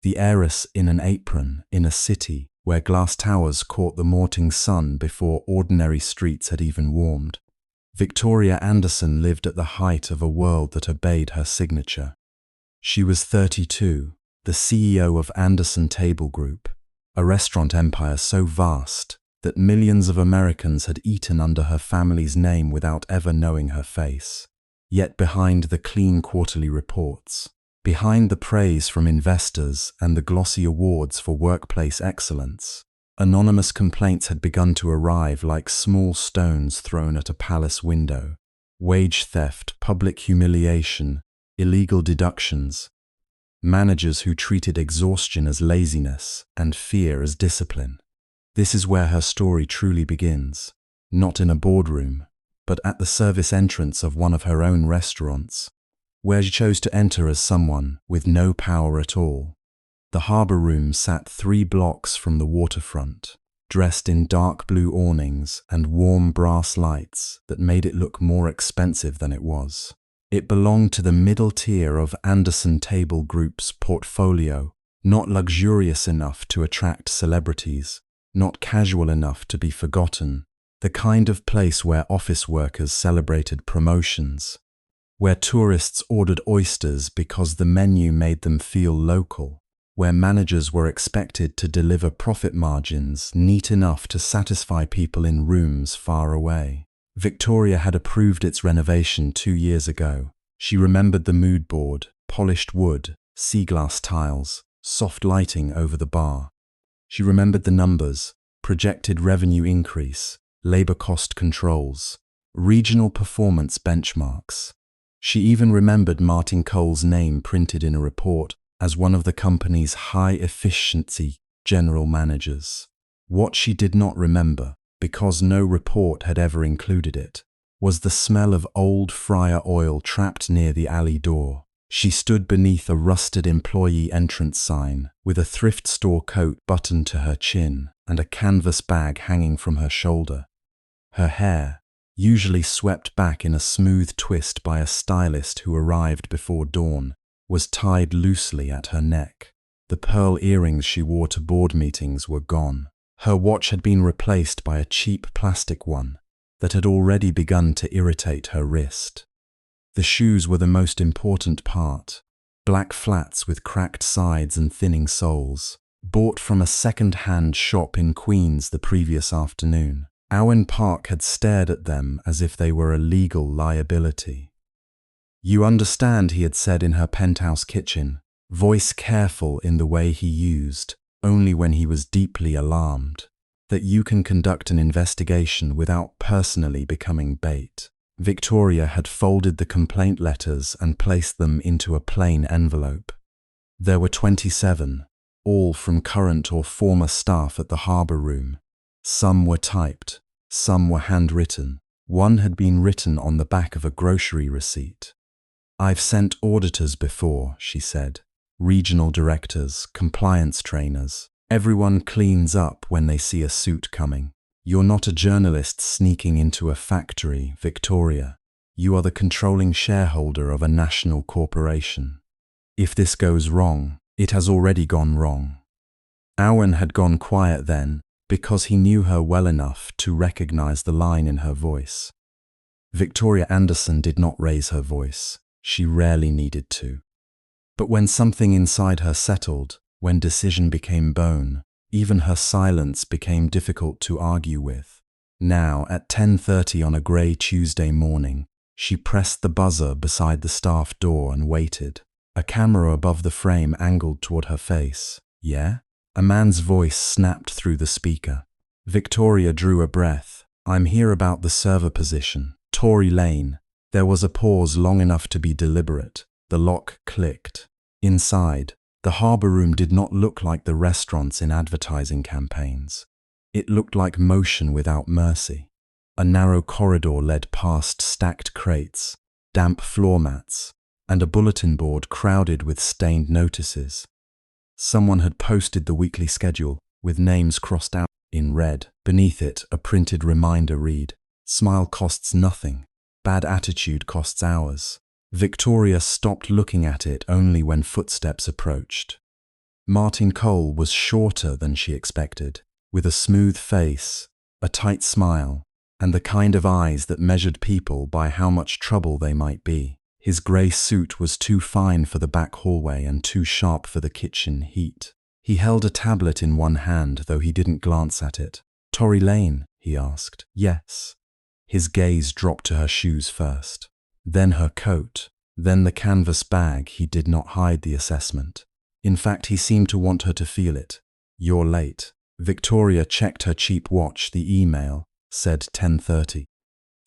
The heiress in an apron in a city where glass towers caught the morning sun before ordinary streets had even warmed. Victoria Anderson lived at the height of a world that obeyed her signature. She was 32, the CEO of Anderson Table Group, a restaurant empire so vast that millions of Americans had eaten under her family's name without ever knowing her face. Yet behind the clean quarterly reports, behind the praise from investors and the glossy awards for workplace excellence, anonymous complaints had begun to arrive like small stones thrown at a palace window. Wage theft, public humiliation, illegal deductions. Managers who treated exhaustion as laziness and fear as discipline. This is where her story truly begins, not in a boardroom, but at the service entrance of one of her own restaurants, where she chose to enter as someone with no power at all. The harbour room sat 3 blocks from the waterfront, dressed in dark blue awnings and warm brass lights that made it look more expensive than it was. It belonged to the middle tier of Anderson Table Group's portfolio, not luxurious enough to attract celebrities, not casual enough to be forgotten, the kind of place where office workers celebrated promotions, where tourists ordered oysters because the menu made them feel local, where managers were expected to deliver profit margins neat enough to satisfy people in rooms far away. Victoria had approved its renovation 2 years ago. She remembered the mood board, polished wood, sea glass tiles, soft lighting over the bar. She remembered the numbers, projected revenue increase, labor cost controls, regional performance benchmarks. She even remembered Martin Cole's name printed in a report as one of the company's high-efficiency general managers. What she did not remember, because no report had ever included it, was the smell of old fryer oil trapped near the alley door. She stood beneath a rusted employee entrance sign, with a thrift store coat buttoned to her chin and a canvas bag hanging from her shoulder. Her hair, usually swept back in a smooth twist by a stylist who arrived before dawn, was tied loosely at her neck. The pearl earrings she wore to board meetings were gone. Her watch had been replaced by a cheap plastic one that had already begun to irritate her wrist. The shoes were the most important part, black flats with cracked sides and thinning soles, bought from a second-hand shop in Queens the previous afternoon. Owen Park had stared at them as if they were a legal liability. "You understand," he had said in her penthouse kitchen, voice careful in the way he used, only when he was deeply alarmed, "that you can conduct an investigation without personally becoming bait." Victoria had folded the complaint letters and placed them into a plain envelope. There were 27, all from current or former staff at the harbour room. Some were typed, some were handwritten. One had been written on the back of a grocery receipt. "I've sent auditors before," she said. "Regional directors, compliance trainers. Everyone cleans up when they see a suit coming. You're not a journalist sneaking into a factory, Victoria. You are the controlling shareholder of a national corporation. If this goes wrong, it has already gone wrong." Owen had gone quiet then, because he knew her well enough to recognize the line in her voice. Victoria Anderson did not raise her voice. She rarely needed to. But when something inside her settled, when decision became bone, even her silence became difficult to argue with. Now, at 10:30 on a grey Tuesday morning, she pressed the buzzer beside the staff door and waited. A camera above the frame angled toward her face. "Yeah?" A man's voice snapped through the speaker. Victoria drew a breath. "I'm here about the server position. Tory Lane." There was a pause long enough to be deliberate. The lock clicked. Inside, the harbour room did not look like the restaurants in advertising campaigns. It looked like motion without mercy. A narrow corridor led past stacked crates, damp floor mats, and a bulletin board crowded with stained notices. Someone had posted the weekly schedule, with names crossed out in red. Beneath it, a printed reminder read, "Smile costs nothing. Bad attitude costs hours." Victoria stopped looking at it only when footsteps approached. Martin Cole was shorter than she expected, with a smooth face, a tight smile, and the kind of eyes that measured people by how much trouble they might be. His grey suit was too fine for the back hallway and too sharp for the kitchen heat. He held a tablet in one hand, though he didn't glance at it. "Tory Lane?" he asked. "Yes." His gaze dropped to her shoes first, then her coat, then the canvas bag. He did not hide the assessment. In fact, he seemed to want her to feel it. "You're late." Victoria checked her cheap watch. The email said 10:30.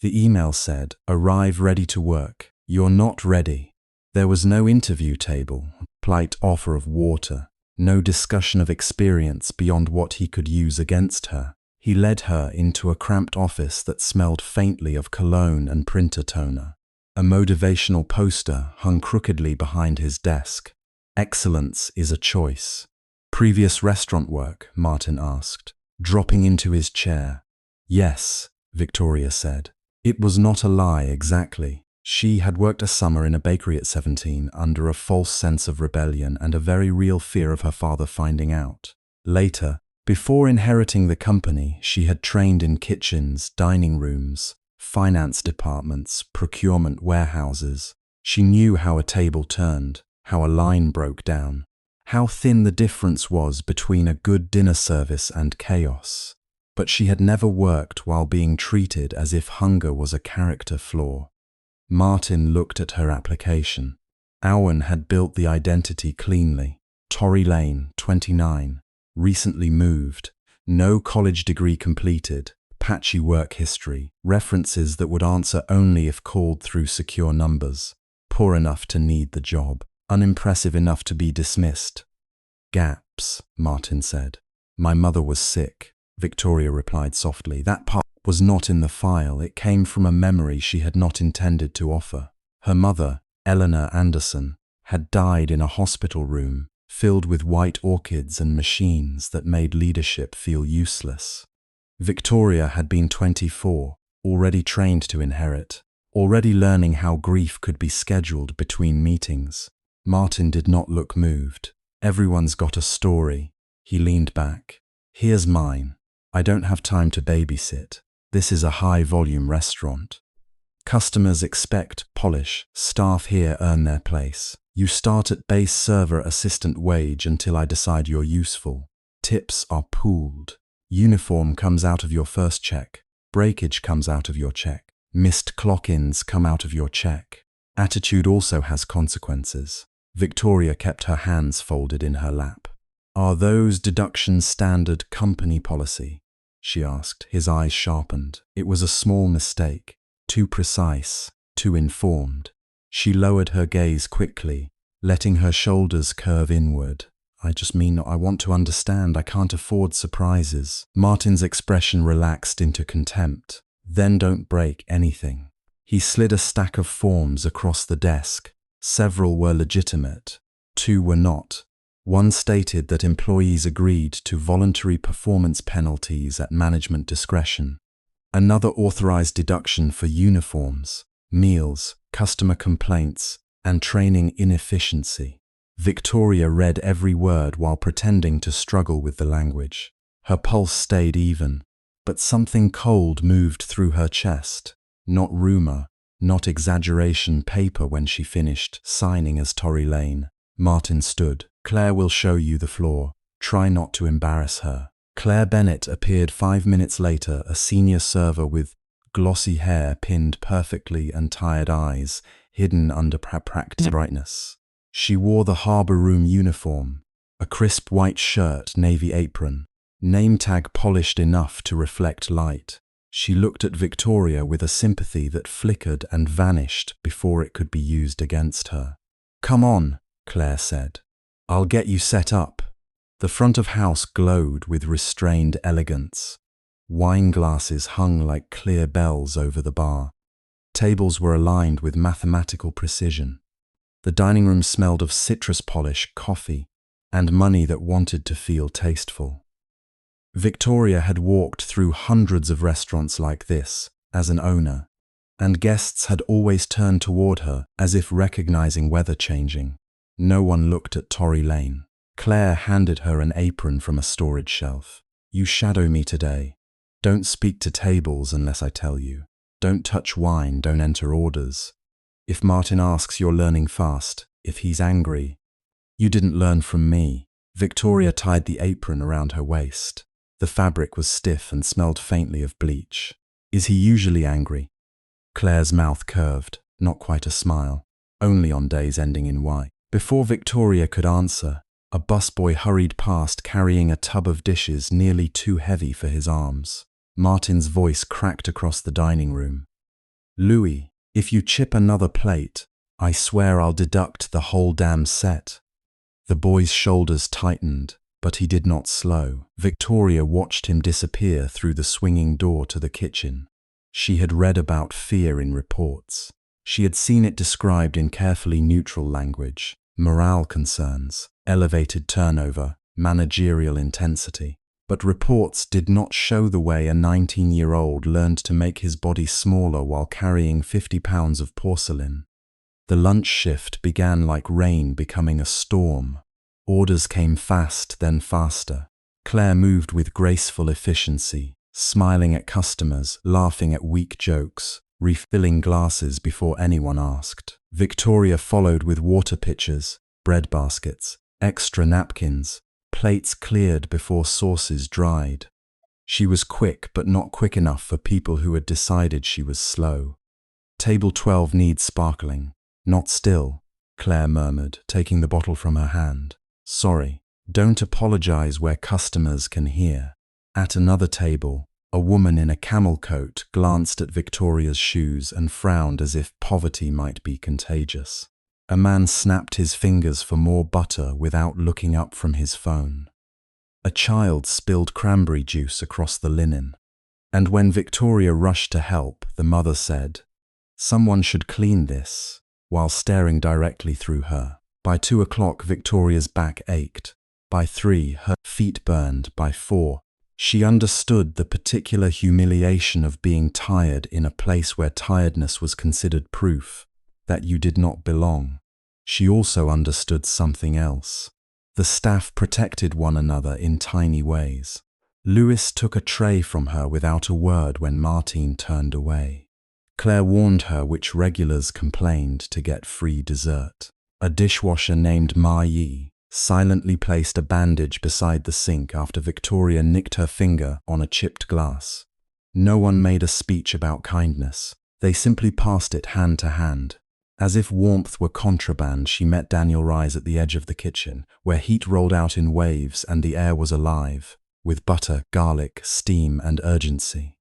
The email said, "Arrive ready to work. You're not ready." There was no interview table, polite offer of water, no discussion of experience beyond what he could use against her. He led her into a cramped office that smelled faintly of cologne and printer toner. A motivational poster hung crookedly behind his desk. "Excellence is a choice." "Previous restaurant work?" Martin asked, dropping into his chair. "Yes," Victoria said. It was not a lie exactly. She had worked a summer in a bakery at 17 under a false sense of rebellion and a very real fear of her father finding out. Later, before inheriting the company, she had trained in kitchens, dining rooms, finance departments, procurement warehouses. She knew how a table turned, how a line broke down, how thin the difference was between a good dinner service and chaos. But she had never worked while being treated as if hunger was a character flaw. Martin looked at her application. Owen had built the identity cleanly. Tory Lane, 29, recently moved, no college degree completed, patchy work history, references that would answer only if called through secure numbers, poor enough to need the job, unimpressive enough to be dismissed. "Gaps," Martin said. "My mother was sick," Victoria replied softly. That part was not in the file. It came from a memory she had not intended to offer. Her mother, Eleanor Anderson, had died in a hospital room filled with white orchids and machines that made leadership feel useless. Victoria had been 24, already trained to inherit, already learning how grief could be scheduled between meetings. Martin did not look moved. "Everyone's got a story." He leaned back. "Here's mine. I don't have time to babysit. This is a high-volume restaurant. Customers expect polish. Staff here earn their place. You start at base server assistant wage until I decide you're useful. Tips are pooled. Uniform comes out of your first check. Breakage comes out of your check. Missed clock-ins come out of your check. Attitude also has consequences." Victoria kept her hands folded in her lap. "Are those deductions standard company policy?" she asked, his eyes sharpened. It was a small mistake, too precise, too informed. She lowered her gaze quickly, letting her shoulders curve inward. "I just mean I want to understand. I can't afford surprises." Martin's expression relaxed into contempt. "Then don't break anything." He slid a stack of forms across the desk. Several were legitimate, 2 were not. One stated that employees agreed to voluntary performance penalties at management discretion. Another authorized deduction for uniforms, meals, customer complaints, and training inefficiency. Victoria read every word while pretending to struggle with the language. Her pulse stayed even, but something cold moved through her chest. Not rumor, not exaggeration. Paper. When she finished signing as Tory Lane, Martin stood. "Claire will show you the floor. Try not to embarrass her." Claire Bennett appeared 5 minutes later, a senior server with glossy hair pinned perfectly and tired eyes hidden under practice brightness. She wore the harbour room uniform, a crisp white shirt, navy apron, name tag polished enough to reflect light. She looked at Victoria with a sympathy that flickered and vanished before it could be used against her. "Come on," Claire said. "I'll get you set up." The front of house glowed with restrained elegance. Wine glasses hung like clear bells over the bar. Tables were aligned with mathematical precision. The dining room smelled of citrus polish, coffee, and money that wanted to feel tasteful. Victoria had walked through hundreds of restaurants like this as an owner, and guests had always turned toward her as if recognizing weather changing. No one looked at Tory Lane. Claire handed her an apron from a storage shelf. You shadow me today. Don't speak to tables unless I tell you. Don't touch wine, don't enter orders. If Martin asks, you're learning fast. If he's angry, you didn't learn from me. Victoria tied the apron around her waist. The fabric was stiff and smelled faintly of bleach. Is he usually angry? Claire's mouth curved, not quite a smile, only on days ending in Y. Before Victoria could answer, a busboy hurried past carrying a tub of dishes nearly too heavy for his arms. Martin's voice cracked across the dining room. Louis, if you chip another plate, I swear I'll deduct the whole damn set. The boy's shoulders tightened, but he did not slow. Victoria watched him disappear through the swinging door to the kitchen. She had read about fear in reports. She had seen it described in carefully neutral language: morale concerns, elevated turnover, managerial intensity. But reports did not show the way a 19-year-old learned to make his body smaller while carrying 50 pounds of porcelain. The lunch shift began like rain becoming a storm. Orders came fast, then faster. Claire moved with graceful efficiency, smiling at customers, laughing at weak jokes, refilling glasses before anyone asked. Victoria followed with water pitchers, bread baskets, extra napkins, plates cleared before sauces dried. She was quick, but not quick enough for people who had decided she was slow. Table 12 needs sparkling. Not still, Claire murmured, taking the bottle from her hand. Sorry, don't apologize where customers can hear. At another table, a woman in a camel coat glanced at Victoria's shoes and frowned as if poverty might be contagious. A man snapped his fingers for more butter without looking up from his phone. A child spilled cranberry juice across the linen. And when Victoria rushed to help, the mother said, "Someone should clean this," while staring directly through her. By 2 o'clock, Victoria's back ached. By 3, her feet burned. By 4, she understood the particular humiliation of being tired in a place where tiredness was considered proof that you did not belong. She also understood something else. The staff protected one another in tiny ways. Louis took a tray from her without a word when Martine turned away. Claire warned her which regulars complained to get free dessert. A dishwasher named Ma Yi silently placed a bandage beside the sink after Victoria nicked her finger on a chipped glass. No one made a speech about kindness. They simply passed it hand to hand. As if warmth were contraband, she met Daniel rise at the edge of the kitchen, where heat rolled out in waves and the air was alive, with butter, garlic, steam, and urgency.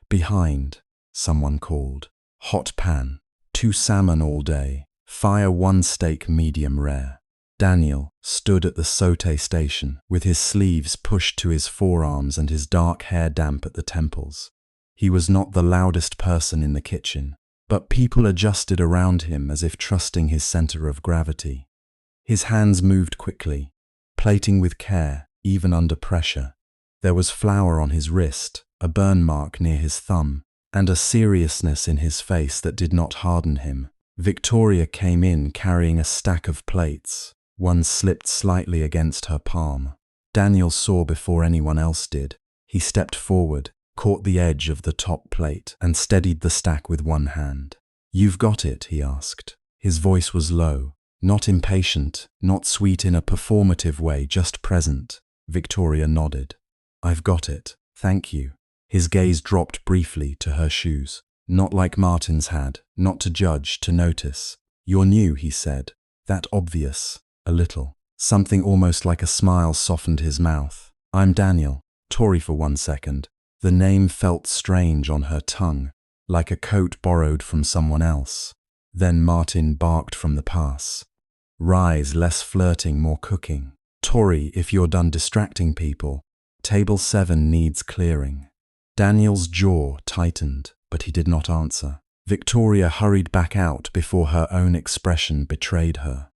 Behind, someone called. Hot pan, 2 salmon all day, fire 1 steak medium rare. Daniel stood at the sauté station, with his sleeves pushed to his forearms and his dark hair damp at the temples. He was not the loudest person in the kitchen, but people adjusted around him as if trusting his center of gravity. His hands moved quickly, plating with care, even under pressure. There was flour on his wrist, a burn mark near his thumb, and a seriousness in his face that did not harden him. Victoria came in carrying a stack of plates. One slipped slightly against her palm. Daniel saw before anyone else did. He stepped forward, caught the edge of the top plate, and steadied the stack with one hand. "You've got it?" he asked. His voice was low, not impatient, not sweet in a performative way, just present. Victoria nodded. "I've got it, thank you." His gaze dropped briefly to her shoes. Not like Martin's had, not to judge, to notice. "You're new," he said. "That obvious?" A little. Something almost like a smile softened his mouth. "I'm Daniel." Tori for 1 second. The name felt strange on her tongue, like a coat borrowed from someone else. Then Martin barked from the pass. "Rise, less flirting, more cooking." "Tori, if you're done distracting people, table 7 needs clearing." Daniel's jaw tightened, but he did not answer. Victoria hurried back out before her own expression betrayed her.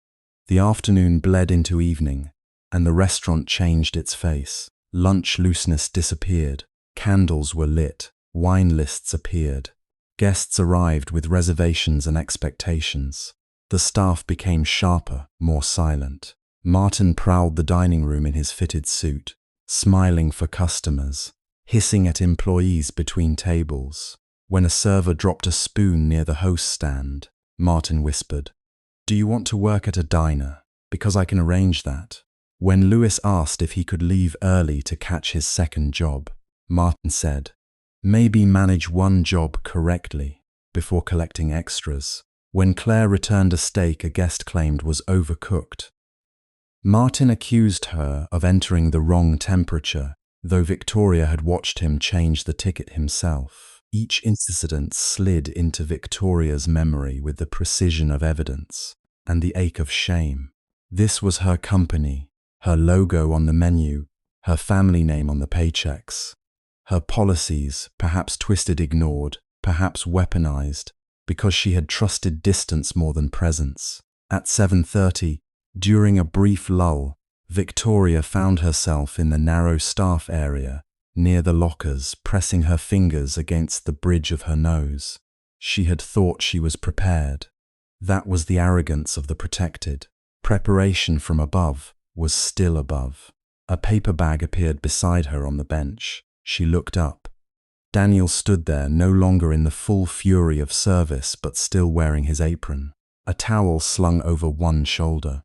The afternoon bled into evening, and the restaurant changed its face. Lunch looseness disappeared. Candles were lit. Wine lists appeared. Guests arrived with reservations and expectations. The staff became sharper, more silent. Martin prowled the dining room in his fitted suit, smiling for customers, hissing at employees between tables. When a server dropped a spoon near the host stand, Martin whispered, "Do you want to work at a diner? Because I can arrange that." When Lewis asked if he could leave early to catch his second job, Martin said, "Maybe manage one job correctly before collecting extras." When Claire returned a steak a guest claimed was overcooked, Martin accused her of entering the wrong temperature, though Victoria had watched him change the ticket himself. Each incident slid into Victoria's memory with the precision of evidence and the ache of shame. This was her company, her logo on the menu, her family name on the paychecks. Her policies, perhaps twisted, ignored, perhaps weaponized, because she had trusted distance more than presence. At 7:30, during a brief lull, Victoria found herself in the narrow staff area, near the lockers, pressing her fingers against the bridge of her nose. She had thought she was prepared. That was the arrogance of the protected. Preparation from above was still above. A paper bag appeared beside her on the bench. She looked up. Daniel stood there, no longer in the full fury of service, but still wearing his apron, a towel slung over one shoulder.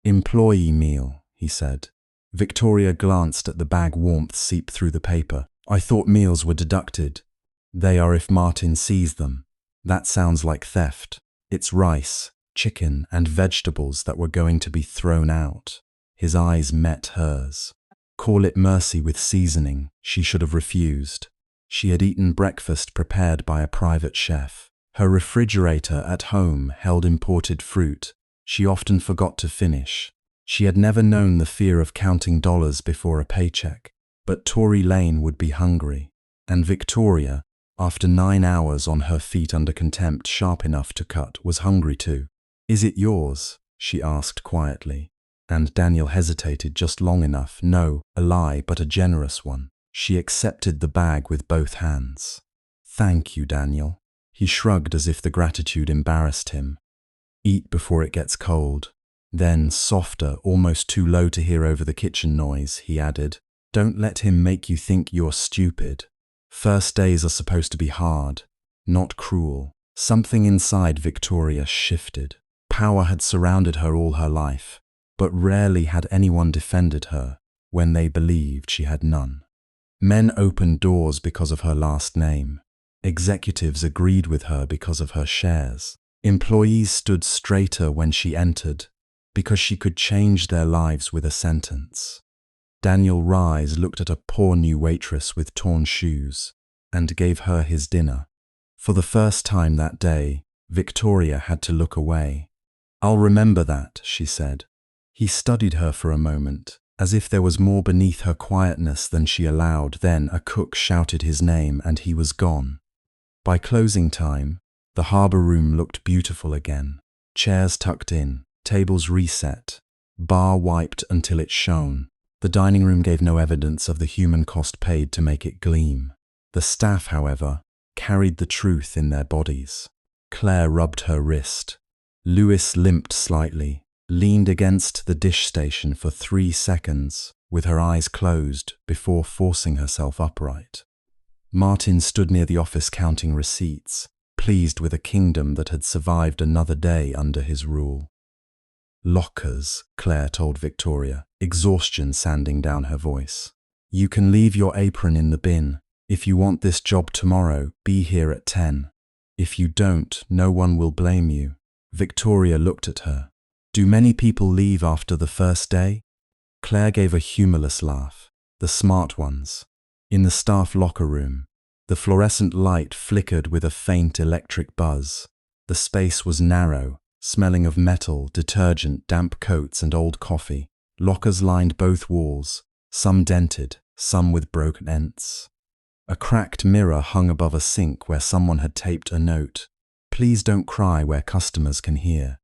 "Employee meal," he said. Victoria glanced at the bag, warmth seep through the paper. "I thought meals were deducted." "They are if Martin sees them." "That sounds like theft." "It's rice, chicken, and vegetables that were going to be thrown out." His eyes met hers. "Call it mercy with seasoning." She should have refused. She had eaten breakfast prepared by a private chef. Her refrigerator at home held imported fruit she often forgot to finish. She had never known the fear of counting dollars before a paycheck. But Tory Lane would be hungry. And Victoria, after 9 hours on her feet under contempt sharp enough to cut, was hungry too. "Is it yours?" she asked quietly. And Daniel hesitated just long enough. No, a lie, but a generous one. She accepted the bag with both hands. "Thank you, Daniel." He shrugged as if the gratitude embarrassed him. "Eat before it gets cold." Then, softer, almost too low to hear over the kitchen noise, he added, "Don't let him make you think you're stupid. First days are supposed to be hard, not cruel." Something inside Victoria shifted. Power had surrounded her all her life, but rarely had anyone defended her when they believed she had none. Men opened doors because of her last name. Executives agreed with her because of her shares. Employees stood straighter when she entered because she could change their lives with a sentence. Daniel Rise looked at a poor new waitress with torn shoes and gave her his dinner. For the first time that day, Victoria had to look away. "I'll remember that," she said. He studied her for a moment, as if there was more beneath her quietness than she allowed. Then a cook shouted his name and he was gone. By closing time, the harbour room looked beautiful again. Chairs tucked in, tables reset, bar wiped until it shone. The dining room gave no evidence of the human cost paid to make it gleam. The staff, however, carried the truth in their bodies. Claire rubbed her wrist. Lewis limped slightly, leaned against the dish station for 3 seconds, with her eyes closed, before forcing herself upright. Martin stood near the office counting receipts, pleased with a kingdom that had survived another day under his rule. "Lockers," Claire told Victoria, exhaustion sanding down her voice. "You can leave your apron in the bin. If you want this job tomorrow, be here at 10. If you don't, no one will blame you." Victoria looked at her. "Do many people leave after the first day?" Claire gave a humorless laugh. "The smart ones." In the staff locker room, the fluorescent light flickered with a faint electric buzz. The space was narrow, smelling of metal, detergent, damp coats, and old coffee. Lockers lined both walls, some dented, some with broken ends. A cracked mirror hung above a sink where someone had taped a note, "Please don't cry where customers can hear."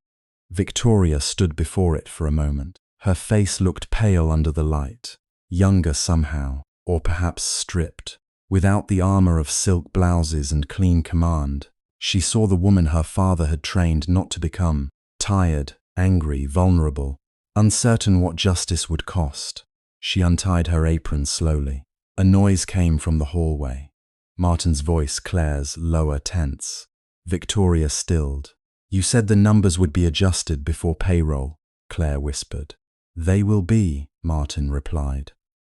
Victoria stood before it for a moment. Her face looked pale under the light, younger somehow, or perhaps stripped. Without the armor of silk blouses and clean command, she saw the woman her father had trained not to become: tired, angry, vulnerable. Uncertain what justice would cost, she untied her apron slowly. A noise came from the hallway. Martin's voice, Claire's lower, tense. Victoria stilled. "You said the numbers would be adjusted before payroll," Claire whispered. "They will be," Martin replied.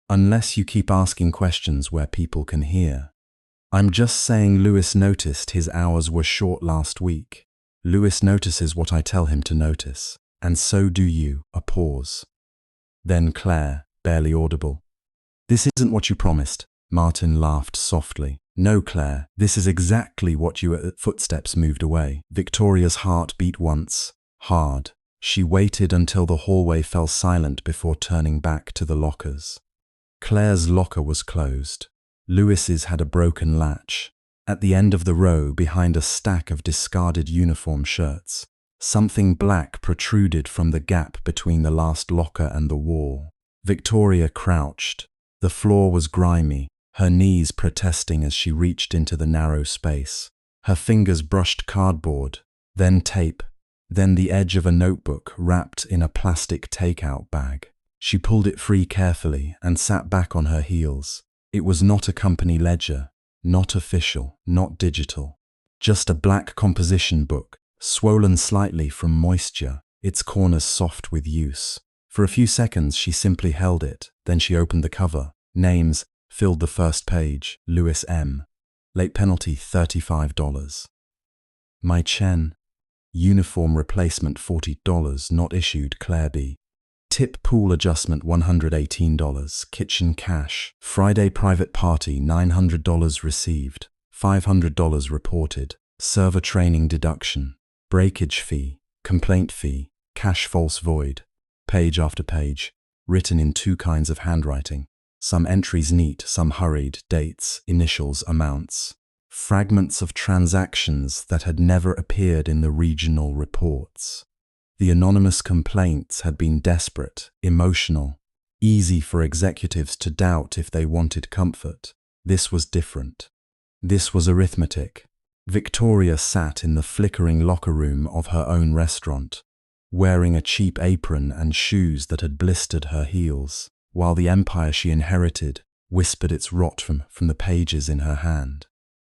"Unless you keep asking questions where people can hear." "I'm just saying Lewis noticed his hours were short last week. Lewis notices what I tell him to notice, and so do you." A pause. Then Claire, barely audible. "This isn't what you promised." Martin laughed softly. "No, Claire, this is exactly what you..." Footsteps moved away. Victoria's heart beat once, hard. She waited until the hallway fell silent before turning back to the lockers. Claire's locker was closed. Lewis's had a broken latch. At the end of the row, behind a stack of discarded uniform shirts, something black protruded from the gap between the last locker and the wall. Victoria crouched. The floor was grimy, her knees protesting as she reached into the narrow space. Her fingers brushed cardboard, then tape, then the edge of a notebook wrapped in a plastic takeout bag. She pulled it free carefully and sat back on her heels. It was not a company ledger, not official, not digital. Just a black composition book, swollen slightly from moisture, its corners soft with use. For a few seconds she simply held it, then she opened the cover. Names filled the first page. Lewis M. Late penalty $35. My Chen. Uniform replacement $40, not issued. Claire B. Tip pool adjustment $118. Kitchen cash. Friday private party $900 received. $500 reported. Server training deduction. Breakage fee. Complaint fee. Cash false void. Page after page, written in two kinds of handwriting. Some entries neat, some hurried, dates, initials, amounts. Fragments of transactions that had never appeared in the regional reports. The anonymous complaints had been desperate, emotional, easy for executives to doubt if they wanted comfort. This was different. This was arithmetic. Victoria sat in the flickering locker room of her own restaurant, wearing a cheap apron and shoes that had blistered her heels, while the empire she inherited whispered its rot from the pages in her hand.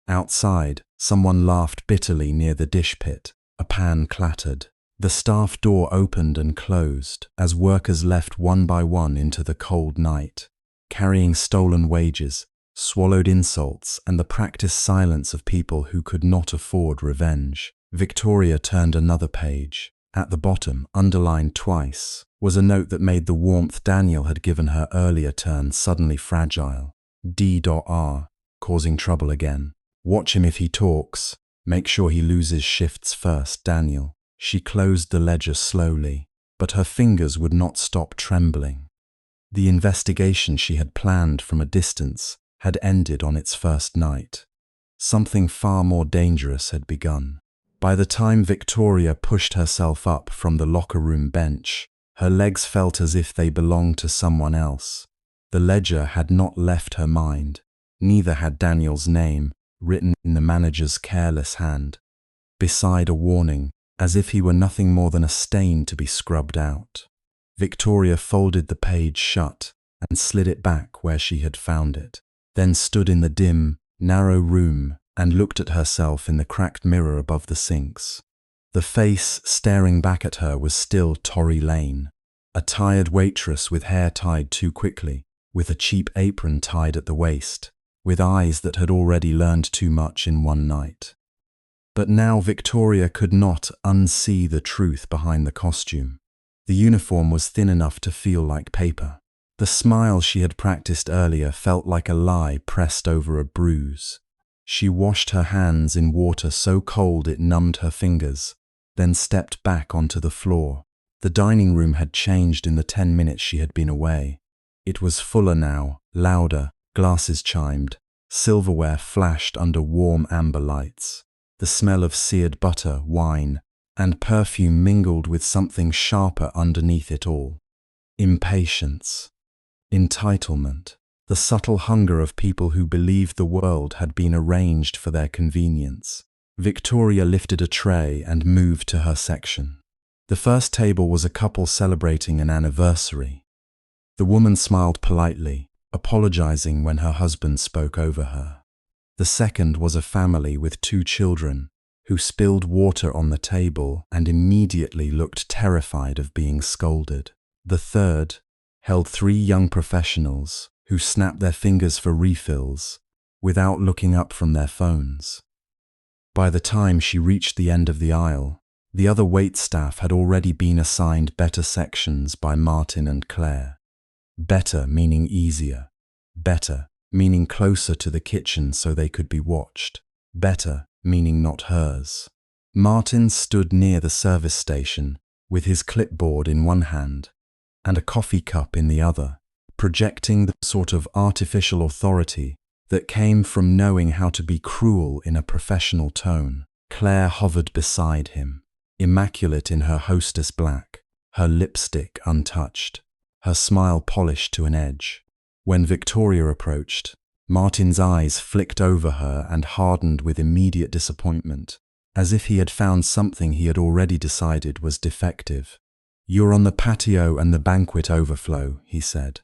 Outside, someone laughed bitterly near the dish pit. A pan clattered. The staff door opened and closed as workers left one by one into the cold night, carrying stolen wages, swallowed insults, and the practiced silence of people who could not afford revenge. Victoria turned another page. At the bottom, underlined twice, was a note that made the warmth Daniel had given her earlier turn suddenly fragile. D.R. Causing trouble again. Watch him if he talks. Make sure he loses shifts first, Daniel. She closed the ledger slowly, but her fingers would not stop trembling. The investigation she had planned from a distance had ended on its first night. Something far more dangerous had begun. By the time Victoria pushed herself up from the locker room bench, her legs felt as if they belonged to someone else. The ledger had not left her mind, neither had Daniel's name, written in the manager's careless hand, beside a warning, as if he were nothing more than a stain to be scrubbed out. Victoria folded the page shut and slid it back where she had found it, then stood in the dim, narrow room and looked at herself in the cracked mirror above the sinks. The face staring back at her was still Tory Lane, a tired waitress with hair tied too quickly, with a cheap apron tied at the waist, with eyes that had already learned too much in one night. But now Victoria could not unsee the truth behind the costume. The uniform was thin enough to feel like paper. The smile she had practiced earlier felt like a lie pressed over a bruise. She washed her hands in water so cold it numbed her fingers, then stepped back onto the floor. The dining room had changed in the 10 minutes she had been away. It was fuller now, louder, glasses chimed, silverware flashed under warm amber lights. The smell of seared butter, wine, and perfume mingled with something sharper underneath it all. Impatience. Entitlement. The subtle hunger of people who believed the world had been arranged for their convenience. Victoria lifted a tray and moved to her section. The first table was a couple celebrating an anniversary. The woman smiled politely, apologizing when her husband spoke over her. The second was a family with 2 children, who spilled water on the table and immediately looked terrified of being scolded. The third held 3 young professionals who snapped their fingers for refills without looking up from their phones. By the time she reached the end of the aisle, the other waitstaff had already been assigned better sections by Martin and Claire. Better meaning easier. Better meaning closer to the kitchen so they could be watched. Better meaning not hers. Martin stood near the service station with his clipboard in one hand and a coffee cup in the other, projecting the sort of artificial authority that came from knowing how to be cruel in a professional tone. Claire hovered beside him, immaculate in her hostess black, her lipstick untouched, her smile polished to an edge. When Victoria approached, Martin's eyes flicked over her and hardened with immediate disappointment, as if he had found something he had already decided was defective. "You're on the patio and the banquet overflow," he said.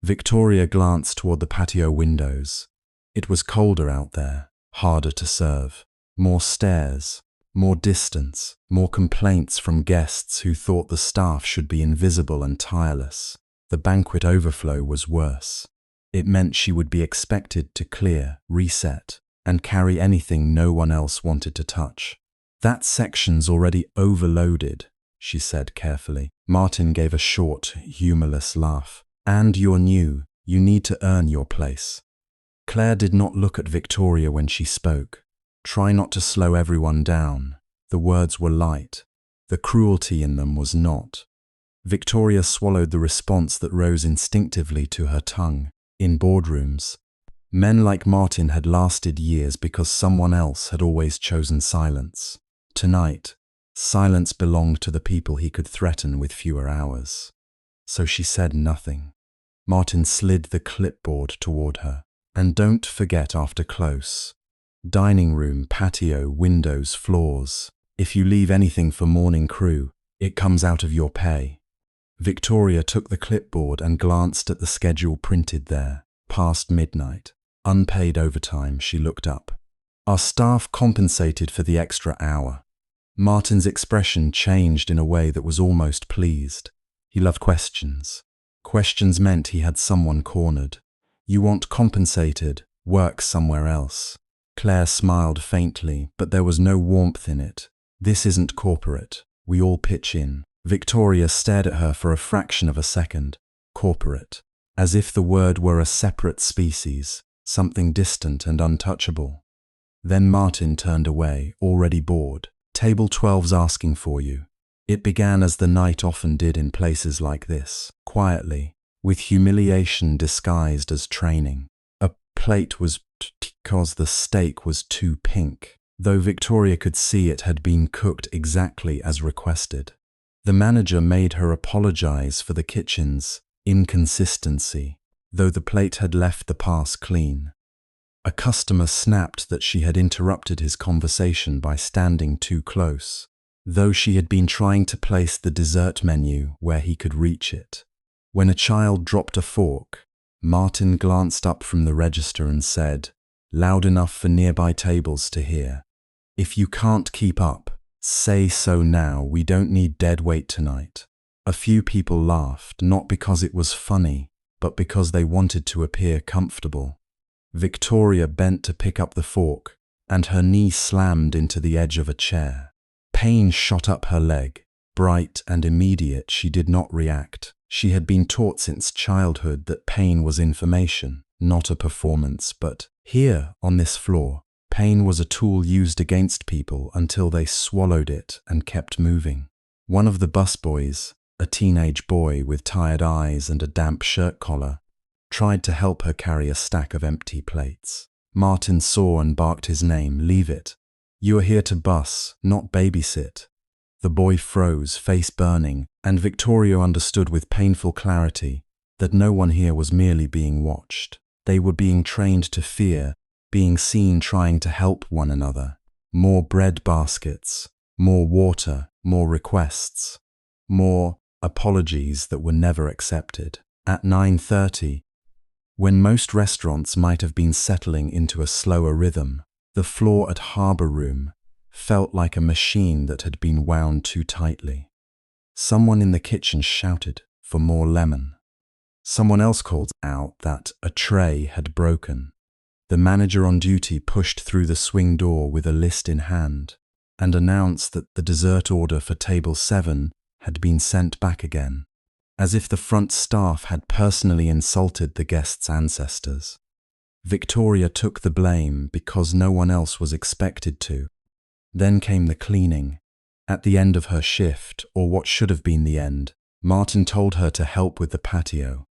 Victoria glanced toward the patio windows. It was colder out there, harder to serve. More stares, more distance, more complaints from guests who thought the staff should be invisible and tireless. The banquet overflow was worse. It meant she would be expected to clear, reset, and carry anything no one else wanted to touch. "That section's already overloaded," she said carefully. Martin gave a short, humorless laugh. "And you're new. You need to earn your place." Claire did not look at Victoria when she spoke. Try not to slow everyone down. The words were light. The cruelty in them was not. Victoria swallowed the response that rose instinctively to her tongue. In boardrooms, men like Martin had lasted years because someone else had always chosen silence. Tonight, silence belonged to the people he could threaten with fewer hours. So she said nothing. Martin slid the clipboard toward her. "And don't forget after close. Dining room, patio, windows, floors. If you leave anything for morning crew, it comes out of your pay." Victoria took the clipboard and glanced at the schedule printed there. Past midnight. Unpaid overtime, she looked up. "Are staff compensated for the extra hour?" Martin's expression changed in a way that was almost pleased. He loved questions. Questions meant he had someone cornered. "You want compensated, work somewhere else." Claire smiled faintly, but there was no warmth in it. "This isn't corporate. We all pitch in." Victoria stared at her for a fraction of a second. Corporate. As if the word were a separate species, something distant and untouchable. Then Martin turned away, already bored. "Table 12's asking for you." It began as the night often did in places like this, quietly, with humiliation disguised as training. A plate was because the steak was too pink, though Victoria could see it had been cooked exactly as requested. The manager made her apologize for the kitchen's inconsistency, though the plate had left the pass clean. A customer snapped that she had interrupted his conversation by standing too close, though she had been trying to place the dessert menu where he could reach it. When a child dropped a fork, Martin glanced up from the register and said, loud enough for nearby tables to hear, "If you can't keep up, say so now. We don't need dead weight tonight." A few people laughed, not because it was funny, but because they wanted to appear comfortable. Victoria bent to pick up the fork, and her knee slammed into the edge of a chair. Pain shot up her leg. Bright and immediate, she did not react. She had been taught since childhood that pain was information, not a performance, but here, on this floor, pain was a tool used against people until they swallowed it and kept moving. One of the busboys, a teenage boy with tired eyes and a damp shirt collar, tried to help her carry a stack of empty plates. Martin saw and barked his name. "Leave it. You are here to bus, not babysit." The boy froze, face burning, and Victoria understood with painful clarity that no one here was merely being watched. They were being trained to fear, being seen trying to help one another. More bread baskets, More water, more requests, more apologies that were never accepted. At 9:30, when most restaurants might have been settling into a slower rhythm, the floor at Harbour Room felt like a machine that had been wound too tightly. Someone in the kitchen shouted for more lemon. Someone else called out that a tray had broken. The manager on duty pushed through the swing door with a list in hand and announced that the dessert order for table 7 had been sent back again, as if the front staff had personally insulted the guests' ancestors. Victoria took the blame because no one else was expected to. Then came the cleaning. At the end of her shift, or what should have been the end, Martin told her to help with the patio.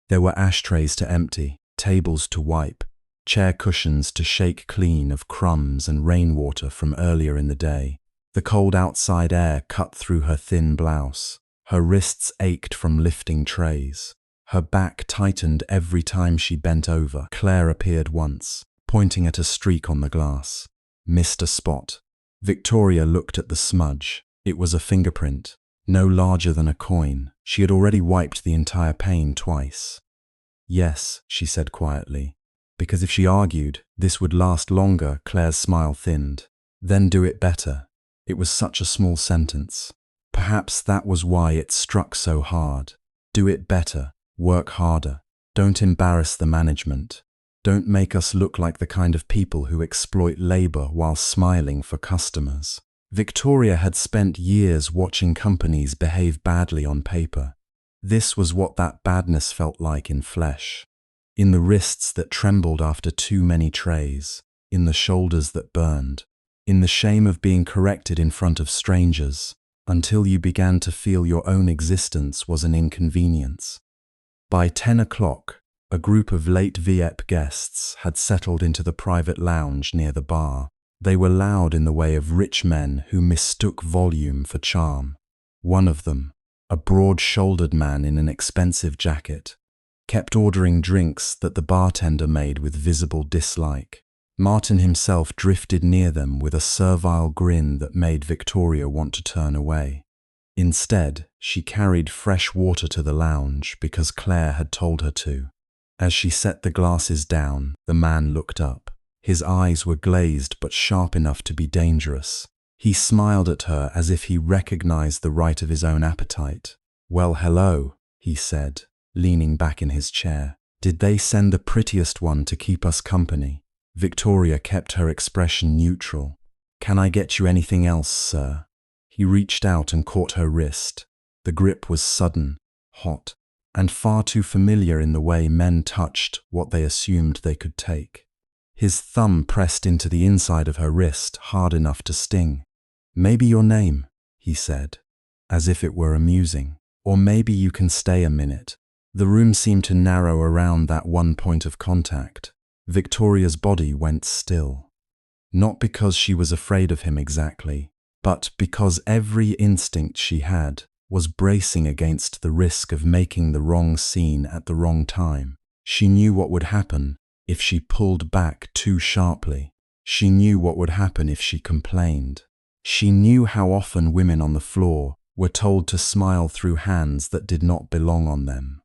There were ashtrays to empty, tables to wipe, chair cushions to shake clean of crumbs and rainwater from earlier in the day. The cold outside air cut through her thin blouse. Her wrists ached from lifting trays. Her back tightened every time she bent over. Claire appeared once, pointing at a streak on the glass. Missed a spot. Victoria looked at the smudge. It was a fingerprint, no larger than a coin. She had already wiped the entire pane twice. Yes, she said quietly, because if she argued, this would last longer. Claire's smile thinned. Then do it better. It was such a small sentence. Perhaps that was why it struck so hard. Do it better. Work harder. Don't embarrass the management. Don't make us look like the kind of people who exploit labor while smiling for customers. Victoria had spent years watching companies behave badly on paper. This was what that badness felt like in flesh. In the wrists that trembled after too many trays. In the shoulders that burned. In the shame of being corrected in front of strangers, until you began to feel your own existence was an inconvenience. By 10 o'clock, a group of late VIP guests had settled into the private lounge near the bar. They were loud in the way of rich men who mistook volume for charm. One of them, a broad-shouldered man in an expensive jacket, kept ordering drinks that the bartender made with visible dislike. Martin himself drifted near them with a servile grin that made Victoria want to turn away. Instead, she carried fresh water to the lounge because Claire had told her to. As she set the glasses down, the man looked up. His eyes were glazed but sharp enough to be dangerous. He smiled at her as if he recognized the right of his own appetite. "Well, hello," he said, leaning back in his chair. "Did they send the prettiest one to keep us company?" Victoria kept her expression neutral. "Can I get you anything else, sir?" He reached out and caught her wrist. The grip was sudden, hot, and far too familiar in the way men touched what they assumed they could take. His thumb pressed into the inside of her wrist hard enough to sting. "Maybe your name," he said, as if it were amusing. "Or maybe you can stay a minute." The room seemed to narrow around that one point of contact. Victoria's body went still. Not because she was afraid of him exactly, but because every instinct she had was bracing against the risk of making the wrong scene at the wrong time. She knew what would happen if she pulled back too sharply. She knew what would happen if she complained. She knew how often women on the floor were told to smile through hands that did not belong on them.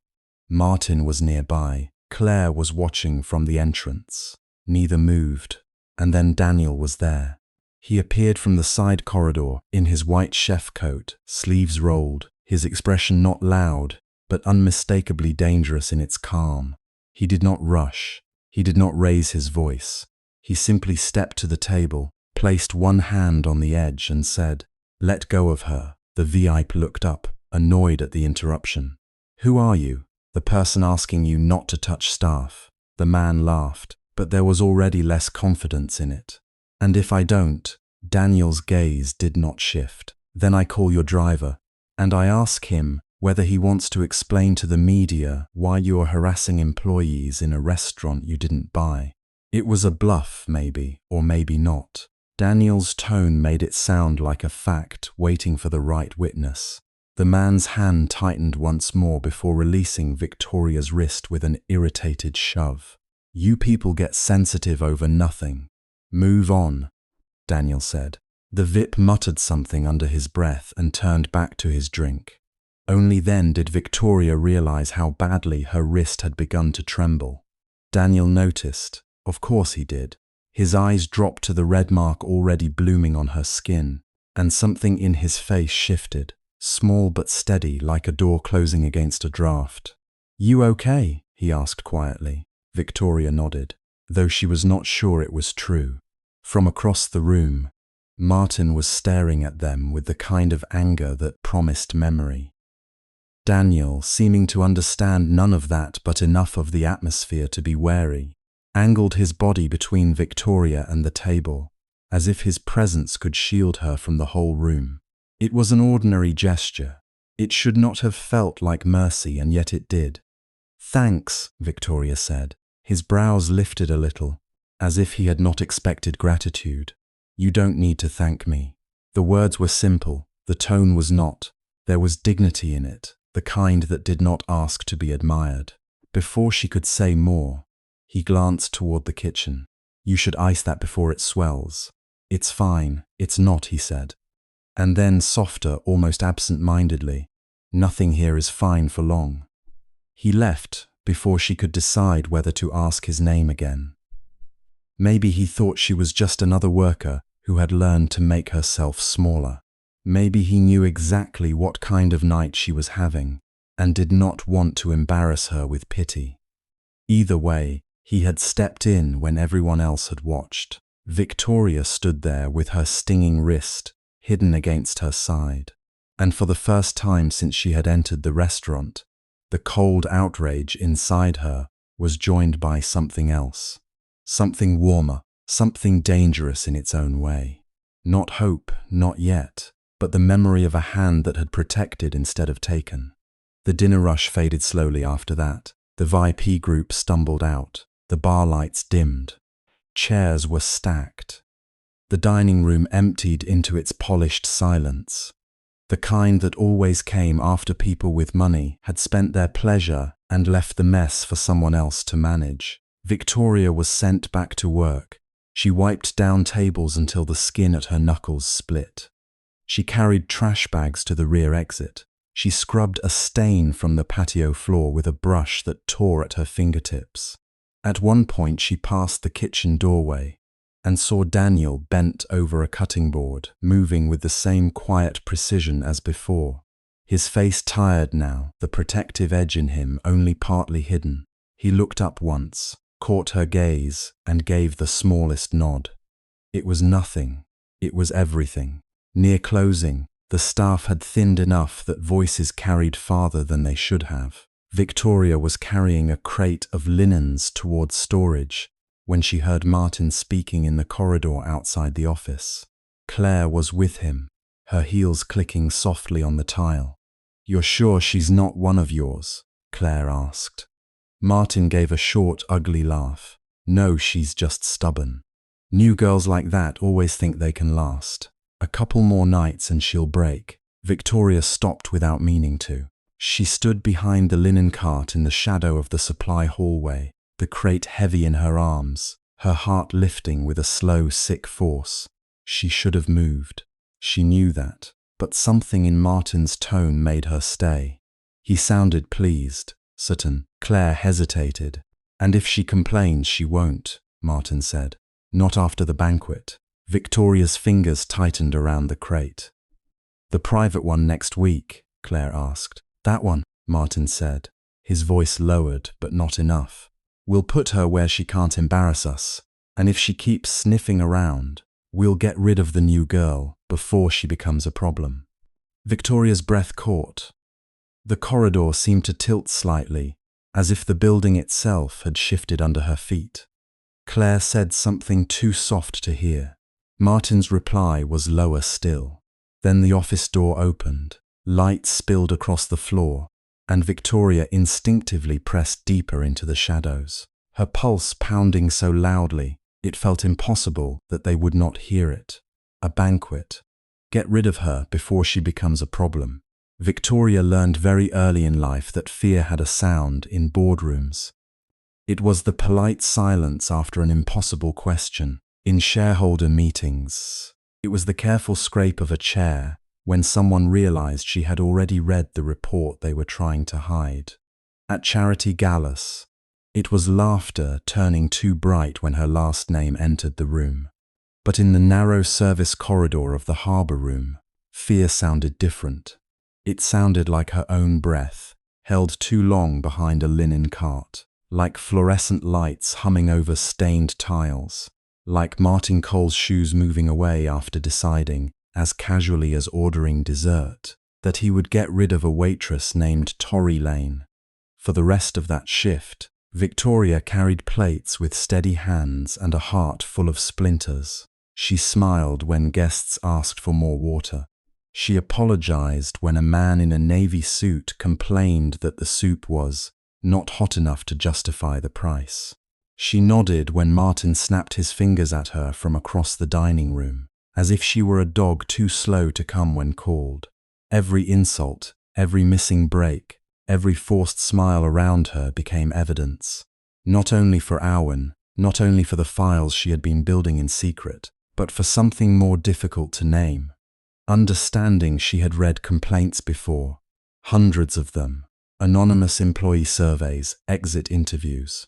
Martin was nearby. Claire was watching from the entrance. Neither moved. And then Daniel was there. He appeared from the side corridor in his white chef coat, sleeves rolled, his expression not loud, but unmistakably dangerous in its calm. He did not rush. He did not raise his voice. He simply stepped to the table, placed one hand on the edge and said, "Let go of her." The VIP looked up, annoyed at the interruption. "Who are you?" "The person asking you not to touch staff." The man laughed, but there was already less confidence in it. "And if I don't?" Daniel's gaze did not shift. "Then I call your driver, and I ask him whether he wants to explain to the media why you are harassing employees in a restaurant you didn't buy." It was a bluff, maybe, or maybe not. Daniel's tone made it sound like a fact waiting for the right witness. The man's hand tightened once more before releasing Victoria's wrist with an irritated shove. "You people get sensitive over nothing. Move on," Daniel said. The VIP muttered something under his breath and turned back to his drink. Only then did Victoria realize how badly her wrist had begun to tremble. Daniel noticed. Of course he did. His eyes dropped to the red mark already blooming on her skin, and something in his face shifted, small but steady, like a door closing against a draft. "You okay?" he asked quietly. Victoria nodded, though she was not sure it was true. From across the room, Martin was staring at them with the kind of anger that promised memory. Daniel, seeming to understand none of that but enough of the atmosphere to be wary, angled his body between Victoria and the table, as if his presence could shield her from the whole room. It was an ordinary gesture. It should not have felt like mercy, and yet it did. "Thanks," Victoria said. His brows lifted a little, as if he had not expected gratitude. "You don't need to thank me." The words were simple, the tone was not. There was dignity in it, the kind that did not ask to be admired. Before she could say more, he glanced toward the kitchen. "You should ice that before it swells." "It's fine, it's not," he said. And then, softer, almost absent-mindedly, "Nothing here is fine for long." He left before she could decide whether to ask his name again. Maybe he thought she was just another worker who had learned to make herself smaller. Maybe he knew exactly what kind of night she was having and did not want to embarrass her with pity. Either way, he had stepped in when everyone else had watched. Victoria stood there with her stinging wrist hidden against her side, and for the first time since she had entered the restaurant, the cold outrage inside her was joined by something else. Something warmer, something dangerous in its own way. Not hope, not yet, but the memory of a hand that had protected instead of taken. The dinner rush faded slowly after that. The VIP group stumbled out. The bar lights dimmed. Chairs were stacked. The dining room emptied into its polished silence. The kind that always came after people with money had spent their pleasure and left the mess for someone else to manage. Victoria was sent back to work. She wiped down tables until the skin at her knuckles split. She carried trash bags to the rear exit. She scrubbed a stain from the patio floor with a brush that tore at her fingertips. At one point she passed the kitchen doorway and saw Daniel bent over a cutting board, moving with the same quiet precision as before. His face tired now, the protective edge in him only partly hidden. He looked up once, caught her gaze, and gave the smallest nod. It was nothing. It was everything. Near closing, the staff had thinned enough that voices carried farther than they should have. Victoria was carrying a crate of linens towards storage when she heard Martin speaking in the corridor outside the office. Claire was with him, her heels clicking softly on the tile. "You're sure she's not one of yours?" Claire asked. Martin gave a short, ugly laugh. "No, she's just stubborn. New girls like that always think they can last. A couple more nights and she'll break." Victoria stopped without meaning to. She stood behind the linen cart in the shadow of the supply hallway, the crate heavy in her arms, her heart lifting with a slow, sick force. She should have moved. She knew that, but something in Martin's tone made her stay. He sounded pleased, certain. Claire hesitated. "And if she complains, she won't," Martin said. "Not after the banquet." Victoria's fingers tightened around the crate. "The private one next week?" Claire asked. "That one," Martin said, his voice lowered, but not enough. "We'll put her where she can't embarrass us, and if she keeps sniffing around, we'll get rid of the new girl before she becomes a problem." Victoria's breath caught. The corridor seemed to tilt slightly, as if the building itself had shifted under her feet. Claire said something too soft to hear. Martin's reply was lower still. Then the office door opened, light spilled across the floor, and Victoria instinctively pressed deeper into the shadows, her pulse pounding so loudly it felt impossible that they would not hear it. A banquet. Get rid of her before she becomes a problem. Victoria learned very early in life that fear had a sound in boardrooms. It was the polite silence after an impossible question. In shareholder meetings, It was the careful scrape of a chair when someone realized she had already read the report they were trying to hide. At charity galas, it was laughter turning too bright when her last name entered the room. But in the narrow service corridor of the harbour room, fear sounded different. It sounded like her own breath, held too long behind a linen cart, like fluorescent lights humming over stained tiles, like Martin Cole's shoes moving away after deciding, as casually as ordering dessert, that he would get rid of a waitress named Tory Lane. For the rest of that shift, Victoria carried plates with steady hands and a heart full of splinters. She smiled when guests asked for more water. She apologized when a man in a navy suit complained that the soup was not hot enough to justify the price. She nodded when Martin snapped his fingers at her from across the dining room, as if she were a dog too slow to come when called. Every insult, every missing break, every forced smile around her became evidence, not only for Owen, not only for the files she had been building in secret, but for something more difficult to name. Understanding she had read complaints before, hundreds of them, anonymous employee surveys, exit interviews,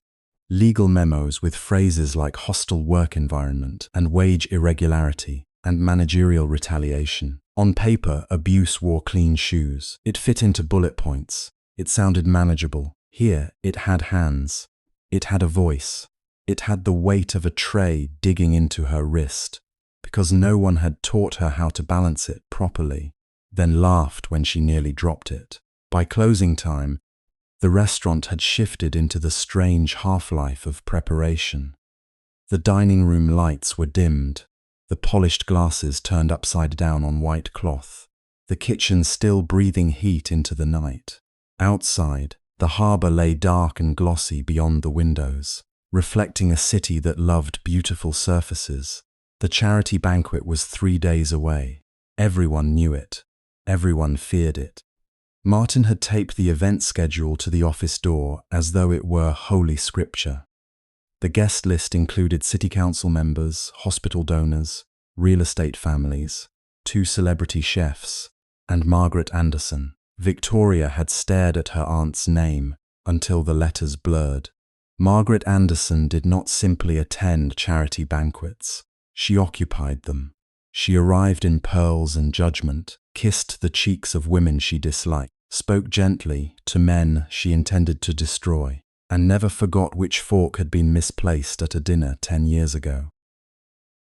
legal memos with phrases like hostile work environment and wage irregularity and managerial retaliation. On paper, abuse wore clean shoes. It fit into bullet points. It sounded manageable. Here, it had hands. It had a voice. It had the weight of a tray digging into her wrist, because no one had taught her how to balance it properly, then laughed when she nearly dropped it. By closing time, the restaurant had shifted into the strange half-life of preparation. The dining room lights were dimmed, the polished glasses turned upside down on white cloth, the kitchen still breathing heat into the night. Outside, the harbour lay dark and glossy beyond the windows, reflecting a city that loved beautiful surfaces. The charity banquet was 3 days away. Everyone knew it. Everyone feared it. Martin had taped the event schedule to the office door as though it were holy scripture. The guest list included city council members, hospital donors, real estate families, 2 celebrity chefs, and Margaret Anderson. Victoria had stared at her aunt's name until the letters blurred. Margaret Anderson did not simply attend charity banquets. She occupied them. She arrived in pearls and judgment, kissed the cheeks of women she disliked, spoke gently to men she intended to destroy, and never forgot which fork had been misplaced at a dinner 10 years ago.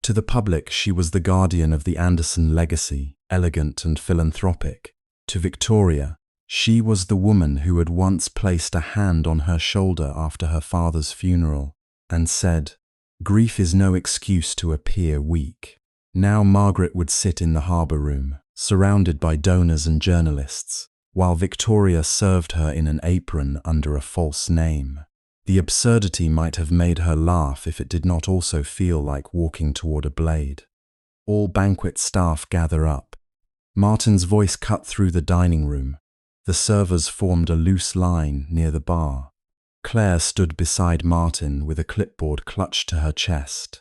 To the public, she was the guardian of the Anderson legacy, elegant and philanthropic. To Victoria, she was the woman who had once placed a hand on her shoulder after her father's funeral and said, "Grief is no excuse to appear weak." Now Margaret would sit in the harbour room, surrounded by donors and journalists, while Victoria served her in an apron under a false name. The absurdity might have made her laugh if it did not also feel like walking toward a blade. All banquet staff gather up. Martin's voice cut through the dining room. The servers formed a loose line near the bar. Claire stood beside Martin with a clipboard clutched to her chest,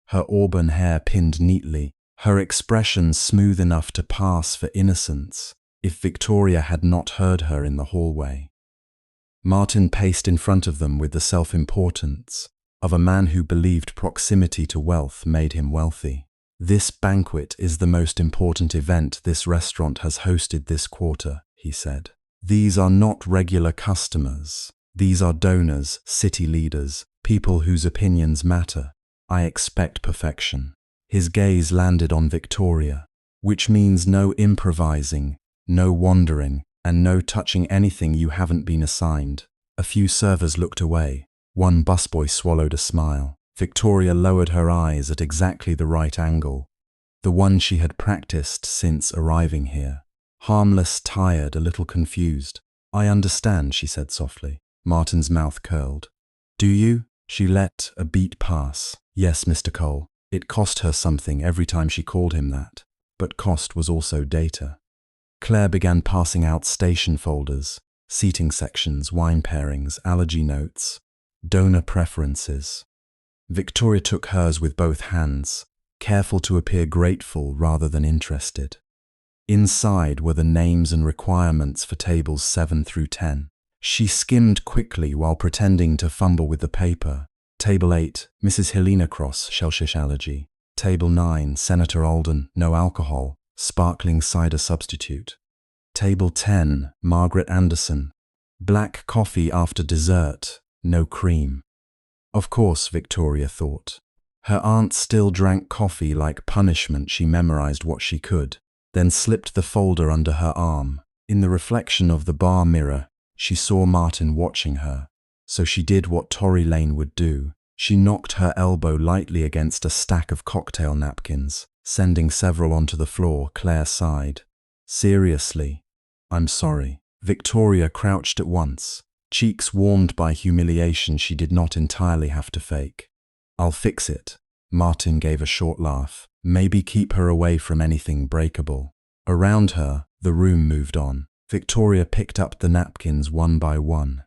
her auburn hair pinned neatly, her expression smooth enough to pass for innocence if Victoria had not heard her in the hallway. Martin paced in front of them with the self-importance of a man who believed proximity to wealth made him wealthy. "This banquet is the most important event this restaurant has hosted this quarter," he said. "These are not regular customers. These are donors, city leaders, people whose opinions matter. I expect perfection." His gaze landed on Victoria, which means no improvising, no wandering, and no touching anything you haven't been assigned. A few servers looked away. One busboy swallowed a smile. Victoria lowered her eyes at exactly the right angle, the one she had practiced since arriving here. Harmless, tired, a little confused. "I understand," she said softly. Martin's mouth curled. "Do you?" She let a beat pass. "Yes, Mr. Cole." It cost her something every time she called him that, but cost was also data. Claire began passing out station folders, seating sections, wine pairings, allergy notes, donor preferences. Victoria took hers with both hands. careful to appear grateful rather than interested. Inside were the names and requirements for tables 7 through 10. She skimmed quickly while pretending to fumble with the paper. Table 8, Mrs. Helena Cross, shellfish allergy. Table 9, Senator Alden, no alcohol, sparkling cider substitute. Table 10, Margaret Anderson, black coffee after dessert, no cream. Of course, Victoria thought. Her aunt still drank coffee like punishment. She memorized what she could, then slipped the folder under her arm. In the reflection of the bar mirror, she saw Martin watching her, so she did what Tory Lane would do. She knocked her elbow lightly against a stack of cocktail napkins, sending several onto the floor. Claire sighed. Seriously, I'm sorry. Victoria crouched at once, cheeks warmed by humiliation she did not entirely have to fake. I'll fix it. Martin gave a short laugh. Maybe keep her away from anything breakable. Around her, the room moved on. Victoria picked up the napkins one by one.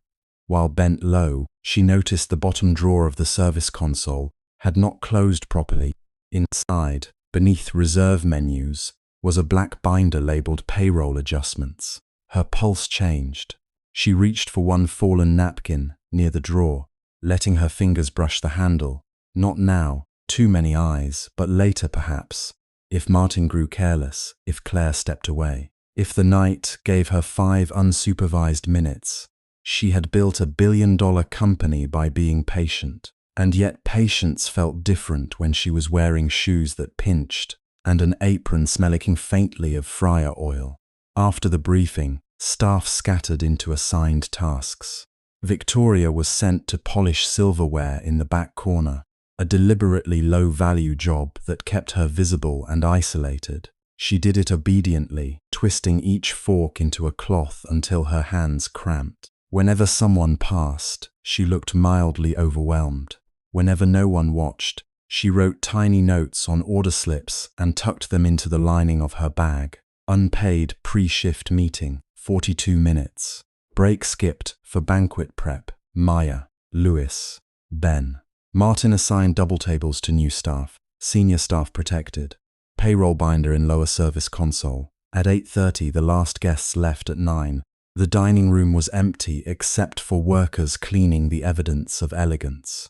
While bent low, she noticed the bottom drawer of the service console had not closed properly. Inside, beneath reserve menus, was a black binder labeled payroll adjustments. Her pulse changed. She reached for one fallen napkin near the drawer, letting her fingers brush the handle. Not now, too many eyes, but later perhaps. If Martin grew careless, if Claire stepped away, if the night gave her 5 unsupervised minutes. She had built a billion-dollar company by being patient, and yet patience felt different when she was wearing shoes that pinched and an apron smelling faintly of fryer oil. After the briefing, staff scattered into assigned tasks. Victoria was sent to polish silverware in the back corner, a deliberately low-value job that kept her visible and isolated. She did it obediently, twisting each fork into a cloth until her hands cramped. Whenever someone passed, she looked mildly overwhelmed. Whenever no one watched, she wrote tiny notes on order slips and tucked them into the lining of her bag. Unpaid pre-shift meeting, 42 minutes. Break skipped for banquet prep. Maya, Lewis, Ben. Martin assigned double tables to new staff. Senior staff protected. Payroll binder in lower service console. At 8:30, the last guests left at 9. The dining room was empty except for workers cleaning the evidence of elegance.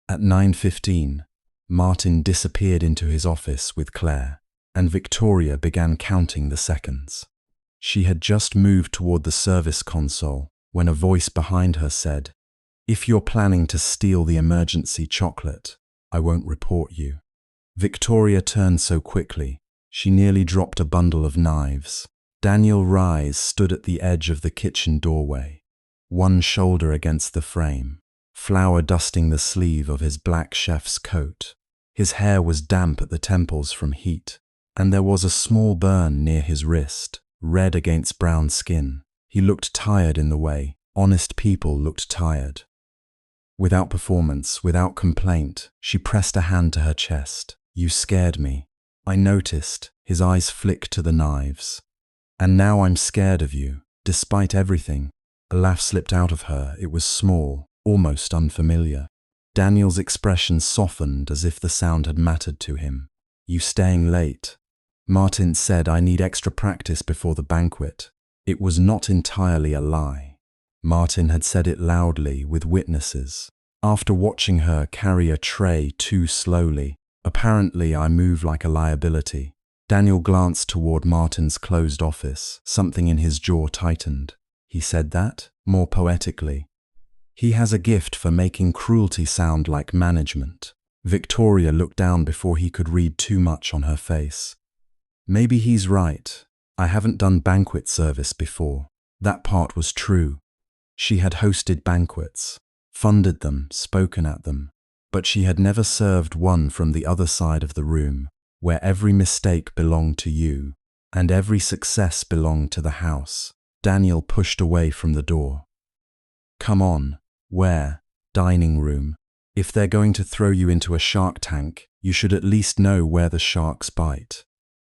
At 9:15, Martin disappeared into his office with Claire, and Victoria began counting the seconds. She had just moved toward the service console when a voice behind her said, "If you're planning to steal the emergency chocolate, I won't report you." Victoria turned so quickly, she nearly dropped a bundle of knives. Daniel Rise stood at the edge of the kitchen doorway, one shoulder against the frame, flour dusting the sleeve of his black chef's coat. His hair was damp at the temples from heat, and there was a small burn near his wrist, red against brown skin. He looked tired in the way honest people looked tired. Without performance, without complaint, she pressed a hand to her chest. "You scared me." I noticed. His eyes flicked to the knives. "And now I'm scared of you, despite everything." A laugh slipped out of her. It was small, almost unfamiliar. Daniel's expression softened as if the sound had mattered to him. "You staying late?" Martin said, "I need extra practice before the banquet." It was not entirely a lie. Martin had said it loudly, with witnesses. After watching her carry a tray too slowly, apparently I move like a liability. Daniel glanced toward Martin's closed office. Something in his jaw tightened. He said that, more poetically. He has a gift for making cruelty sound like management. Victoria looked down before he could read too much on her face. Maybe he's right. I haven't done banquet service before. That part was true. She had hosted banquets, funded them, spoken at them, but she had never served one from the other side of the room, where every mistake belonged to you, and every success belonged to the house. Daniel pushed away from the door. "Come on." "Where?" "Dining room. If they're going to throw you into a shark tank, you should at least know where the sharks bite."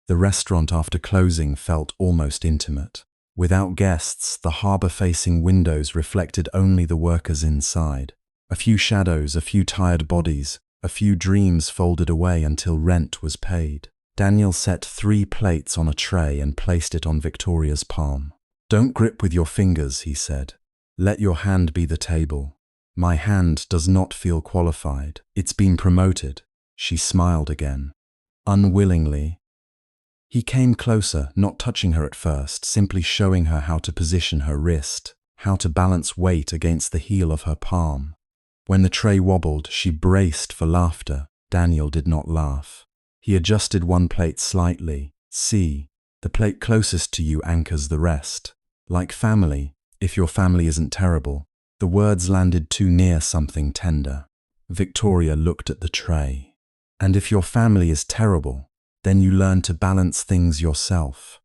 The restaurant after closing felt almost intimate. Without guests, the harbor-facing windows reflected only the workers inside. A few shadows, a few tired bodies, A few dreams folded away until rent was paid. Daniel set 3 plates on a tray and placed it on Victoria's palm. "Don't grip with your fingers," he said. "Let your hand be the table." "My hand does not feel qualified. It's been promoted." She smiled again. Unwillingly. He came closer, not touching her at first, simply showing her how to position her wrist, how to balance weight against the heel of her palm. When the tray wobbled, she braced for laughter. Daniel did not laugh. He adjusted one plate slightly. "See, the plate closest to you anchors the rest. Like family, if your family isn't terrible." The words landed too near something tender. Victoria looked at the tray. "And if your family is terrible, then you learn to balance things yourself."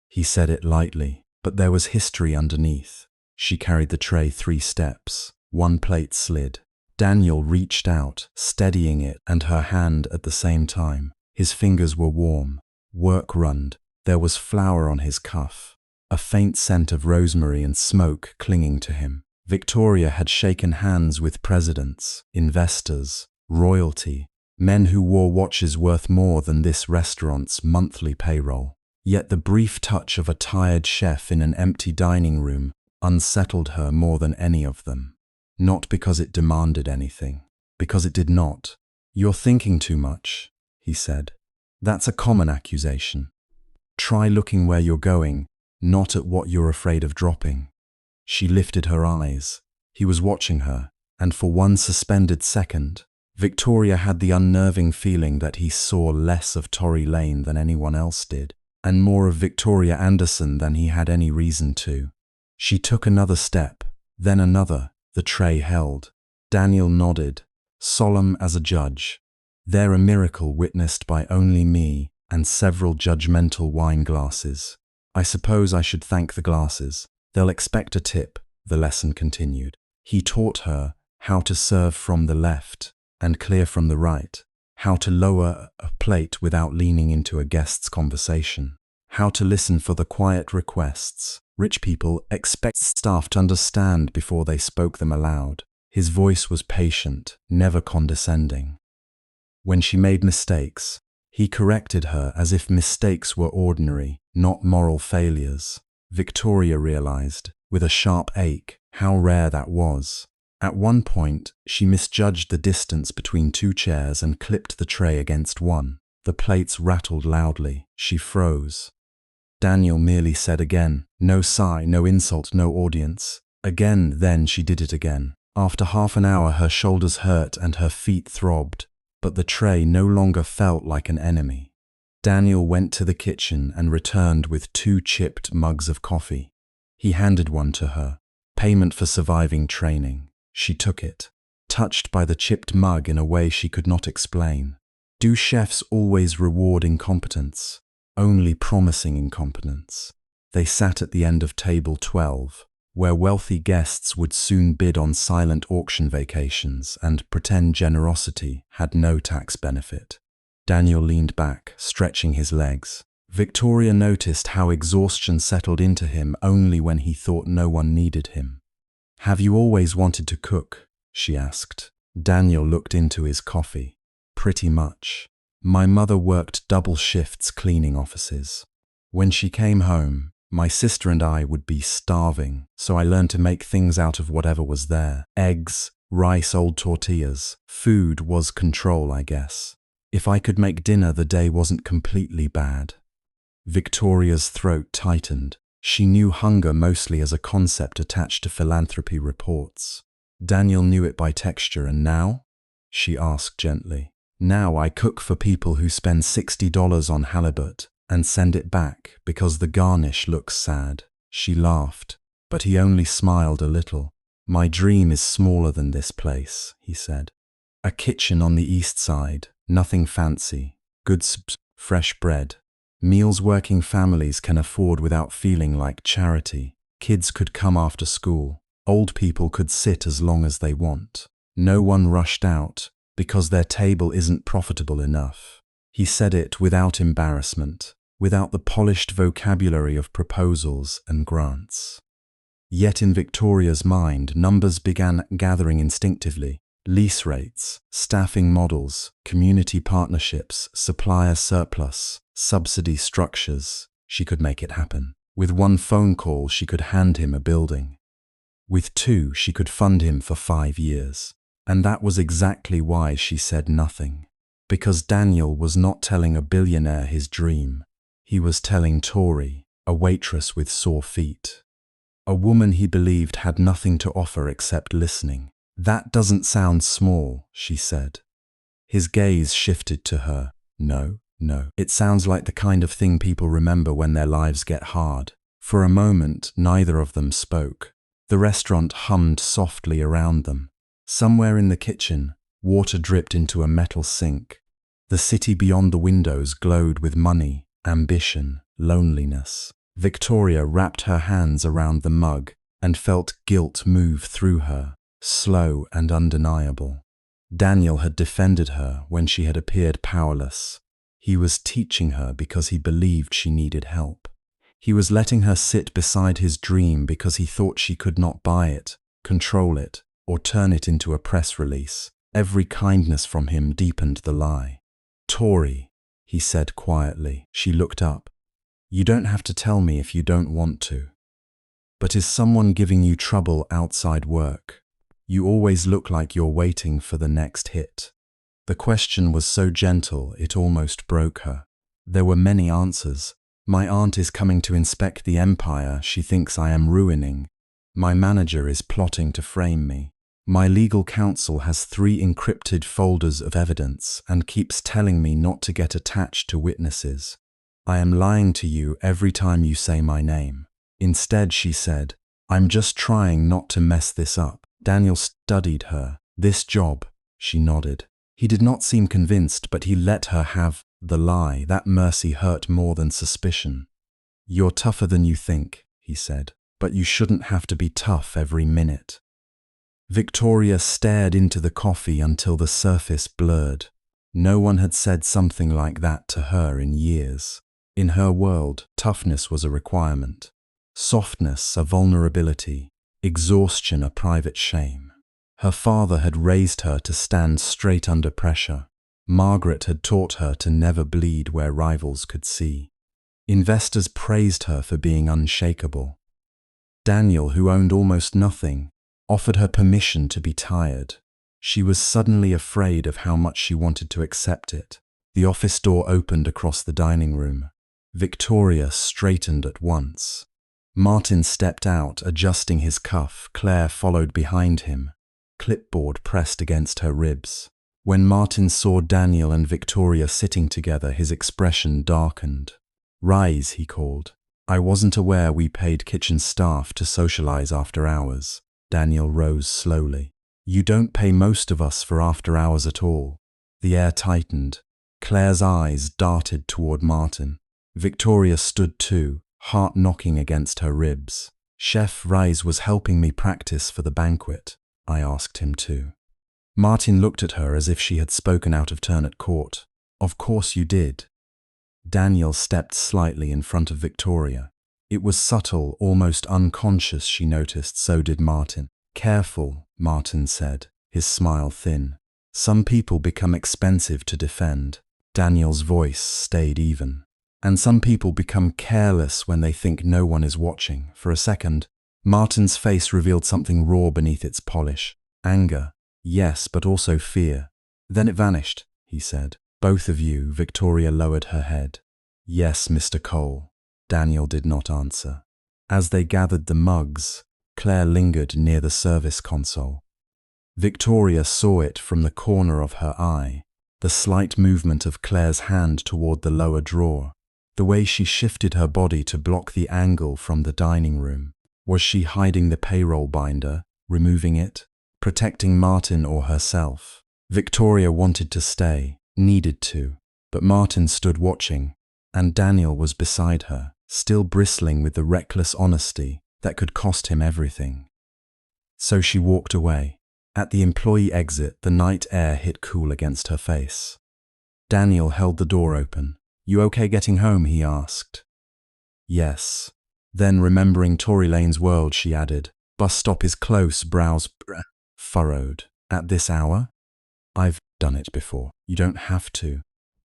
He said it lightly, but there was history underneath. She carried the tray 3 steps. One plate slid. Daniel reached out, steadying it and her hand at the same time. His fingers were warm, work-runned. There was flour on his cuff, a faint scent of rosemary and smoke clinging to him. Victoria had shaken hands with presidents, investors, royalty, men who wore watches worth more than this restaurant's monthly payroll. Yet the brief touch of a tired chef in an empty dining room unsettled her more than any of them. Not because it demanded anything, because it did not. "You're thinking too much," he said. "That's a common accusation. Try looking where you're going, not at what you're afraid of dropping." She lifted her eyes. He was watching her, and for one suspended second, Victoria had the unnerving feeling that he saw less of Tory Lane than anyone else did, and more of Victoria Anderson than he had any reason to. She took another step, then another. The tray held. Daniel nodded, solemn as a judge. "They're a miracle witnessed by only me and several judgmental wine glasses. I suppose I should thank the glasses. They'll expect a tip," the lesson continued. He taught her how to serve from the left and clear from the right, how to lower a plate without leaning into a guest's conversation, how to listen for the quiet requests. Rich people expect staff to understand before they spoke them aloud. His voice was patient, never condescending. When she made mistakes, he corrected her as if mistakes were ordinary, not moral failures. Victoria realized, with a sharp ache, how rare that was. At one point, she misjudged the distance between 2 chairs and clipped the tray against one. The plates rattled loudly. She froze. Daniel merely said again, no sigh, no insult, no audience. Again, then she did it again. After half an hour, her shoulders hurt and her feet throbbed, but the tray no longer felt like an enemy. Daniel went to the kitchen and returned with 2 chipped mugs of coffee. He handed one to her, payment for surviving training. She took it, touched by the chipped mug in a way she could not explain. Do chefs always reward incompetence? Only promising incompetence. They sat at the end of table 12, where wealthy guests would soon bid on silent auction vacations and pretend generosity had no tax benefit. Daniel leaned back, stretching his legs. Victoria noticed how exhaustion settled into him only when he thought no one needed him. "Have you always wanted to cook?" she asked. Daniel looked into his coffee. "Pretty much. My mother worked double shifts cleaning offices. When she came home, my sister and I would be starving, so I learned to make things out of whatever was there. Eggs, rice, old tortillas. Food was control, I guess. If I could make dinner, the day wasn't completely bad." Victoria's throat tightened. She knew hunger mostly as a concept attached to philanthropy reports. Daniel knew it by texture, and now? She asked gently. "Now I cook for people who spend $60 on halibut and send it back because the garnish looks sad." She laughed, but he only smiled a little. "My dream is smaller than this place," he said. "A kitchen on the east side, nothing fancy, good fresh bread. Meals working families can afford without feeling like charity. Kids could come after school. Old people could sit as long as they want. No one rushed out because their table isn't profitable enough." He said it without embarrassment, without the polished vocabulary of proposals and grants. Yet in Victoria's mind, numbers began gathering instinctively. Lease rates, staffing models, community partnerships, supplier surplus, subsidy structures. She could make it happen. With one phone call, she could hand him a building. With two, she could fund him for 5 years. And that was exactly why she said nothing. Because Daniel was not telling a billionaire his dream. He was telling Tori, a waitress with sore feet. A woman he believed had nothing to offer except listening. That doesn't sound small, she said. His gaze shifted to her. No. It sounds like the kind of thing people remember when their lives get hard. For a moment, neither of them spoke. The restaurant hummed softly around them. Somewhere in the kitchen, water dripped into a metal sink. The city beyond the windows glowed with money, ambition, loneliness. Victoria wrapped her hands around the mug and felt guilt move through her, slow and undeniable. Daniel had defended her when she had appeared powerless. He was teaching her because he believed she needed help. He was letting her sit beside his dream because he thought she could not buy it, control it, or turn it into a press release. Every kindness from him deepened the lie. "Tori," he said quietly. She looked up. "You don't have to tell me if you don't want to. But is someone giving you trouble outside work? You always look like you're waiting for the next hit." The question was so gentle it almost broke her. There were many answers. My aunt is coming to inspect the empire she thinks I am ruining. My manager is plotting to frame me. My legal counsel has 3 encrypted folders of evidence and keeps telling me not to get attached to witnesses. I am lying to you every time you say my name. Instead, she said, I'm just trying not to mess this up. Daniel studied her. This job, she nodded. He did not seem convinced, but he let her have the lie. That mercy hurt more than suspicion. You're tougher than you think, he said, but you shouldn't have to be tough every minute. Victoria stared into the coffee until the surface blurred. No one had said something like that to her in years. In her world, toughness was a requirement. Softness a vulnerability. Exhaustion a private shame. Her father had raised her to stand straight under pressure. Margaret had taught her to never bleed where rivals could see. Investors praised her for being unshakable. Daniel, who owned almost nothing, offered her permission to be tired. She was suddenly afraid of how much she wanted to accept it. The office door opened across the dining room. Victoria straightened at once. Martin stepped out, adjusting his cuff. Claire followed behind him, clipboard pressed against her ribs. When Martin saw Daniel and Victoria sitting together, his expression darkened. Rise, he called. I wasn't aware we paid kitchen staff to socialize after hours. Daniel rose slowly. You don't pay most of us for after hours at all. The air tightened. Claire's eyes darted toward Martin. Victoria stood too, heart knocking against her ribs. Chef Rise was helping me practice for the banquet. I asked him to. Martin looked at her as if she had spoken out of turn at court. Of course you did. Daniel stepped slightly in front of Victoria. It was subtle, almost unconscious, she noticed. So did Martin. Careful, Martin said, his smile thin. Some people become expensive to defend. Daniel's voice stayed even. And some people become careless when they think no one is watching. For a second, Martin's face revealed something raw beneath its polish. Anger, yes, but also fear. Then it vanished, he said. Both of you. Victoria lowered her head. Yes, Mr. Cole. Daniel did not answer. As they gathered the mugs, Claire lingered near the service console. Victoria saw it from the corner of her eye, the slight movement of Claire's hand toward the lower drawer, the way she shifted her body to block the angle from the dining room. Was she hiding the payroll binder, removing it, protecting Martin or herself? Victoria wanted to stay, needed to, but Martin stood watching, and Daniel was beside her, still bristling with the reckless honesty that could cost him everything. So she walked away. At the employee exit, the night air hit cool against her face. Daniel held the door open. You okay getting home? He asked. Yes. Then, remembering Tory Lane's world, she added, bus stop is close. Brows furrowed. At this hour? I've done it before. You don't have to.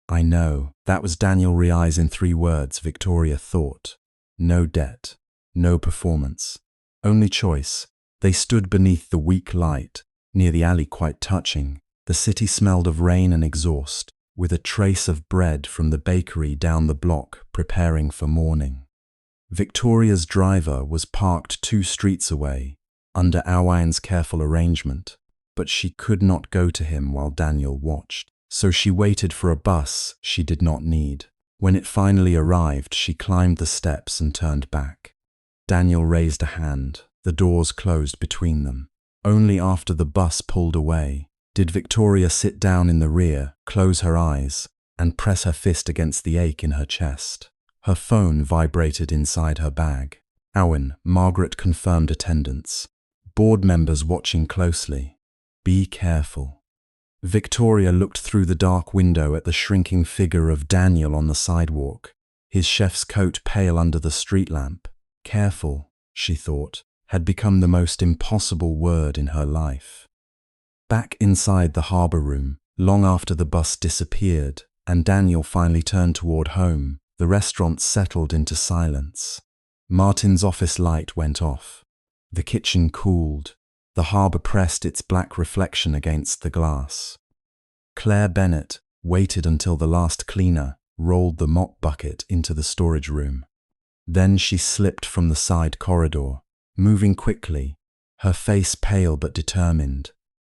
I know. That was Daniel Riai's in 3 words, Victoria thought. No debt. No performance. Only choice. They stood beneath the weak light, near the alley quite touching. The city smelled of rain and exhaust, with a trace of bread from the bakery down the block preparing for morning. Victoria's driver was parked 2 streets away, under Awan's careful arrangement, but she could not go to him while Daniel watched. So she waited for a bus she did not need. When it finally arrived, she climbed the steps and turned back. Daniel raised a hand. The doors closed between them. Only after the bus pulled away did Victoria sit down in the rear, close her eyes, and press her fist against the ache in her chest. Her phone vibrated inside her bag. Awan, Margaret confirmed attendance. Board members watching closely. Be careful. Victoria looked through the dark window at the shrinking figure of Daniel on the sidewalk, his chef's coat pale under the street lamp. Careful, she thought, had become the most impossible word in her life. Back inside the harbour room, long after the bus disappeared and Daniel finally turned toward home, the restaurant settled into silence. Martin's office light went off. The kitchen cooled. The harbour pressed its black reflection against the glass. Claire Bennett waited until the last cleaner rolled the mop bucket into the storage room. Then she slipped from the side corridor, moving quickly, her face pale but determined.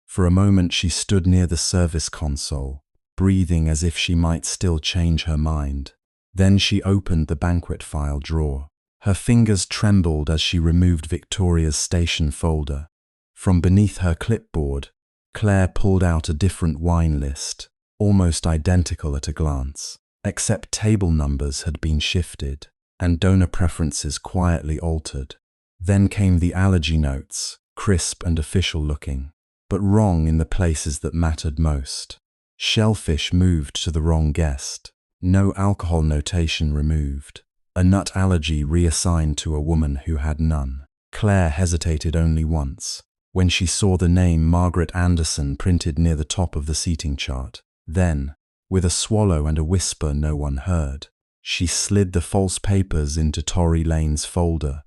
For a moment she stood near the service console, breathing as if she might still change her mind. Then she opened the banquet file drawer. Her fingers trembled as she removed Victoria's station folder. From beneath her clipboard, Claire pulled out a different wine list, almost identical at a glance, except table numbers had been shifted and donor preferences quietly altered. Then came the allergy notes, crisp and official looking, but wrong in the places that mattered most. Shellfish moved to the wrong guest. No alcohol notation removed. A nut allergy reassigned to a woman who had none. Claire hesitated only once, when she saw the name Margaret Anderson printed near the top of the seating chart. Then, with a swallow and a whisper no one heard, she slid the false papers into Tory Lane's folder,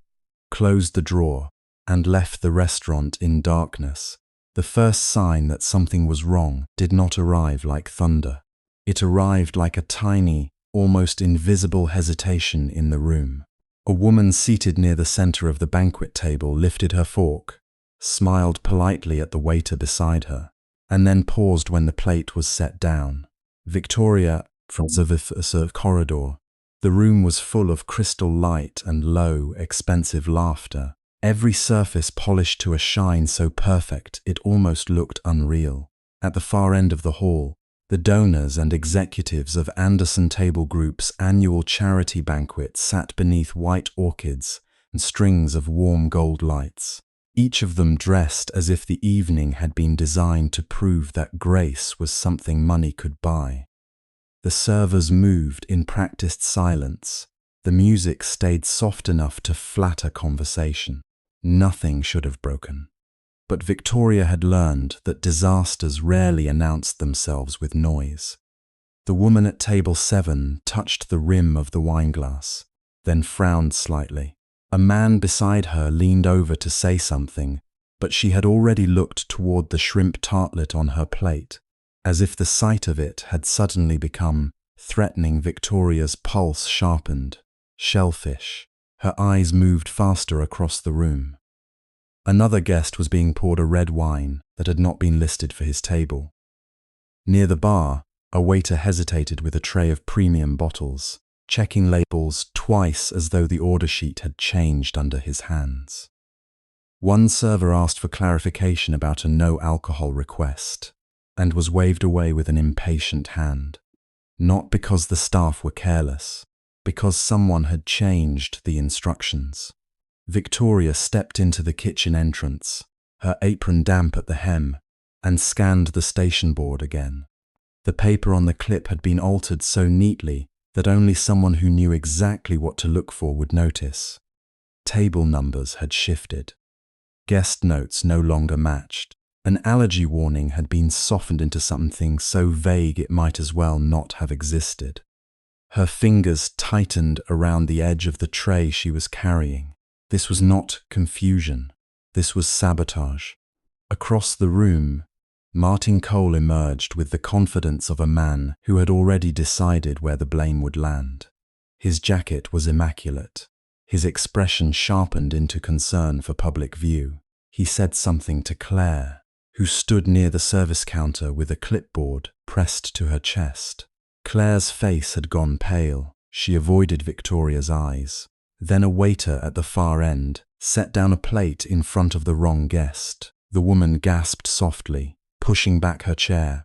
closed the drawer, and left the restaurant in darkness. The first sign that something was wrong did not arrive like thunder. It arrived like a tiny, almost invisible hesitation in the room. A woman seated near the center of the banquet table lifted her fork, smiled politely at the waiter beside her, and then paused when the plate was set down. Victoria, from the corridor. The room was full of crystal light and low, expensive laughter. Every surface polished to a shine so perfect it almost looked unreal. At the far end of the hall, the donors and executives of Anderson Table Group's annual charity banquet sat beneath white orchids and strings of warm gold lights, each of them dressed as if the evening had been designed to prove that grace was something money could buy. The servers moved in practiced silence. The music stayed soft enough to flatter conversation. Nothing should have broken. But Victoria had learned that disasters rarely announced themselves with noise. The woman at table 7 touched the rim of the wineglass, then frowned slightly. A man beside her leaned over to say something, but she had already looked toward the shrimp tartlet on her plate, as if the sight of it had suddenly become threatening. Victoria's pulse sharpened. Shellfish. Her eyes moved faster across the room. Another guest was being poured a red wine that had not been listed for his table. Near the bar, a waiter hesitated with a tray of premium bottles, checking labels twice as though the order sheet had changed under his hands. One server asked for clarification about a no-alcohol request, and was waved away with an impatient hand. Not because the staff were careless, because someone had changed the instructions. Victoria stepped into the kitchen entrance, her apron damp at the hem, and scanned the station board again. The paper on the clip had been altered so neatly that only someone who knew exactly what to look for would notice. Table numbers had shifted. Guest notes no longer matched, An allergy warning had been softened into something so vague it might as well not have existed. Her fingers tightened around the edge of the tray she was carrying. This was not confusion. This was sabotage. Across the room, Martin Cole emerged with the confidence of a man who had already decided where the blame would land. His jacket was immaculate. His expression sharpened into concern for public view. He said something to Claire, who stood near the service counter with a clipboard pressed to her chest. Claire's face had gone pale. She avoided Victoria's eyes. Then a waiter at the far end set down a plate in front of the wrong guest. The woman gasped softly, pushing back her chair.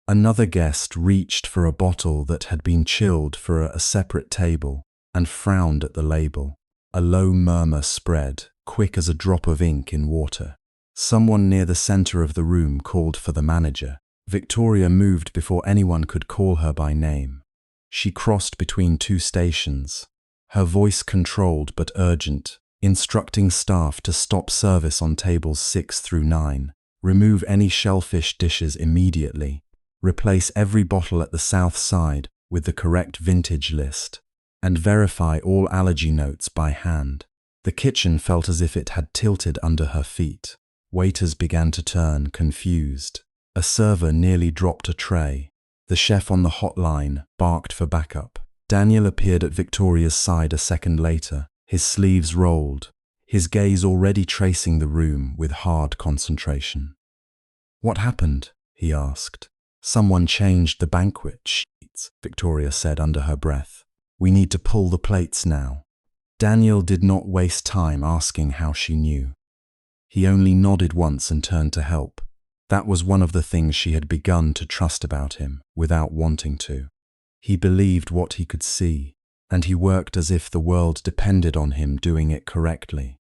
Another guest reached for a bottle that had been chilled for a separate table and frowned at the label. A low murmur spread, quick as a drop of ink in water. Someone near the center of the room called for the manager. Victoria moved before anyone could call her by name. She crossed between two stations, her voice controlled but urgent, instructing staff to stop service on tables 6 through 9, remove any shellfish dishes immediately, replace every bottle at the south side with the correct vintage list, and verify all allergy notes by hand. The kitchen felt as if it had tilted under her feet. Waiters began to turn, confused. A server nearly dropped a tray. The chef on the hotline barked for backup. Daniel appeared at Victoria's side a second later, his sleeves rolled, his gaze already tracing the room with hard concentration. "What happened?" he asked. "Someone changed the banquet sheets," Victoria said under her breath. "We need to pull the plates now." Daniel did not waste time asking how she knew. He only nodded once and turned to help. That was one of the things she had begun to trust about him, without wanting to. He believed what he could see, and he worked as if the world depended on him doing it correctly.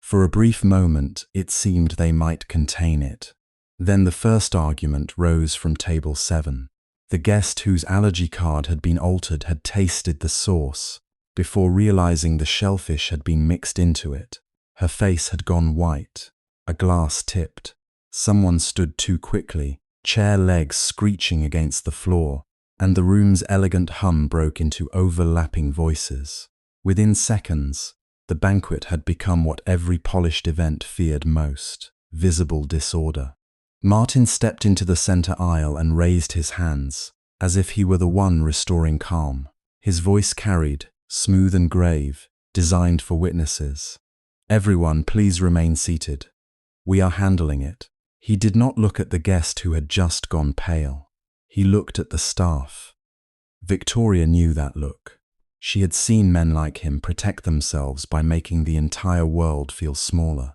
For a brief moment, it seemed they might contain it. Then the first argument rose from table 7. The guest whose allergy card had been altered had tasted the sauce, before realizing the shellfish had been mixed into it. Her face had gone white. A glass tipped. Someone stood too quickly, chair legs screeching against the floor, and the room's elegant hum broke into overlapping voices. Within seconds, the banquet had become what every polished event feared most: visible disorder. Martin stepped into the center aisle and raised his hands, as if he were the one restoring calm. His voice carried, smooth and grave, designed for witnesses. "Everyone, please remain seated. We are handling it." He did not look at the guest who had just gone pale. He looked at the staff. Victoria knew that look. She had seen men like him protect themselves by making the entire world feel smaller.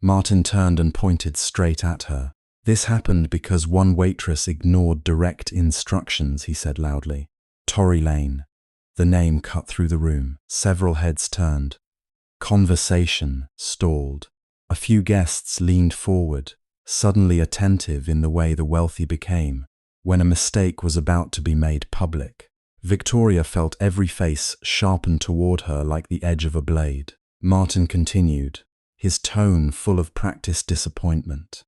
Martin turned and pointed straight at her. "This happened because one waitress ignored direct instructions," he said loudly. "Tory Lane." The name cut through the room. Several heads turned. Conversation stalled. A few guests leaned forward, suddenly attentive in the way the wealthy became when a mistake was about to be made public. Victoria felt every face sharpen toward her like the edge of a blade. Martin continued, his tone full of practiced disappointment.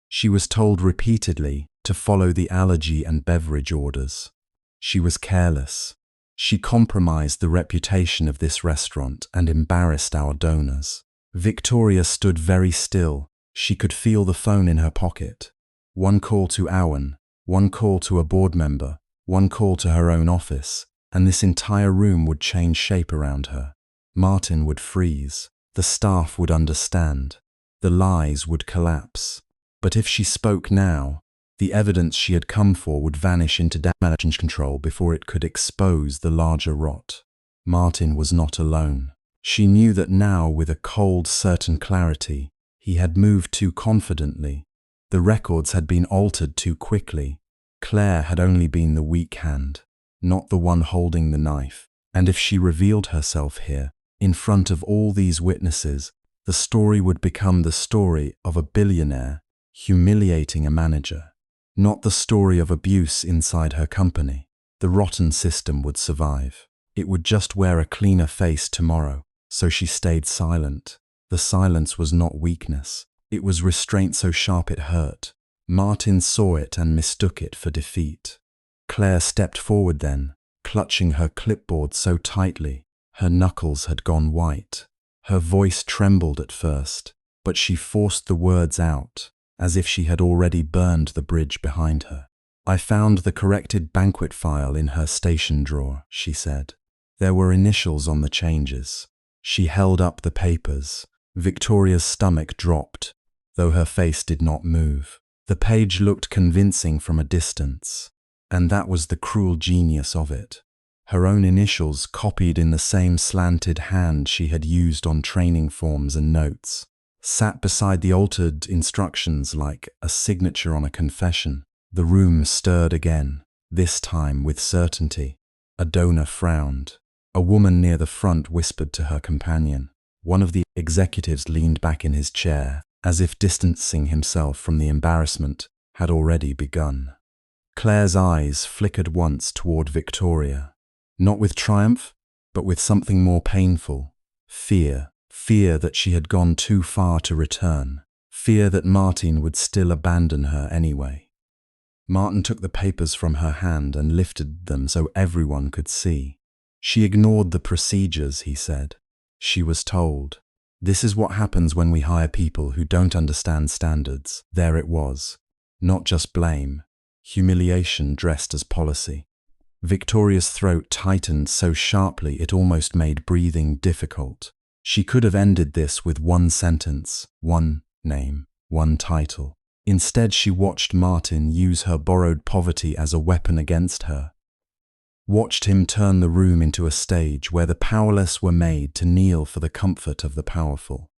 She was told repeatedly to follow the allergy and beverage orders. She was careless. She compromised the reputation of this restaurant and embarrassed our donors. Victoria stood very still. She could feel the phone in her pocket. One call to Owen, one call to a board member, one call to her own office, and this entire room would change shape around her. Martin would freeze. The staff would understand. The lies would collapse. But if she spoke now, the evidence she had come for would vanish into damage control before it could expose the larger rot. Martin was not alone. She knew that now, with a cold, certain clarity, he had moved too confidently. The records had been altered too quickly. Claire had only been the weak hand, not the one holding the knife. And if she revealed herself here, in front of all these witnesses, the story would become the story of a billionaire humiliating a manager, not the story of abuse inside her company. The rotten system would survive. It would just wear a cleaner face tomorrow, so she stayed silent. The silence was not weakness. It was restraint so sharp it hurt. Martin saw it and mistook it for defeat. Claire stepped forward then, clutching her clipboard so tightly. Her knuckles had gone white. Her voice trembled at first, but she forced the words out, as if she had already burned the bridge behind her. I found the corrected banquet file in her station drawer, she said. There were initials on the changes. She held up the papers. Victoria's stomach dropped, though her face did not move. The page looked convincing from a distance, and that was the cruel genius of it. Her own initials copied in the same slanted hand she had used on training forms and notes, sat beside the altered instructions like a signature on a confession. The room stirred again, this time with certainty. A donor frowned. A woman near the front whispered to her companion. One of the executives leaned back in his chair, as if distancing himself from the embarrassment had already begun. Claire's eyes flickered once toward Victoria, not with triumph, but with something more painful. Fear. Fear that she had gone too far to return. Fear that Martin would still abandon her anyway. Martin took the papers from her hand and lifted them so everyone could see. She ignored the procedures, he said. She was told. This is what happens when we hire people who don't understand standards. There it was. Not just blame. Humiliation dressed as policy. Victoria's throat tightened so sharply it almost made breathing difficult. She could have ended this with one sentence, one name, one title. Instead, she watched Martin use her borrowed poverty as a weapon against her. Watched him turn the room into a stage where the powerless were made to kneel for the comfort of the powerful.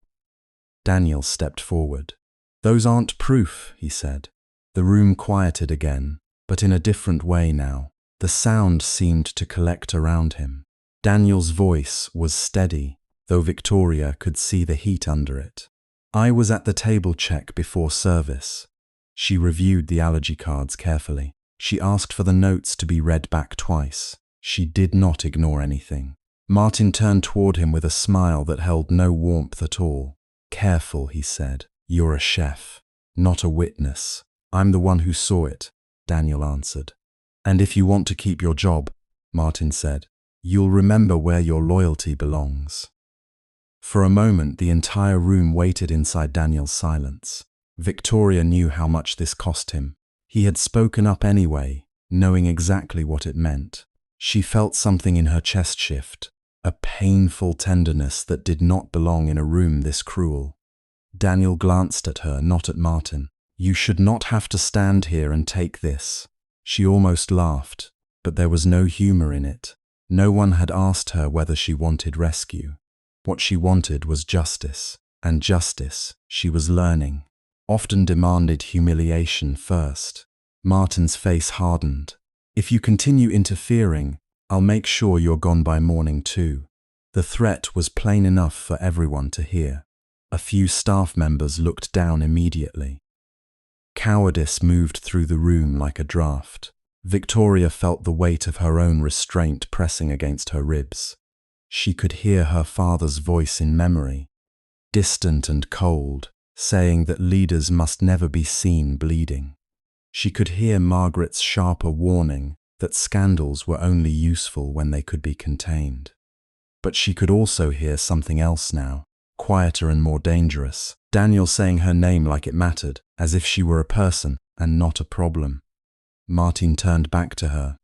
Daniel stepped forward. "Those aren't proof," he said. The room quieted again, but in a different way now. The sound seemed to collect around him. Daniel's voice was steady, though Victoria could see the heat under it. "I was at the table check before service." She reviewed the allergy cards carefully. She asked for the notes to be read back twice. She did not ignore anything. Martin turned toward him with a smile that held no warmth at all. "Careful," he said. "You're a chef, not a witness." "I'm the one who saw it," Daniel answered. "And if you want to keep your job," Martin said, "you'll remember where your loyalty belongs." For a moment, the entire room waited inside Daniel's silence. Victoria knew how much this cost him. He had spoken up anyway, knowing exactly what it meant. She felt something in her chest shift, a painful tenderness that did not belong in a room this cruel. Daniel glanced at her, not at Martin. "You should not have to stand here and take this." She almost laughed, but there was no humor in it. No one had asked her whether she wanted rescue. What she wanted was justice, and justice, she was learning, often demanded humiliation first. Martin's face hardened. "If you continue interfering, I'll make sure you're gone by morning too." The threat was plain enough for everyone to hear. A few staff members looked down immediately. Cowardice moved through the room like a draft. Victoria felt the weight of her own restraint pressing against her ribs. She could hear her father's voice in memory, distant and cold, saying that leaders must never be seen bleeding. She could hear Margaret's sharper warning that scandals were only useful when they could be contained. But she could also hear something else now, quieter and more dangerous. Daniel saying her name like it mattered, as if she were a person and not a problem. Martin turned back to her.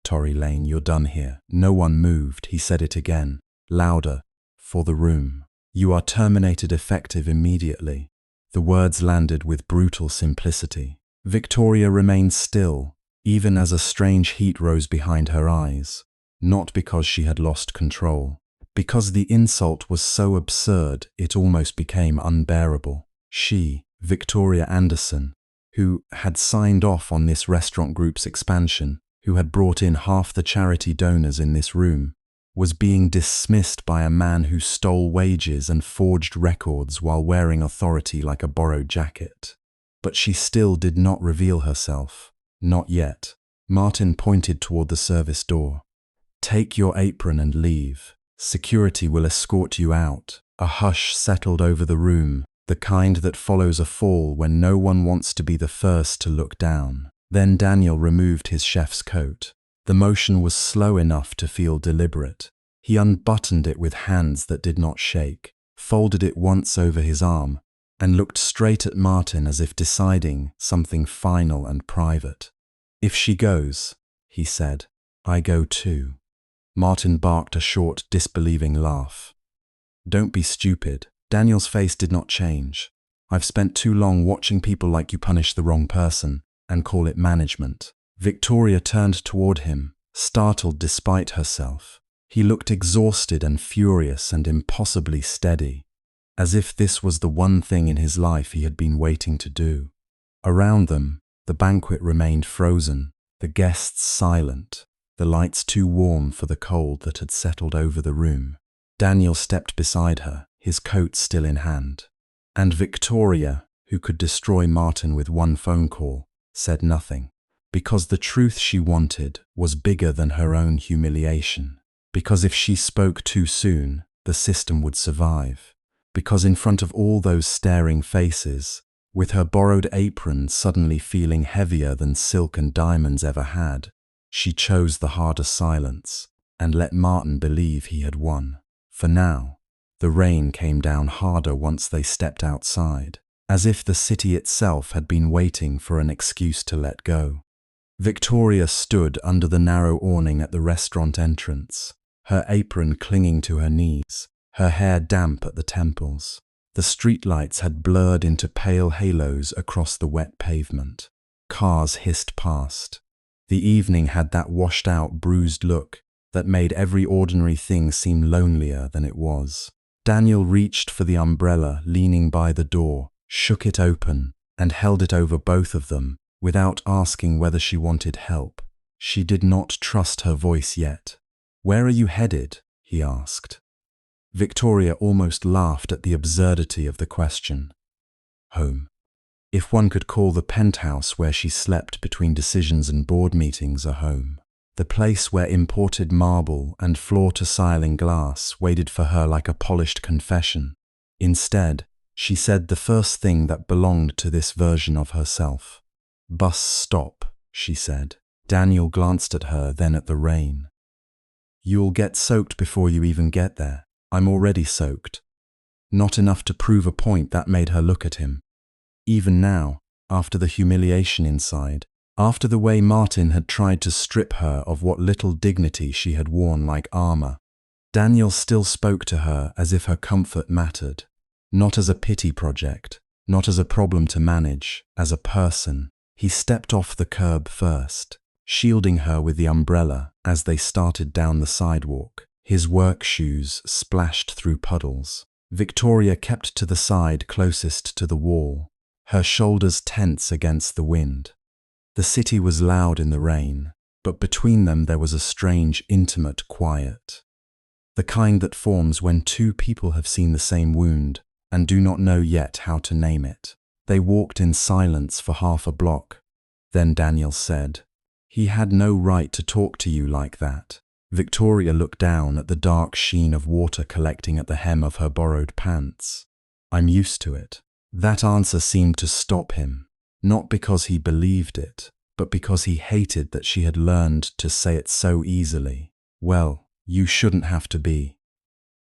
"Tory Lane, you're done here." No one moved. He said it again, louder, for the room. "You are terminated effective immediately." The words landed with brutal simplicity. Victoria remained still, even as a strange heat rose behind her eyes, not because she had lost control, because the insult was so absurd it almost became unbearable. She, Victoria Anderson, who had signed off on this restaurant group's expansion, who had brought in half the charity donors in this room, was being dismissed by a man who stole wages and forged records while wearing authority like a borrowed jacket. But she still did not reveal herself. Not yet. Martin pointed toward the service door. "Take your apron and leave. Security will escort you out." A hush settled over the room, the kind that follows a fall when no one wants to be the first to look down. Then Daniel removed his chef's coat. The motion was slow enough to feel deliberate. He unbuttoned it with hands that did not shake, folded it once over his arm, and looked straight at Martin as if deciding something final and private. "If she goes," he said, "I go too." Martin barked a short, disbelieving laugh. "Don't be stupid." Daniel's face did not change. "I've spent too long watching people like you punish the wrong person and call it management." Victoria turned toward him, startled despite herself. He looked exhausted and furious and impossibly steady, as if this was the one thing in his life he had been waiting to do. Around them, the banquet remained frozen, the guests silent, the lights too warm for the cold that had settled over the room. Daniel stepped beside her, his coat still in hand. And Victoria, who could destroy Martin with one phone call, said nothing. Because the truth she wanted was bigger than her own humiliation. Because if she spoke too soon, the system would survive. Because in front of all those staring faces, with her borrowed apron suddenly feeling heavier than silk and diamonds ever had, she chose the harder silence and let Martin believe he had won. For now, the rain came down harder once they stepped outside, as if the city itself had been waiting for an excuse to let go. Victoria stood under the narrow awning at the restaurant entrance, her apron clinging to her knees, her hair damp at the temples. The streetlights had blurred into pale halos across the wet pavement. Cars hissed past. The evening had that washed-out, bruised look that made every ordinary thing seem lonelier than it was. Daniel reached for the umbrella leaning by the door, shook it open, and held it over both of them, without asking whether she wanted help. She did not trust her voice yet. "Where are you headed?" he asked. Victoria almost laughed at the absurdity of the question. Home. If one could call the penthouse where she slept between decisions and board meetings a home. The place where imported marble and floor-to-ceiling glass waited for her like a polished confession. Instead, she said the first thing that belonged to this version of herself. "Bus stop," she said. Daniel glanced at her, then at the rain. "You'll get soaked before you even get there. I'm already soaked." Not enough to prove a point that made her look at him. Even now, after the humiliation inside, after the way Martin had tried to strip her of what little dignity she had worn like armor, Daniel still spoke to her as if her comfort mattered. Not as a pity project, not as a problem to manage, as a person. He stepped off the curb first, shielding her with the umbrella as they started down the sidewalk. His work shoes splashed through puddles. Victoria kept to the side closest to the wall, her shoulders tense against the wind. The city was loud in the rain, but between them there was a strange, intimate quiet. The kind that forms when two people have seen the same wound and do not know yet how to name it. They walked in silence for half a block. Then Daniel said, "He had no right to talk to you like that." Victoria looked down at the dark sheen of water collecting at the hem of her borrowed pants. "I'm used to it." That answer seemed to stop him, not because he believed it, but because he hated that she had learned to say it so easily. "Well, you shouldn't have to be."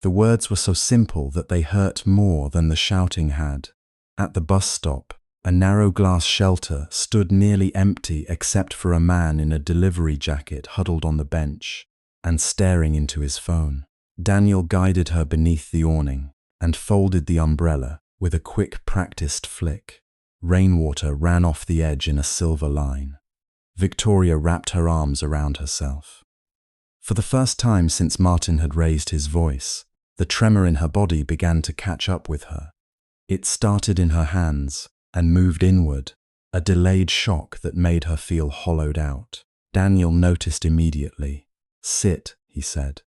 The words were so simple that they hurt more than the shouting had. At the bus stop, a narrow glass shelter stood nearly empty except for a man in a delivery jacket huddled on the bench and staring into his phone. Daniel guided her beneath the awning and folded the umbrella with a quick, practiced flick. Rainwater ran off the edge in a silver line. Victoria wrapped her arms around herself. For the first time since Martin had raised his voice, the tremor in her body began to catch up with her. It started in her hands and moved inward, a delayed shock that made her feel hollowed out. Daniel noticed immediately. "Sit," he said.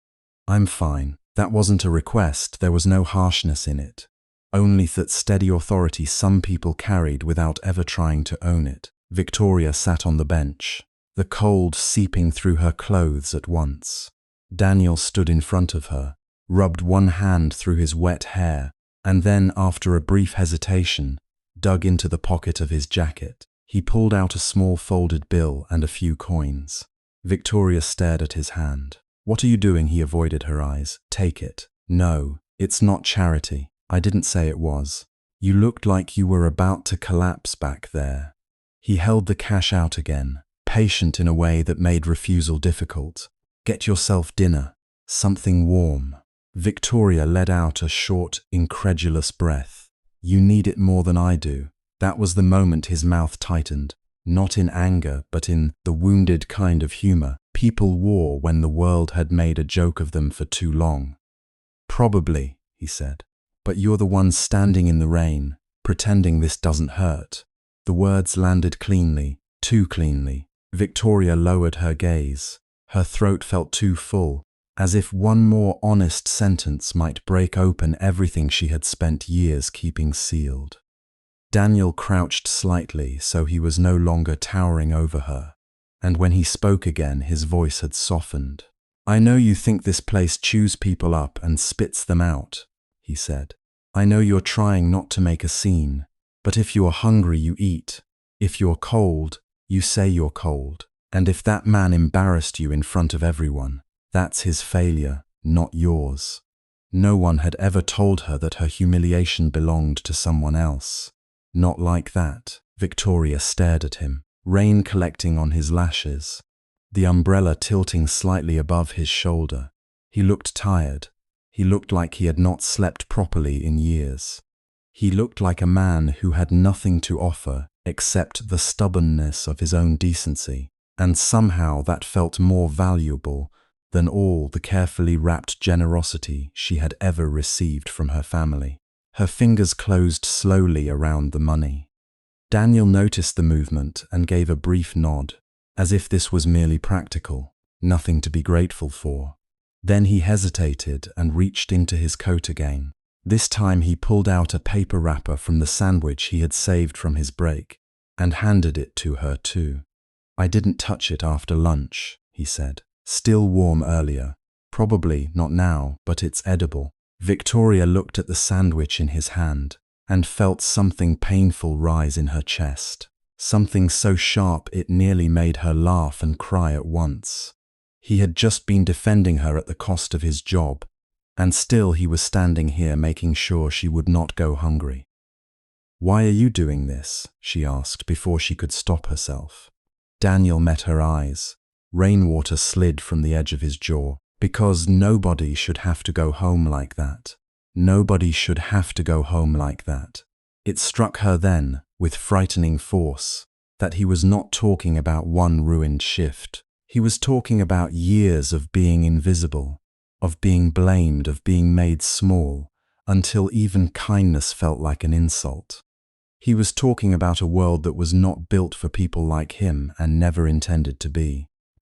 "I'm fine." That wasn't a request, there was no harshness in it. Only that steady authority some people carried without ever trying to own it. Victoria sat on the bench, the cold seeping through her clothes at once. Daniel stood in front of her, rubbed one hand through his wet hair, and then, after a brief hesitation, dug into the pocket of his jacket. He pulled out a small folded bill and a few coins. Victoria stared at his hand. "What are you doing?" He avoided her eyes. "Take it." "No, it's not charity. I didn't say it was. You looked like you were about to collapse back there." He held the cash out again, patient in a way that made refusal difficult. "Get yourself dinner. Something warm." Victoria let out a short, incredulous breath. "You need it more than I do." That was the moment his mouth tightened, not in anger, but in the wounded kind of humor people wore when the world had made a joke of them for too long. "Probably," he said, "but you're the one standing in the rain, pretending this doesn't hurt." The words landed cleanly, too cleanly. Victoria lowered her gaze. Her throat felt too full, as if one more honest sentence might break open everything she had spent years keeping sealed. Daniel crouched slightly so he was no longer towering over her, and when he spoke again his voice had softened. "I know you think this place chews people up and spits them out," he said. "I know you're trying not to make a scene, but if you're hungry you eat. If you're cold, you say you're cold. And if that man embarrassed you in front of everyone, that's his failure, not yours." No one had ever told her that her humiliation belonged to someone else. "Not like that." Victoria stared at him, rain collecting on his lashes, the umbrella tilting slightly above his shoulder. He looked tired. He looked like he had not slept properly in years. He looked like a man who had nothing to offer except the stubbornness of his own decency, and somehow that felt more valuable than all the carefully wrapped generosity she had ever received from her family. Her fingers closed slowly around the money. Daniel noticed the movement and gave a brief nod, as if this was merely practical, nothing to be grateful for. Then he hesitated and reached into his coat again. This time he pulled out a paper wrapper from the sandwich he had saved from his break and handed it to her too. "I didn't touch it after lunch," he said. "Still warm earlier. Probably not now, but it's edible." Victoria looked at the sandwich in his hand and felt something painful rise in her chest, something so sharp it nearly made her laugh and cry at once. He had just been defending her at the cost of his job, and still he was standing here making sure she would not go hungry. "Why are you doing this?" she asked before she could stop herself. Daniel met her eyes. Rainwater slid from the edge of his jaw. "Because nobody should have to go home like that. Nobody should have to go home like that." It struck her then, with frightening force, that he was not talking about one ruined shift. He was talking about years of being invisible, of being blamed, of being made small, until even kindness felt like an insult. He was talking about a world that was not built for people like him and never intended to be.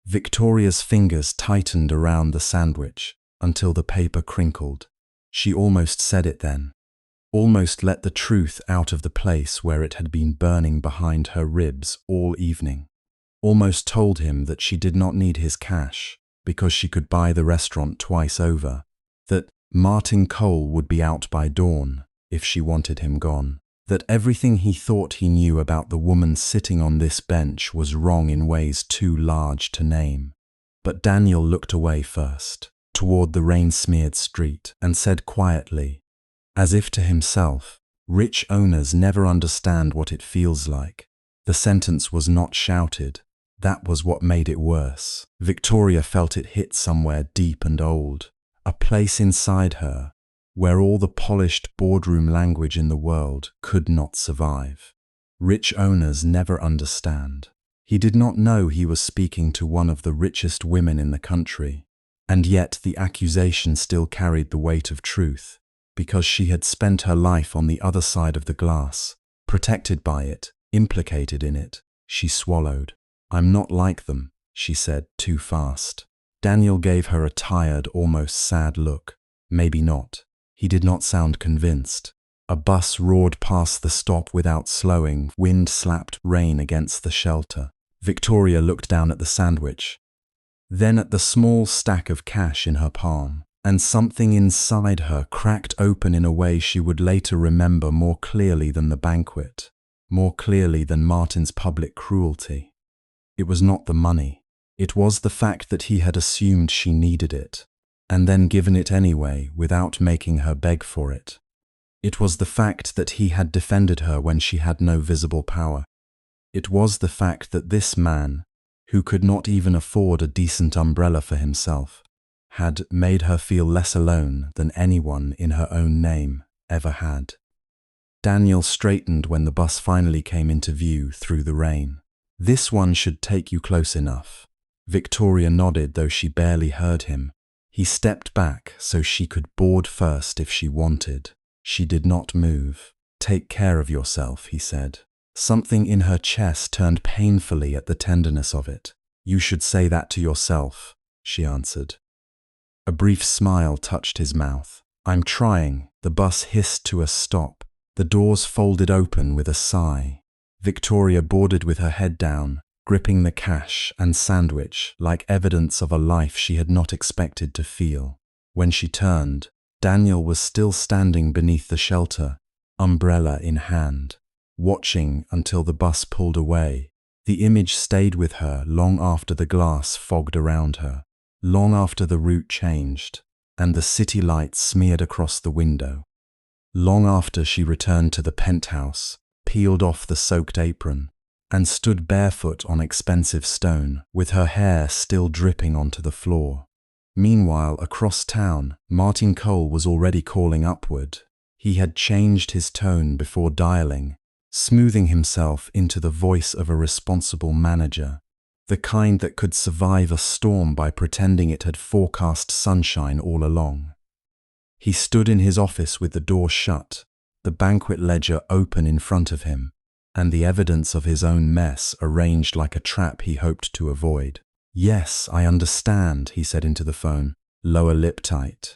Victoria's fingers tightened around the sandwich until the paper crinkled. She almost said it then, almost let the truth out of the place where it had been burning behind her ribs all evening, almost told him that she did not need his cash because she could buy the restaurant twice over, that Martin Cole would be out by dawn if she wanted him gone, that everything he thought he knew about the woman sitting on this bench was wrong in ways too large to name. But Daniel looked away first, toward the rain-smeared street, and said quietly, as if to himself, "Rich owners never understand what it feels like." The sentence was not shouted. That was what made it worse. Victoria felt it hit somewhere deep and old, a place inside her where all the polished boardroom language in the world could not survive. Rich owners never understand. He did not know he was speaking to one of the richest women in the country, and yet the accusation still carried the weight of truth, because she had spent her life on the other side of the glass, protected by it, implicated in it. She swallowed. "I'm not like them," she said too fast. Daniel gave her a tired, almost sad look. Maybe not. He did not sound convinced. A bus roared past the stop without slowing, wind slapped rain against the shelter. Victoria looked down at the sandwich, then at the small stack of cash in her palm. and something inside her cracked open in a way she would later remember more clearly than the banquet, more clearly than Martin's public cruelty. It was not the money. It was the fact that he had assumed she needed it, and then given it anyway without making her beg for it. It was the fact that he had defended her when she had no visible power. It was the fact that this man, who could not even afford a decent umbrella for himself, had made her feel less alone than anyone in her own name ever had. Daniel straightened when the bus finally came into view through the rain. "This one should take you close enough." Victoria nodded, though she barely heard him. He stepped back so she could board first if she wanted. She did not move. "Take care of yourself," he said. Something in her chest turned painfully at the tenderness of it. "You should say that to yourself," she answered. A brief smile touched his mouth. "I'm trying." The bus hissed to a stop. The doors folded open with a sigh. Victoria boarded with her head down, gripping the cash and sandwich like evidence of a life she had not expected to feel. When she turned, Daniel was still standing beneath the shelter, umbrella in hand, watching until the bus pulled away. The image stayed with her long after the glass fogged around her, long after the route changed, and the city lights smeared across the window. Long after she returned to the penthouse, peeled off the soaked apron, and stood barefoot on expensive stone, with her hair still dripping onto the floor. Meanwhile, across town, Martin Cole was already calling upward. He had changed his tone before dialing, smoothing himself into the voice of a responsible manager, the kind that could survive a storm by pretending it had forecast sunshine all along. He stood in his office with the door shut, the banquet ledger open in front of him, and the evidence of his own mess arranged like a trap he hoped to avoid. "Yes, I understand," he said into the phone, lower lip tight.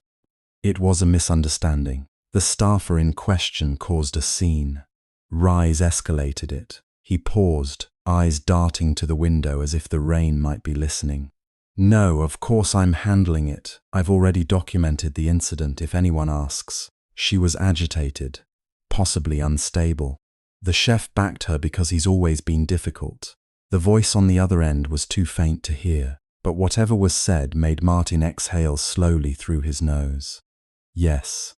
It was a misunderstanding. The staffer in question caused a scene. Rise escalated it. He paused, eyes darting to the window as if the rain might be listening. "No, of course I'm handling it. I've already documented the incident if anyone asks." She was agitated, possibly unstable. The chef backed her because he's always been difficult. The voice on the other end was too faint to hear, but whatever was said made Martin exhale slowly through his nose. Yes,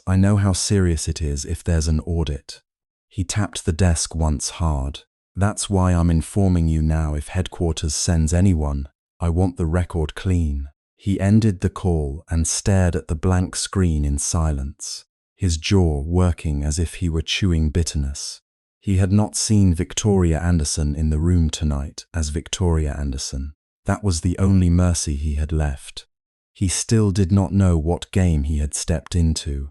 I know how serious it is if there's an audit." He tapped the desk once hard. "That's why I'm informing you now. If headquarters sends anyone, I want the record clean." He ended the call and stared at the blank screen in silence, his jaw working as if he were chewing bitterness. He had not seen Victoria Anderson in the room tonight as Victoria Anderson. That was the only mercy he had left. He still did not know what game he had stepped into,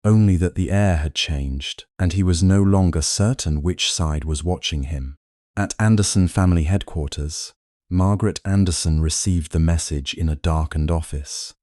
only that the air had changed, and he was no longer certain which side was watching him. At Anderson family headquarters, Margaret Anderson received the message in a darkened office,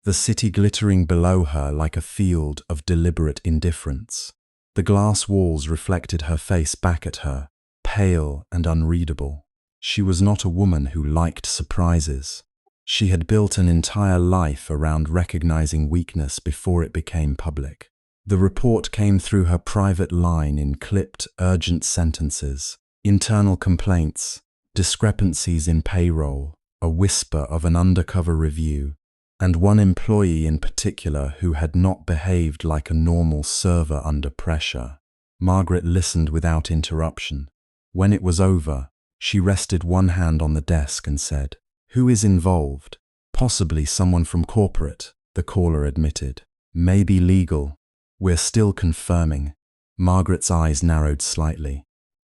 the city glittering below her like a field of deliberate indifference. The glass walls reflected her face back at her, pale and unreadable. She was not a woman who liked surprises. She had built an entire life around recognizing weakness before it became public. The report came through her private line in clipped, urgent sentences, internal complaints, discrepancies in payroll, a whisper of an undercover review, and one employee in particular who had not behaved like a normal server under pressure. Margaret listened without interruption. When it was over, she rested one hand on the desk and said, "Who is involved?" "Possibly someone from corporate," the caller admitted. "Maybe legal. We're still confirming." Margaret's eyes narrowed slightly.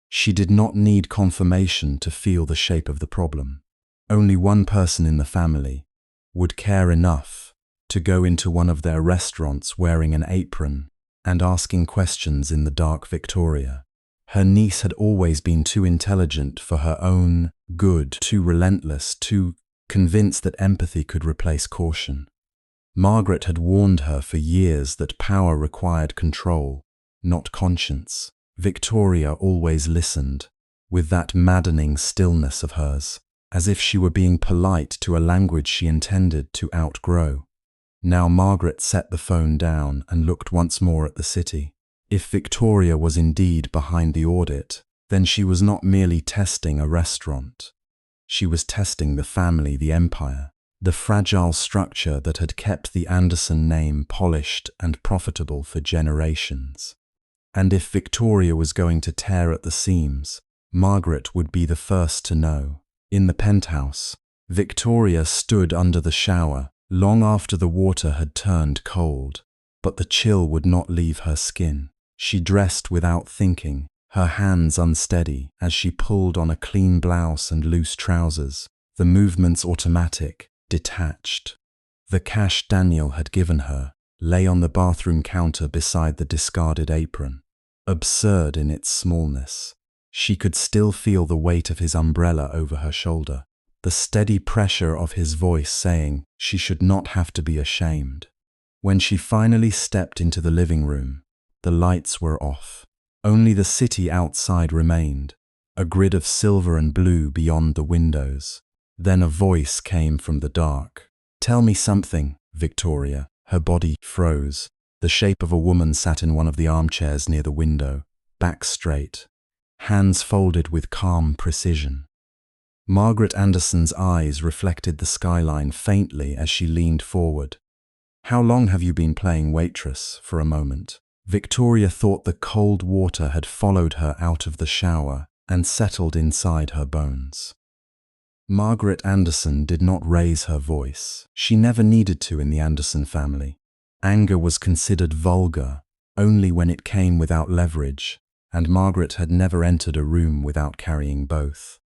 She did not need confirmation to feel the shape of the problem. Only one person in the family would care enough to go into one of their restaurants wearing an apron and asking questions in the dark Victoria. Her niece had always been too intelligent for her own good, too relentless, too convinced that empathy could replace caution. Margaret had warned her for years that power required control, not conscience. Victoria always listened, with that maddening stillness of hers, as if she were being polite to a language she intended to outgrow. Now Margaret set the phone down and looked once more at the city. If Victoria was indeed behind the audit, then she was not merely testing a restaurant. She was testing the family, the empire, the fragile structure that had kept the Anderson name polished and profitable for generations. And if Victoria was going to tear at the seams, Margaret would be the first to know. In the penthouse, Victoria stood under the shower long after the water had turned cold, but the chill would not leave her skin. She dressed without thinking, her hands unsteady as she pulled on a clean blouse and loose trousers, the movements automatic, detached. The cash Daniel had given her lay on the bathroom counter beside the discarded apron. Absurd in its smallness. She could still feel the weight of his umbrella over her shoulder, the steady pressure of his voice saying she should not have to be ashamed. When she finally stepped into the living room, the lights were off. Only the city outside remained, a grid of silver and blue beyond the windows. Then a voice came from the dark. "Tell me something, Victoria." Her body froze. The shape of a woman sat in one of the armchairs near the window, back straight, hands folded with calm precision. Margaret Anderson's eyes reflected the skyline faintly as she leaned forward. "How long have you been playing Waitress?" For a moment, Victoria thought the cold water had followed her out of the shower and settled inside her bones. Margaret Anderson did not raise her voice. She never needed to in the Anderson family. Anger was considered vulgar only when it came without leverage, and Margaret had never entered a room without carrying both.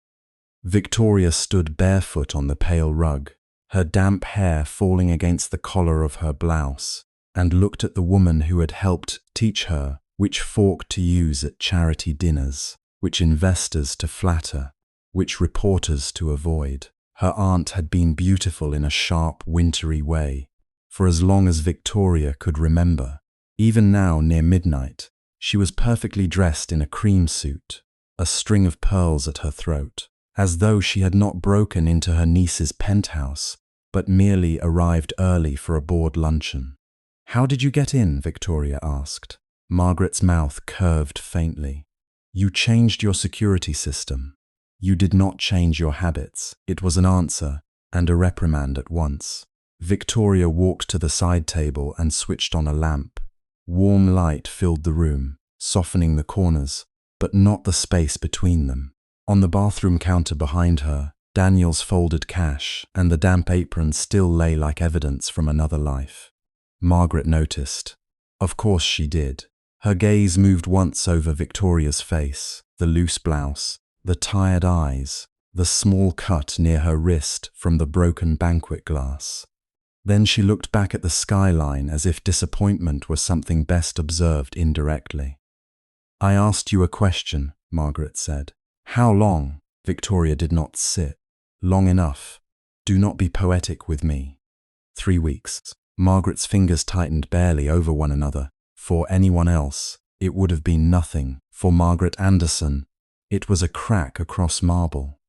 Victoria stood barefoot on the pale rug, her damp hair falling against the collar of her blouse, and looked at the woman who had helped teach her which fork to use at charity dinners, which investors to flatter, which reporters to avoid. Her aunt had been beautiful in a sharp, wintry way, for as long as Victoria could remember. Even now, near midnight, she was perfectly dressed in a cream suit, a string of pearls at her throat, as though she had not broken into her niece's penthouse, but merely arrived early for a board luncheon. "How did you get in?" Victoria asked. Margaret's mouth curved faintly. "You changed your security system. You did not change your habits." It was an answer and a reprimand at once. Victoria walked to the side table and switched on a lamp. Warm light filled the room, softening the corners, but not the space between them. On the bathroom counter behind her, Daniel's folded cash and the damp apron still lay like evidence from another life. Margaret noticed. Of course she did. Her gaze moved once over Victoria's face, the loose blouse, the tired eyes, the small cut near her wrist from the broken banquet glass. Then she looked back at the skyline as if disappointment was something best observed indirectly. "I asked you a question," Margaret said. "How long?" Victoria did not sit. "Long enough. Do not be poetic with me." 3 weeks. Margaret's fingers tightened barely over one another. For anyone else, it would have been nothing. For Margaret Anderson, it was a crack across marble.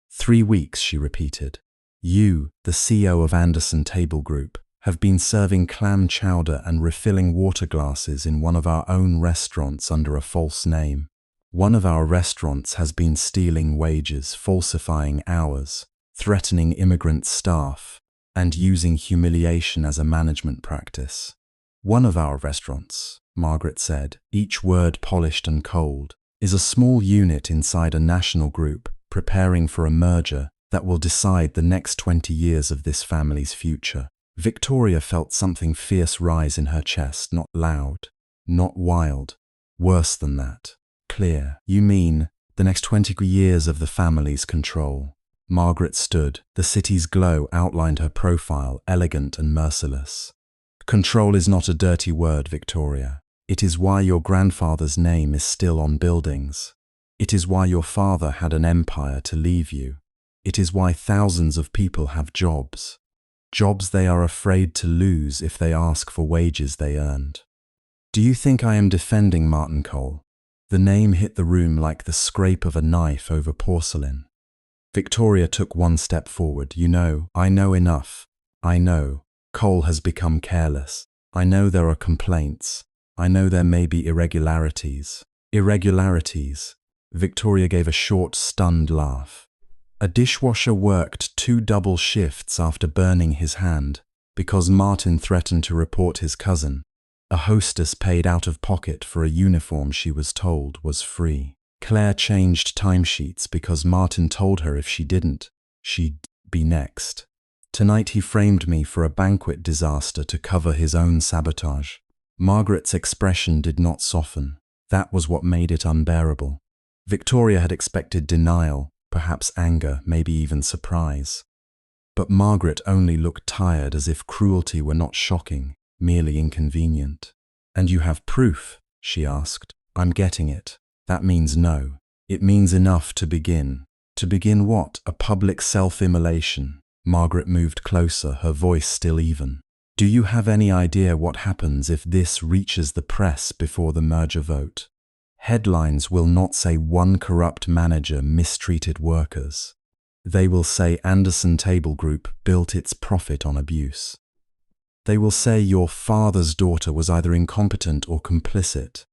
3 weeks, she repeated. "You, the CEO of Anderson Table Group, have been serving clam chowder and refilling water glasses in one of our own restaurants under a false name. One of our restaurants has been stealing wages, falsifying hours, threatening immigrant staff, and using humiliation as a management practice. One of our restaurants," Margaret said, each word polished and cold, "is a small unit inside a national group preparing for a merger that will decide the next 20 years of this family's future." Victoria felt something fierce rise in her chest, not loud, not wild, worse than that. Clear. "You mean the next 20 years of the family's control?" Margaret stood. The city's glow outlined her profile, elegant and merciless. "Control is not a dirty word, Victoria. It is why your grandfather's name is still on buildings. It is why your father had an empire to leave you. It is why thousands of people have jobs. Jobs they are afraid to lose if they ask for wages they earned." "Do you think I am defending Martin Cole?" The name hit the room like the scrape of a knife over porcelain. Victoria took one step forward. "You know, I know enough. I know. Cole has become careless. I know there are complaints. I know there may be irregularities. Irregularities. Victoria gave a short, stunned laugh. A dishwasher worked 2 double shifts after burning his hand because Martin threatened to report his cousin. A hostess paid out of pocket for a uniform she was told was free. Claire changed timesheets because Martin told her if she didn't, she'd be next. Tonight he framed me for a banquet disaster to cover his own sabotage. Margaret's expression did not soften. That was what made it unbearable. Victoria had expected denial, perhaps anger, maybe even surprise. But Margaret only looked tired, as if cruelty were not shocking, merely inconvenient. "And you have proof?" she asked. "I'm getting it." "That means no. It means enough to begin." "To begin what? A public self-immolation?" Margaret moved closer, her voice still even. "Do you have any idea what happens if this reaches the press before the merger vote? Headlines will not say one corrupt manager mistreated workers. They will say Anderson Table Group built its profit on abuse. They will say your father's daughter was either incompetent or complicit.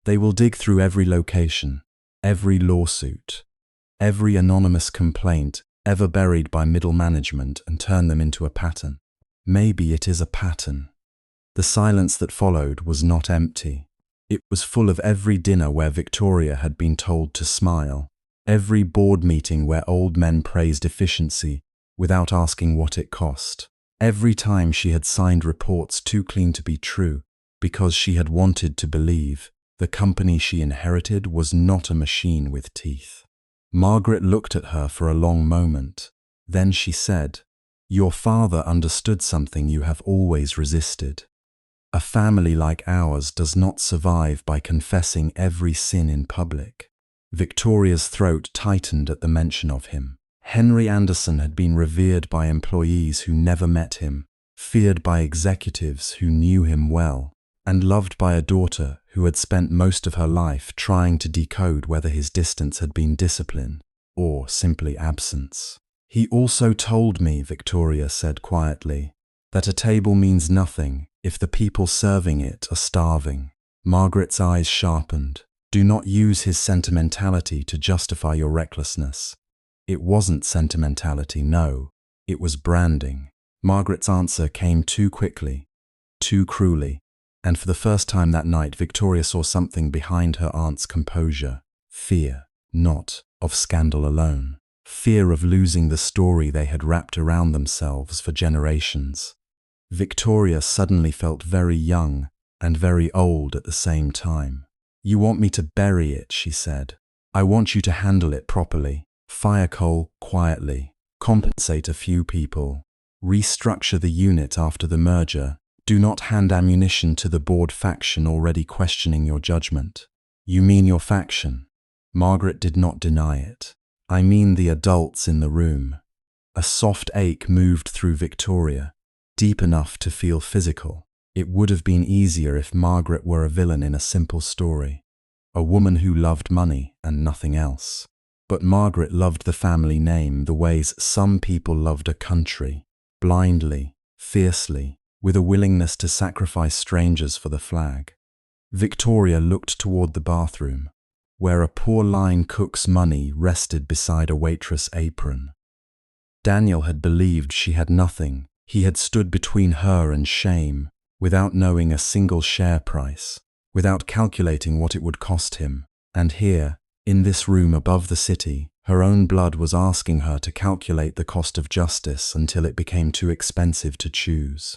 They will dig through every location, every lawsuit, every anonymous complaint ever buried by middle management and turn them into a pattern. Maybe it is a pattern." The silence that followed was not empty. It was full of every dinner where Victoria had been told to smile, every board meeting where old men praised efficiency without asking what it cost, every time she had signed reports too clean to be true because she had wanted to believe the company she inherited was not a machine with teeth. Margaret looked at her for a long moment. Then she said, "Your father understood something you have always resisted. A family like ours does not survive by confessing every sin in public." Victoria's throat tightened at the mention of him. Henry Anderson had been revered by employees who never met him, feared by executives who knew him well, and loved by a daughter who had spent most of her life trying to decode whether his distance had been discipline or simply absence. "He also told me," Victoria said quietly, "that a table means nothing if the people serving it are starving." Margaret's eyes sharpened. "Do not use his sentimentality to justify your recklessness." It wasn't sentimentality, no. It was branding. Margaret's answer came too quickly, too cruelly, and for the first time that night Victoria saw something behind her aunt's composure. Fear, not of scandal alone. Fear of losing the story they had wrapped around themselves for generations. Victoria suddenly felt very young and very old at the same time. "You want me to bury it," she said. "I want you to handle it properly. Fire Cole quietly. Compensate a few people. Restructure the unit after the merger. Do not hand ammunition to the board faction already questioning your judgment." "You mean your faction?" Margaret did not deny it. "I mean the adults in the room." A soft ache moved through Victoria, deep enough to feel physical. It would have been easier if Margaret were a villain in a simple story, a woman who loved money and nothing else. But Margaret loved the family name the ways some people loved a country, blindly, fiercely, with a willingness to sacrifice strangers for the flag. Victoria looked toward the bathroom, where a poor-line cook's money rested beside a waitress' apron. Daniel had believed she had nothing. He had stood between her and shame, without knowing a single share price, without calculating what it would cost him. And here, in this room above the city, her own blood was asking her to calculate the cost of justice until it became too expensive to choose.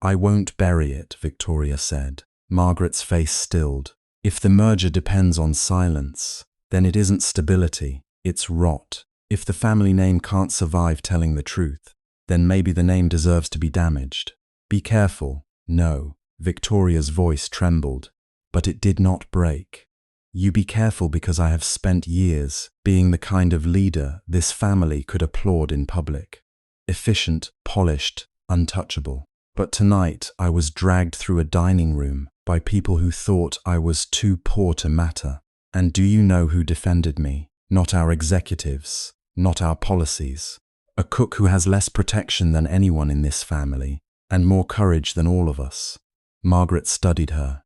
"I won't bury it," Victoria said. Margaret's face stilled. "If the merger depends on silence, then it isn't stability, it's rot. If the family name can't survive telling the truth, then maybe the name deserves to be damaged. Be careful." "No." Victoria's voice trembled, but it did not break. "You be careful because I have spent years being the kind of leader this family could applaud in public. Efficient, polished, untouchable. But tonight I was dragged through a dining room by people who thought I was too poor to matter. And do you know who defended me? Not our executives, not our policies. A cook who has less protection than anyone in this family and more courage than all of us. Margaret studied her.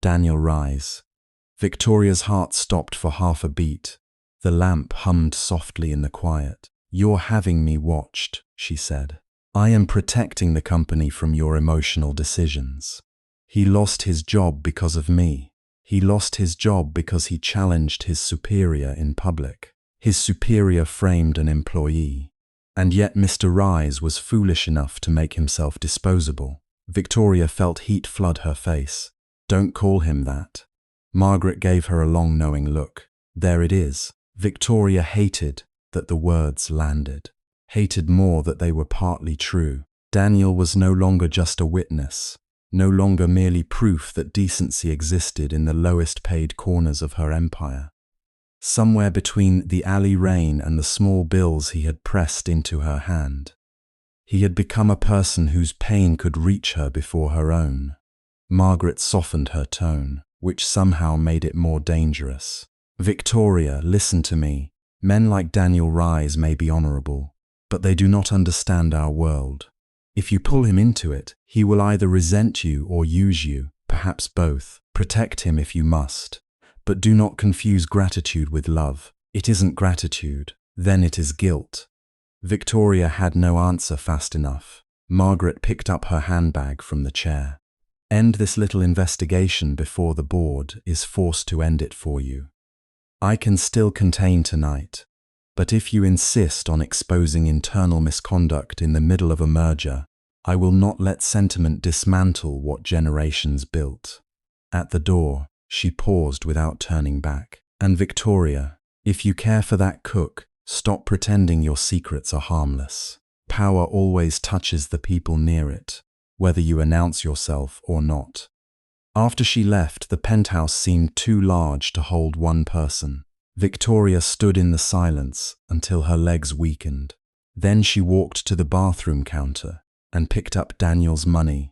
Daniel rise. Victoria's heart stopped for half a beat. The lamp hummed softly in the quiet. You're having me watched, she said. I am protecting the company from your emotional decisions. He lost his job because of me. He lost his job because he challenged his superior in public. His superior framed an employee. And yet Mr. Rise was foolish enough to make himself disposable. Victoria felt heat flood her face. Don't call him that. Margaret gave her a long knowing look. There it is. Victoria hated that the words landed. Hated more that they were partly true. Daniel was no longer just a witness. No longer merely proof that decency existed in the lowest paid corners of her empire. Somewhere between the alley rain and the small bills he had pressed into her hand. He had become a person whose pain could reach her before her own. Margaret softened her tone, which somehow made it more dangerous. Victoria, listen to me. Men like Daniel Rise may be honorable, but they do not understand our world. If you pull him into it, he will either resent you or use you, perhaps both. Protect him if you must. But do not confuse gratitude with love. It isn't gratitude, then it is guilt. Victoria had no answer fast enough. Margaret picked up her handbag from the chair. End this little investigation before the board is forced to end it for you. I can still contain tonight, but if you insist on exposing internal misconduct in the middle of a merger, I will not let sentiment dismantle what generations built. At the door, she paused without turning back. And Victoria, if you care for that cook, stop pretending your secrets are harmless. Power always touches the people near it, whether you announce yourself or not. After she left, the penthouse seemed too large to hold one person. Victoria stood in the silence until her legs weakened. Then she walked to the bathroom counter and picked up Daniel's money.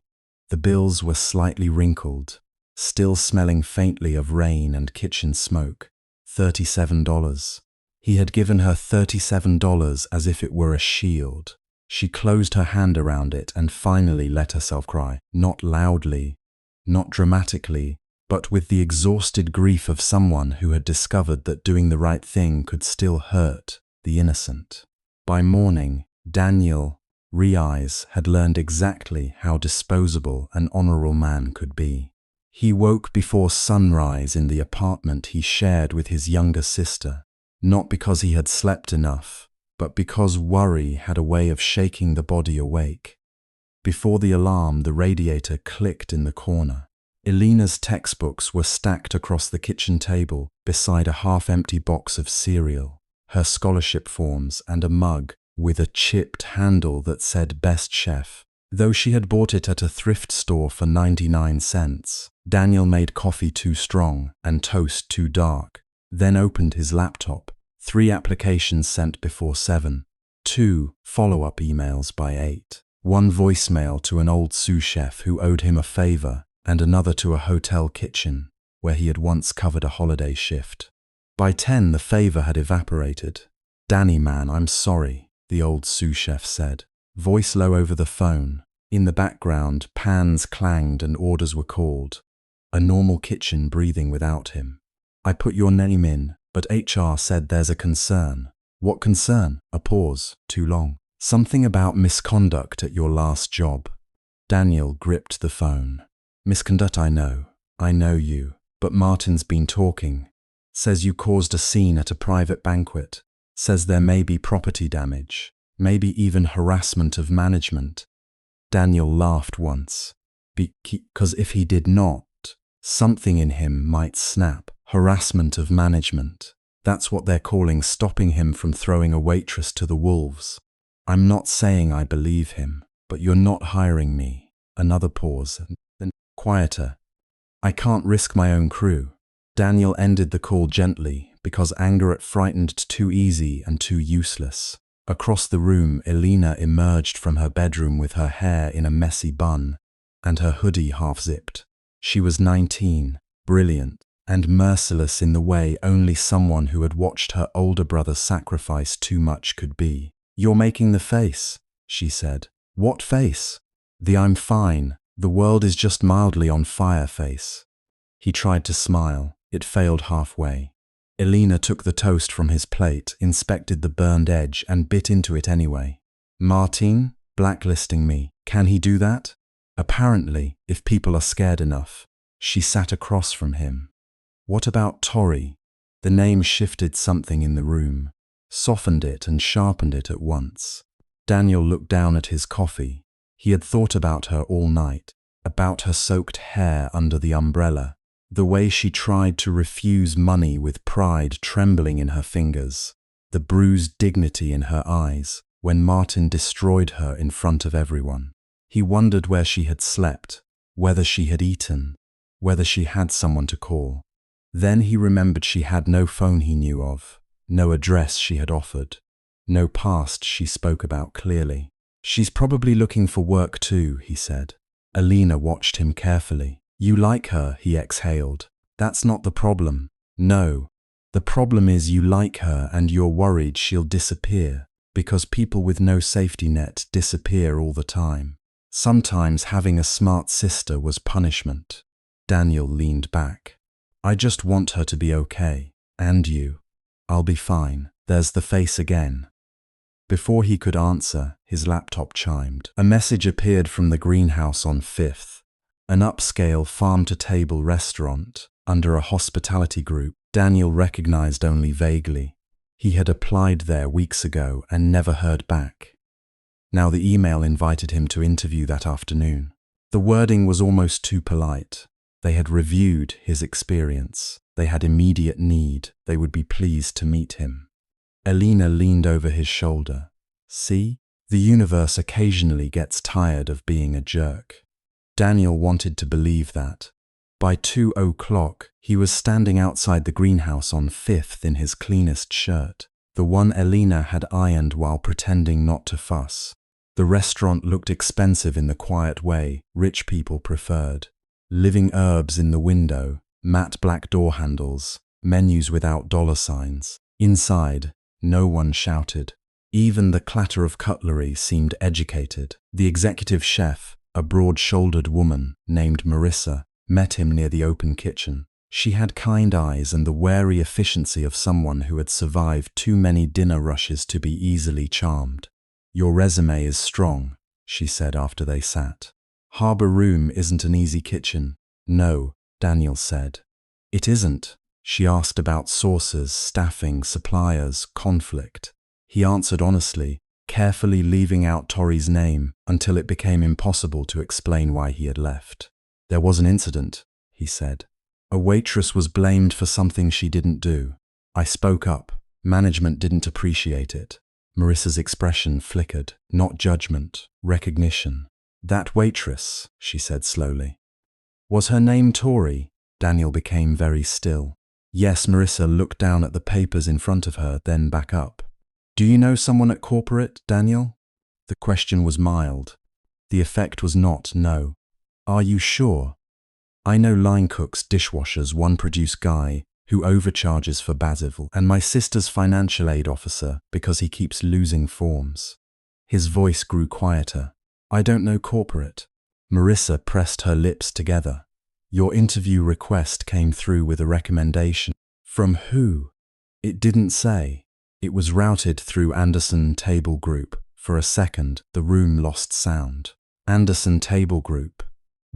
The bills were slightly wrinkled, still smelling faintly of rain and kitchen smoke. $37. He had given her $37 as if it were a shield. She closed her hand around it and finally let herself cry, not loudly, not dramatically, but with the exhausted grief of someone who had discovered that doing the right thing could still hurt the innocent. By morning, Daniel Rise had learned exactly how disposable an honorable man could be. He woke before sunrise in the apartment he shared with his younger sister, not because he had slept enough, but because worry had a way of shaking the body awake. Before the alarm, the radiator clicked in the corner. Elena's textbooks were stacked across the kitchen table beside a half-empty box of cereal, her scholarship forms, and a mug with a chipped handle that said Best Chef. Though she had bought it at a thrift store for 99 cents, Daniel made coffee too strong and toast too dark, then opened his laptop. 3 applications sent before 7, 2 follow-up emails by 8, 1 voicemail to an old sous chef who owed him a favor, and another to a hotel kitchen, where he had once covered a holiday shift. By 10, the favor had evaporated. "Danny, man, I'm sorry," the old sous chef said, voice low over the phone. In the background, pans clanged and orders were called. A normal kitchen breathing without him. "I put your name in, but HR said there's a concern." "What concern?" A pause, too long. "Something about misconduct at your last job." Daniel gripped the phone. "Misconduct, I know you, but Martin's been talking. Says you caused a scene at a private banquet. Says there may be property damage, maybe even harassment of management." Daniel laughed once. Because if he did not, something in him might snap. Harassment of management. That's what they're calling stopping him from throwing a waitress to the wolves. "I'm not saying I believe him, but you're not hiring me." Another pause, then quieter. "I can't risk my own crew." Daniel ended the call gently because anger at frightened too easy and too useless. Across the room, Elena emerged from her bedroom with her hair in a messy bun and her hoodie half-zipped. She was 19, brilliant, and merciless in the way only someone who had watched her older brother sacrifice too much could be. "You're making the face," she said. "What face?" The "I'm fine, the world is just mildly on fire" face. He tried to smile. It failed halfway. Elena took the toast from his plate, inspected the burned edge, and bit into it anyway. Martin, blacklisting me. Can he do that? Apparently, if people are scared enough. She sat across from him. What about Tori? The name shifted something in the room, softened it and sharpened it at once. Daniel looked down at his coffee. He had thought about her all night, about her soaked hair under the umbrella, the way she tried to refuse money with pride trembling in her fingers, the bruised dignity in her eyes when Martin destroyed her in front of everyone. He wondered where she had slept, whether she had eaten, whether she had someone to call. Then he remembered she had no phone he knew of, no address she had offered, no past she spoke about clearly. She's probably looking for work too, he said. Elena watched him carefully. You like her, he exhaled. That's not the problem. No. The problem is you like her and you're worried she'll disappear, because people with no safety net disappear all the time. Sometimes having a smart sister was punishment. Daniel leaned back. I just want her to be okay. And you? I'll be fine. There's the face again. Before he could answer, his laptop chimed. A message appeared from the greenhouse on 5th, an upscale farm-to-table restaurant under a hospitality group Daniel recognized only vaguely. He had applied there weeks ago and never heard back. Now the email invited him to interview that afternoon. The wording was almost too polite. They had reviewed his experience. They had immediate need. They would be pleased to meet him. Elena leaned over his shoulder. See? The universe occasionally gets tired of being a jerk. Daniel wanted to believe that. By 2:00, he was standing outside the greenhouse on 5th in his cleanest shirt, the one Elena had ironed while pretending not to fuss. The restaurant looked expensive in the quiet way rich people preferred. Living herbs in the window, matte black door handles, menus without dollar signs. Inside, no one shouted. Even the clatter of cutlery seemed educated. The executive chef, a broad-shouldered woman named Marissa, met him near the open kitchen. She had kind eyes and the wary efficiency of someone who had survived too many dinner rushes to be easily charmed. Your resume is strong, she said after they sat. Harbor Room isn't an easy kitchen. No, Daniel said. It isn't. She asked about sources, staffing, suppliers, conflict. He answered honestly, carefully leaving out Tori's name until it became impossible to explain why he had left. There was an incident, he said. A waitress was blamed for something she didn't do. I spoke up. Management didn't appreciate it. Marissa's expression flickered. Not judgment, recognition. That waitress, she said slowly. Was her name Tori? Daniel became very still. Yes, Marissa looked down at the papers in front of her, then back up. Do you know someone at corporate, Daniel? The question was mild. The effect was not no. Are you sure? I know line cooks, dishwashers, one produce guy who overcharges for Basil, and my sister's financial aid officer because he keeps losing forms. His voice grew quieter. I don't know corporate. Marissa pressed her lips together. Your interview request came through with a recommendation. From who? It didn't say. It was routed through Anderson Table Group. For a second, the room lost sound. Anderson Table Group.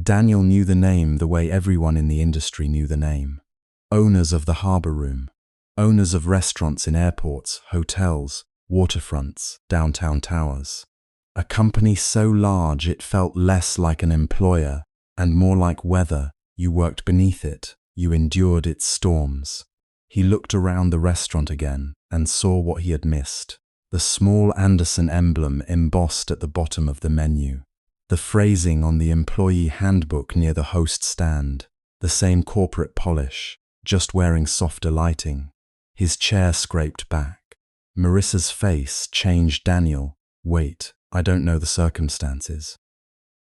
Daniel knew the name the way everyone in the industry knew the name. Owners of the Harbor Room. Owners of restaurants in airports, hotels, waterfronts, downtown towers. A company so large it felt less like an employer and more like weather. You worked beneath it. You endured its storms. He looked around the restaurant again and saw what he had missed. The small Anderson emblem embossed at the bottom of the menu. The phrasing on the employee handbook near the host stand. The same corporate polish, just wearing softer lighting. His chair scraped back. Marissa's face changed. Daniel, wait, I don't know the circumstances.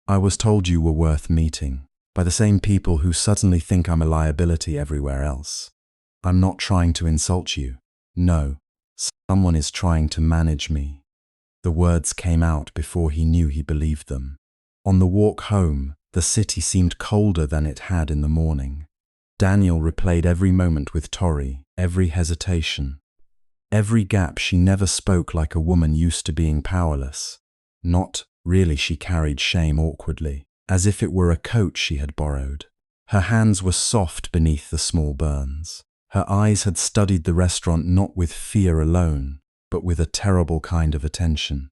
I was told you were worth meeting. By the same people who suddenly think I'm a liability everywhere else. I'm not trying to insult you. No, someone is trying to manage me. The words came out before he knew he believed them. On the walk home, the city seemed colder than it had in the morning. Daniel replayed every moment with Tori, every hesitation, every gap. She never spoke like a woman used to being powerless. Not really. She carried shame awkwardly, as if it were a coat she had borrowed. Her hands were soft beneath the small burns. Her eyes had studied the restaurant not with fear alone, but with a terrible kind of attention.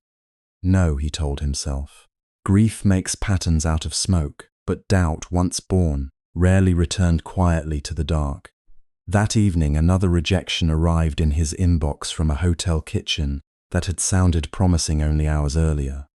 No, he told himself. Grief makes patterns out of smoke, but doubt, once born, rarely returned quietly to the dark. That evening, another rejection arrived in his inbox from a hotel kitchen that had sounded promising only hours earlier.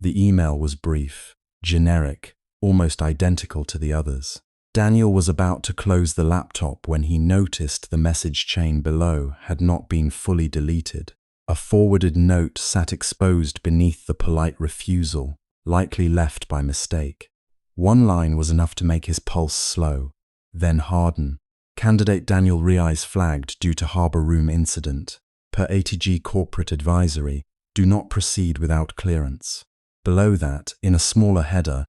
The email was brief, generic, almost identical to the others. Daniel was about to close the laptop when he noticed the message chain below had not been fully deleted. A forwarded note sat exposed beneath the polite refusal, likely left by mistake. One line was enough to make his pulse slow, then harden. Candidate Daniel Riais flagged due to Harbour Room incident. Per ATG corporate advisory, do not proceed without clearance. Below that, in a smaller header,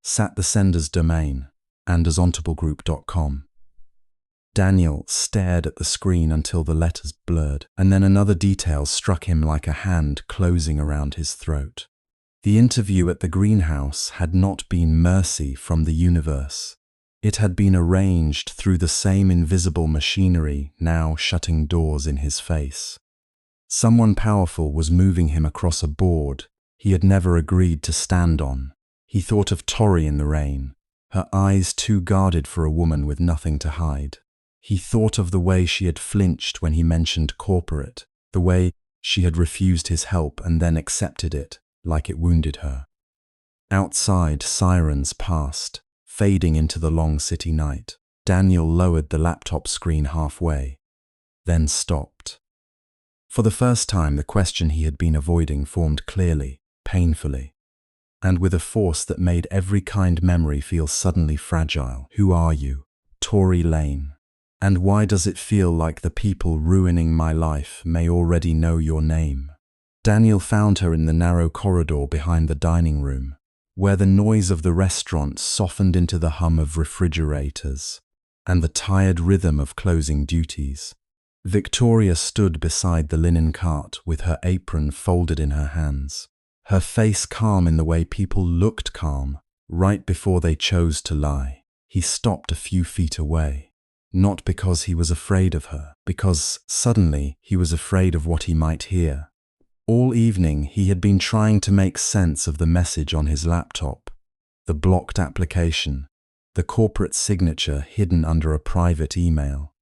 sat the sender's domain, andasontablegroup.com. Daniel stared at the screen until the letters blurred, and then another detail struck him like a hand closing around his throat. The interview at the greenhouse had not been mercy from the universe. It had been arranged through the same invisible machinery now shutting doors in his face. Someone powerful was moving him across a board he had never agreed to stand on. He thought of Tori in the rain, her eyes too guarded for a woman with nothing to hide. He thought of the way she had flinched when he mentioned corporate, the way she had refused his help and then accepted it like it wounded her. Outside, sirens passed, fading into the long city night. Daniel lowered the laptop screen halfway, then stopped. For the first time, the question he had been avoiding formed clearly, painfully, and with a force that made every kind memory feel suddenly fragile. Who are you? Tori Lane. And why does it feel like the people ruining my life may already know your name? Daniel found her in the narrow corridor behind the dining room, where the noise of the restaurant softened into the hum of refrigerators and the tired rhythm of closing duties. Victoria stood beside the linen cart with her apron folded in her hands, her face calm in the way people looked calm right before they chose to lie. He stopped a few feet away, not because he was afraid of her, because suddenly he was afraid of what he might hear. All evening he had been trying to make sense of the message on his laptop, the blocked application, the corporate signature hidden under a private email.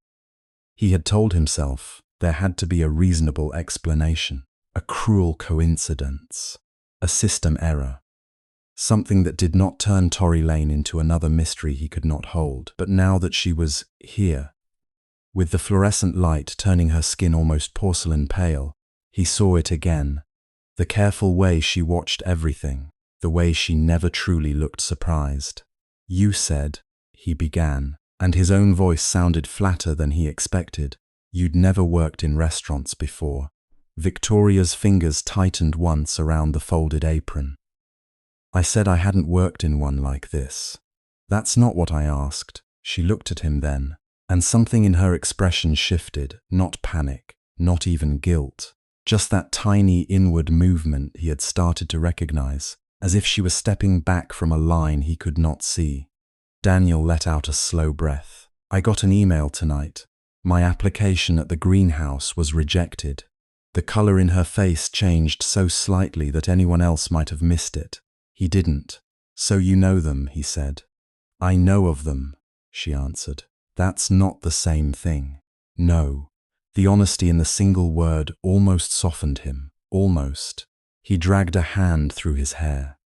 He had told himself there had to be a reasonable explanation, a cruel coincidence, a system error, something that did not turn Tori Lane into another mystery he could not hold. But now that she was here, with the fluorescent light turning her skin almost porcelain pale, he saw it again, the careful way she watched everything, the way she never truly looked surprised. You said, he began, and his own voice sounded flatter than he expected. You'd never worked in restaurants before. Victoria's fingers tightened once around the folded apron. I said I hadn't worked in one like this. That's not what I asked. She looked at him then, and something in her expression shifted, not panic, not even guilt. Just that tiny inward movement he had started to recognize, as if she was stepping back from a line he could not see. Daniel let out a slow breath. I got an email tonight. My application at the greenhouse was rejected. The color in her face changed so slightly that anyone else might have missed it. He didn't. So you know them, he said. I know of them, she answered. That's not the same thing. No. The honesty in the single word almost softened him. Almost. He dragged a hand through his hair.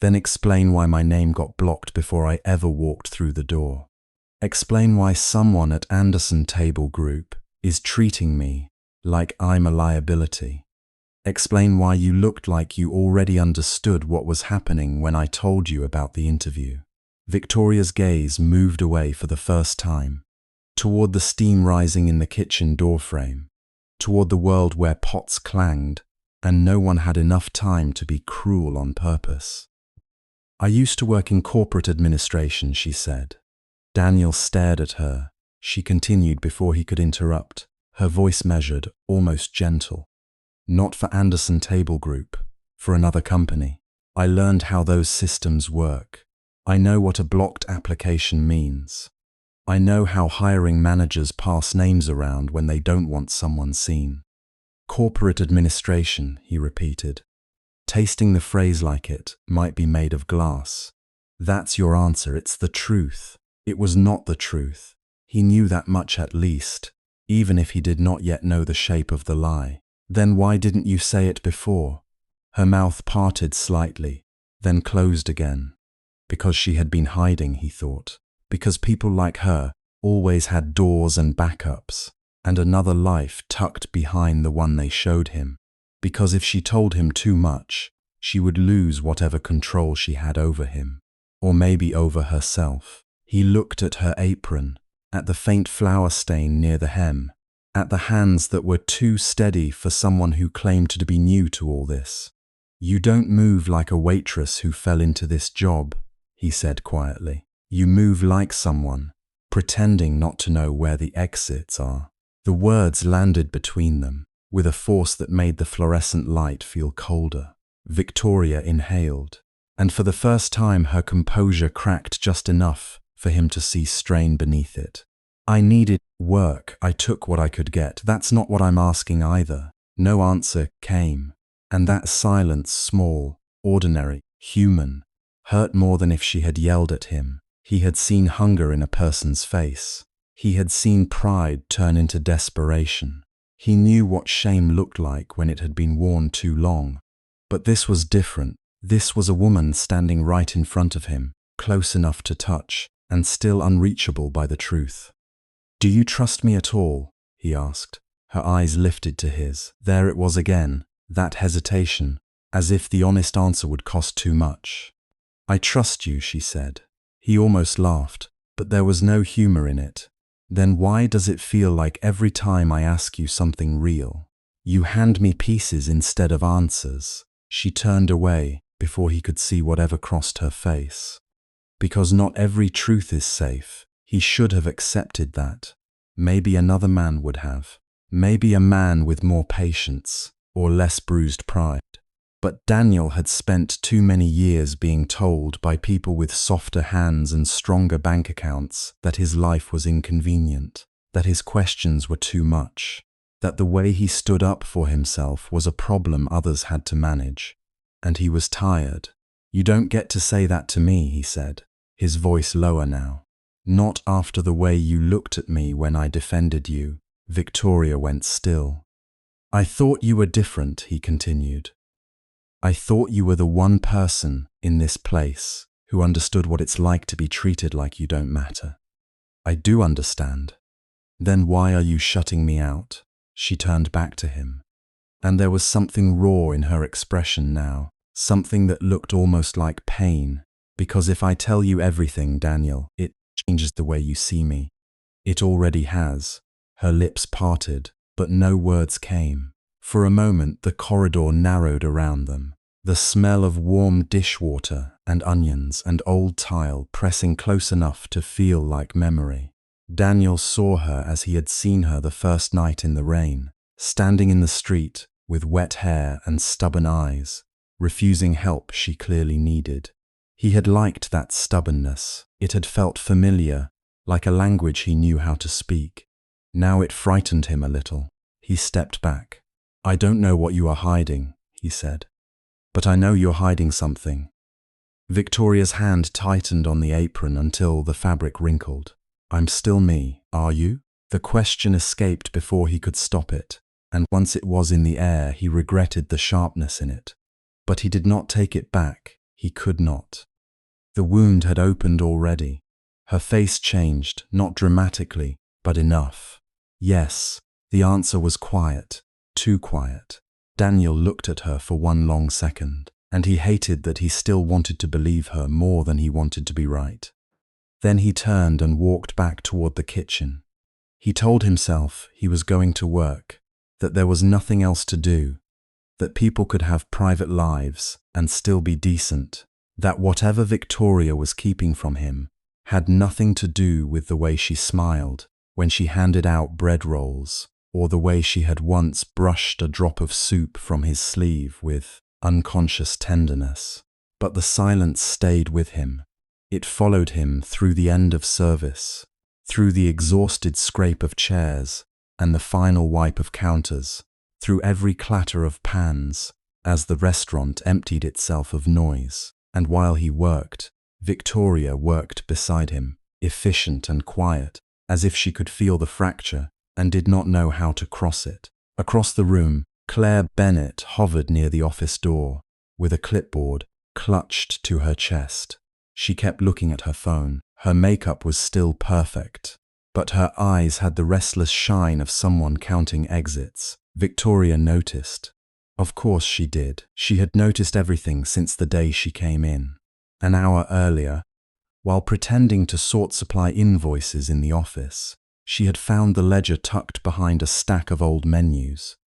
Then explain why my name got blocked before I ever walked through the door. Explain why someone at Anderson Table Group is treating me like I'm a liability. Explain why you looked like you already understood what was happening when I told you about the interview. Victoria's gaze moved away for the first time, toward the steam rising in the kitchen doorframe, toward the world where pots clanged and no one had enough time to be cruel on purpose. I used to work in corporate administration, she said. Daniel stared at her. She continued before he could interrupt, her voice measured, almost gentle. Not for Anderson Table Group, for another company. I learned how those systems work. I know what a blocked application means. I know how hiring managers pass names around when they don't want someone seen. Corporate administration, he repeated. Tasting the phrase like it might be made of glass. That's your answer, it's the truth. It was not the truth. He knew that much at least, even if he did not yet know the shape of the lie. Then why didn't you say it before? Her mouth parted slightly, then closed again. Because she had been hiding, he thought. Because people like her always had doors and backups, and another life tucked behind the one they showed him. Because if she told him too much, she would lose whatever control she had over him, or maybe over herself. He looked at her apron, at the faint flour stain near the hem, at the hands that were too steady for someone who claimed to be new to all this. You don't move like a waitress who fell into this job, he said quietly. You move like someone, pretending not to know where the exits are. The words landed between them, with a force that made the fluorescent light feel colder. Victoria inhaled, and for the first time her composure cracked just enough for him to see strain beneath it. I needed work. I took what I could get. That's not what I'm asking either. No answer came, and that silence, small, ordinary, human, hurt more than if she had yelled at him. He had seen hunger in a person's face. He had seen pride turn into desperation. He knew what shame looked like when it had been worn too long. But this was different. This was a woman standing right in front of him, close enough to touch, and still unreachable by the truth. Do you trust me at all? He asked. Her eyes lifted to his. There it was again, that hesitation, as if the honest answer would cost too much. I trust you, she said. He almost laughed, but there was no humor in it. Then why does it feel like every time I ask you something real, you hand me pieces instead of answers? She turned away before he could see whatever crossed her face. Because not every truth is safe. He should have accepted that. Maybe another man would have. Maybe a man with more patience or less bruised pride. But Daniel had spent too many years being told by people with softer hands and stronger bank accounts that his life was inconvenient, that his questions were too much, that the way he stood up for himself was a problem others had to manage. And he was tired. You don't get to say that to me, he said, his voice lower now. Not after the way you looked at me when I defended you. Victoria went still. I thought you were different, he continued. I thought you were the one person in this place who understood what it's like to be treated like you don't matter. I do understand. Then why are you shutting me out? She turned back to him. And there was something raw in her expression now, something that looked almost like pain. Because if I tell you everything, Daniel, it changes the way you see me. It already has. Her lips parted, but no words came. For a moment, the corridor narrowed around them. The smell of warm dishwater and onions and old tile pressing close enough to feel like memory. Daniel saw her as he had seen her the first night in the rain, standing in the street with wet hair and stubborn eyes, refusing help she clearly needed. He had liked that stubbornness. It had felt familiar, like a language he knew how to speak. Now it frightened him a little. He stepped back. I don't know what you are hiding, he said. But I know you're hiding something. Victoria's hand tightened on the apron until the fabric wrinkled. I'm still me, are you? The question escaped before he could stop it, and once it was in the air, he regretted the sharpness in it. But he did not take it back. He could not. The wound had opened already. Her face changed, not dramatically, but enough. Yes, the answer was quiet, too quiet. Daniel looked at her for one long second, and he hated that he still wanted to believe her more than he wanted to be right. Then he turned and walked back toward the kitchen. He told himself he was going to work, that there was nothing else to do, that people could have private lives and still be decent, that whatever Victoria was keeping from him had nothing to do with the way she smiled when she handed out bread rolls, or the way she had once brushed a drop of soup from his sleeve with unconscious tenderness. But the silence stayed with him. It followed him through the end of service, through the exhausted scrape of chairs and the final wipe of counters, through every clatter of pans as the restaurant emptied itself of noise. And while he worked, Victoria worked beside him, efficient and quiet, as if she could feel the fracture and did not know how to cross it. Across the room, Claire Bennett hovered near the office door, with a clipboard clutched to her chest. She kept looking at her phone. Her makeup was still perfect, but her eyes had the restless shine of someone counting exits. Victoria noticed. Of course she did. She had noticed everything since the day she came in. An hour earlier, while pretending to sort supply invoices in the office, she had found the ledger tucked behind a stack of old menus.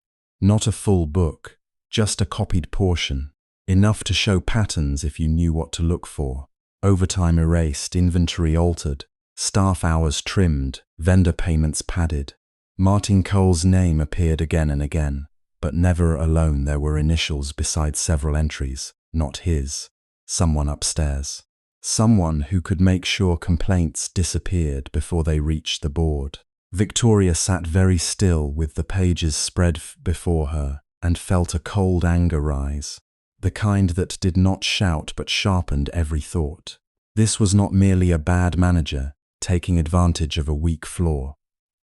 Not a full book, just a copied portion, enough to show patterns if you knew what to look for. Overtime erased, inventory altered, staff hours trimmed, vendor payments padded. Martin Cole's name appeared again and again, but never alone. There were initials beside several entries, not his. Someone upstairs. Someone who could make sure complaints disappeared before they reached the board. Victoria sat very still with the pages spread before her and felt a cold anger rise, the kind that did not shout but sharpened every thought. This was not merely a bad manager taking advantage of a weak flaw.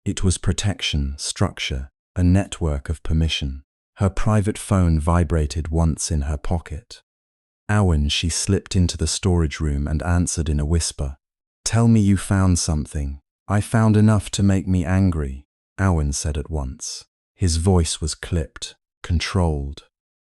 It was protection, structure, a network of permission. Her private phone vibrated once in her pocket. Owen, she slipped into the storage room and answered in a whisper. "Tell me you found something." "I found enough to make me angry," Owen said at once. His voice was clipped, controlled.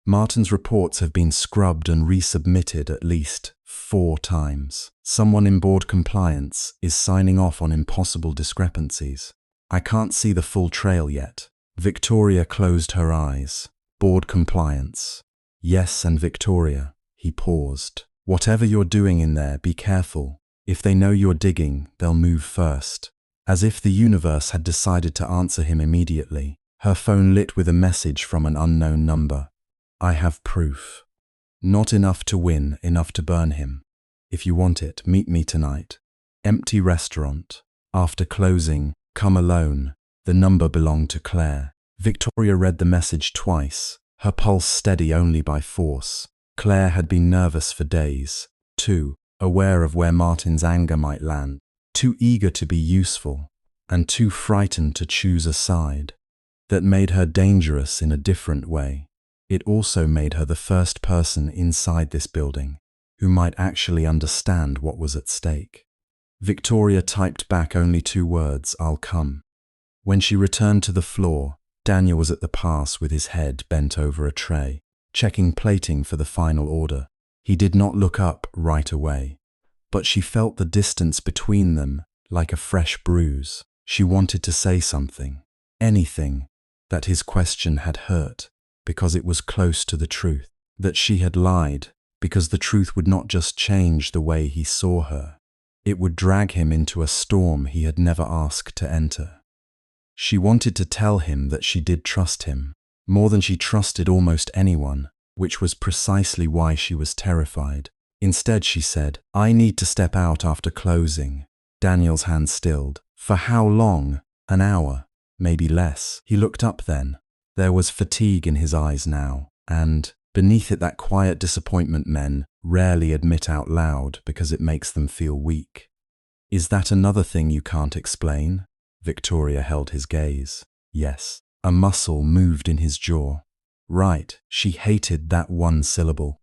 "Martin's reports have been scrubbed and resubmitted at least 4 times. Someone in board compliance is signing off on impossible discrepancies. I can't see the full trail yet." Victoria closed her eyes. Board compliance. Yes, and Victoria. He paused. "Whatever you're doing in there, be careful. If they know you're digging, they'll move first." As if the universe had decided to answer him immediately, her phone lit with a message from an unknown number. "I have proof. Not enough to win, enough to burn him. If you want it, meet me tonight. Empty restaurant. After closing, come alone." The number belonged to Claire. Victoria read the message twice, her pulse steady only by force. Claire had been nervous for days, too aware of where Martin's anger might land, too eager to be useful, and too frightened to choose a side. That made her dangerous in a different way. It also made her the first person inside this building who might actually understand what was at stake. Victoria typed back only 2 words, "I'll come." When she returned to the floor, Daniel was at the pass with his head bent over a tray, checking plating for the final order. He did not look up right away, but she felt the distance between them like a fresh bruise. She wanted to say something, anything, that his question had hurt because it was close to the truth, that she had lied because the truth would not just change the way he saw her, it would drag him into a storm he had never asked to enter. She wanted to tell him that she did trust him, more than she trusted almost anyone, which was precisely why she was terrified. Instead, she said, "I need to step out after closing." Daniel's hand stilled. "For how long? An hour? Maybe less." He looked up then. There was fatigue in his eyes now, and beneath it that quiet disappointment men rarely admit out loud because it makes them feel weak. "Is that another thing you can't explain?" Victoria held his gaze. Yes. A muscle moved in his jaw. Right, she hated that one syllable.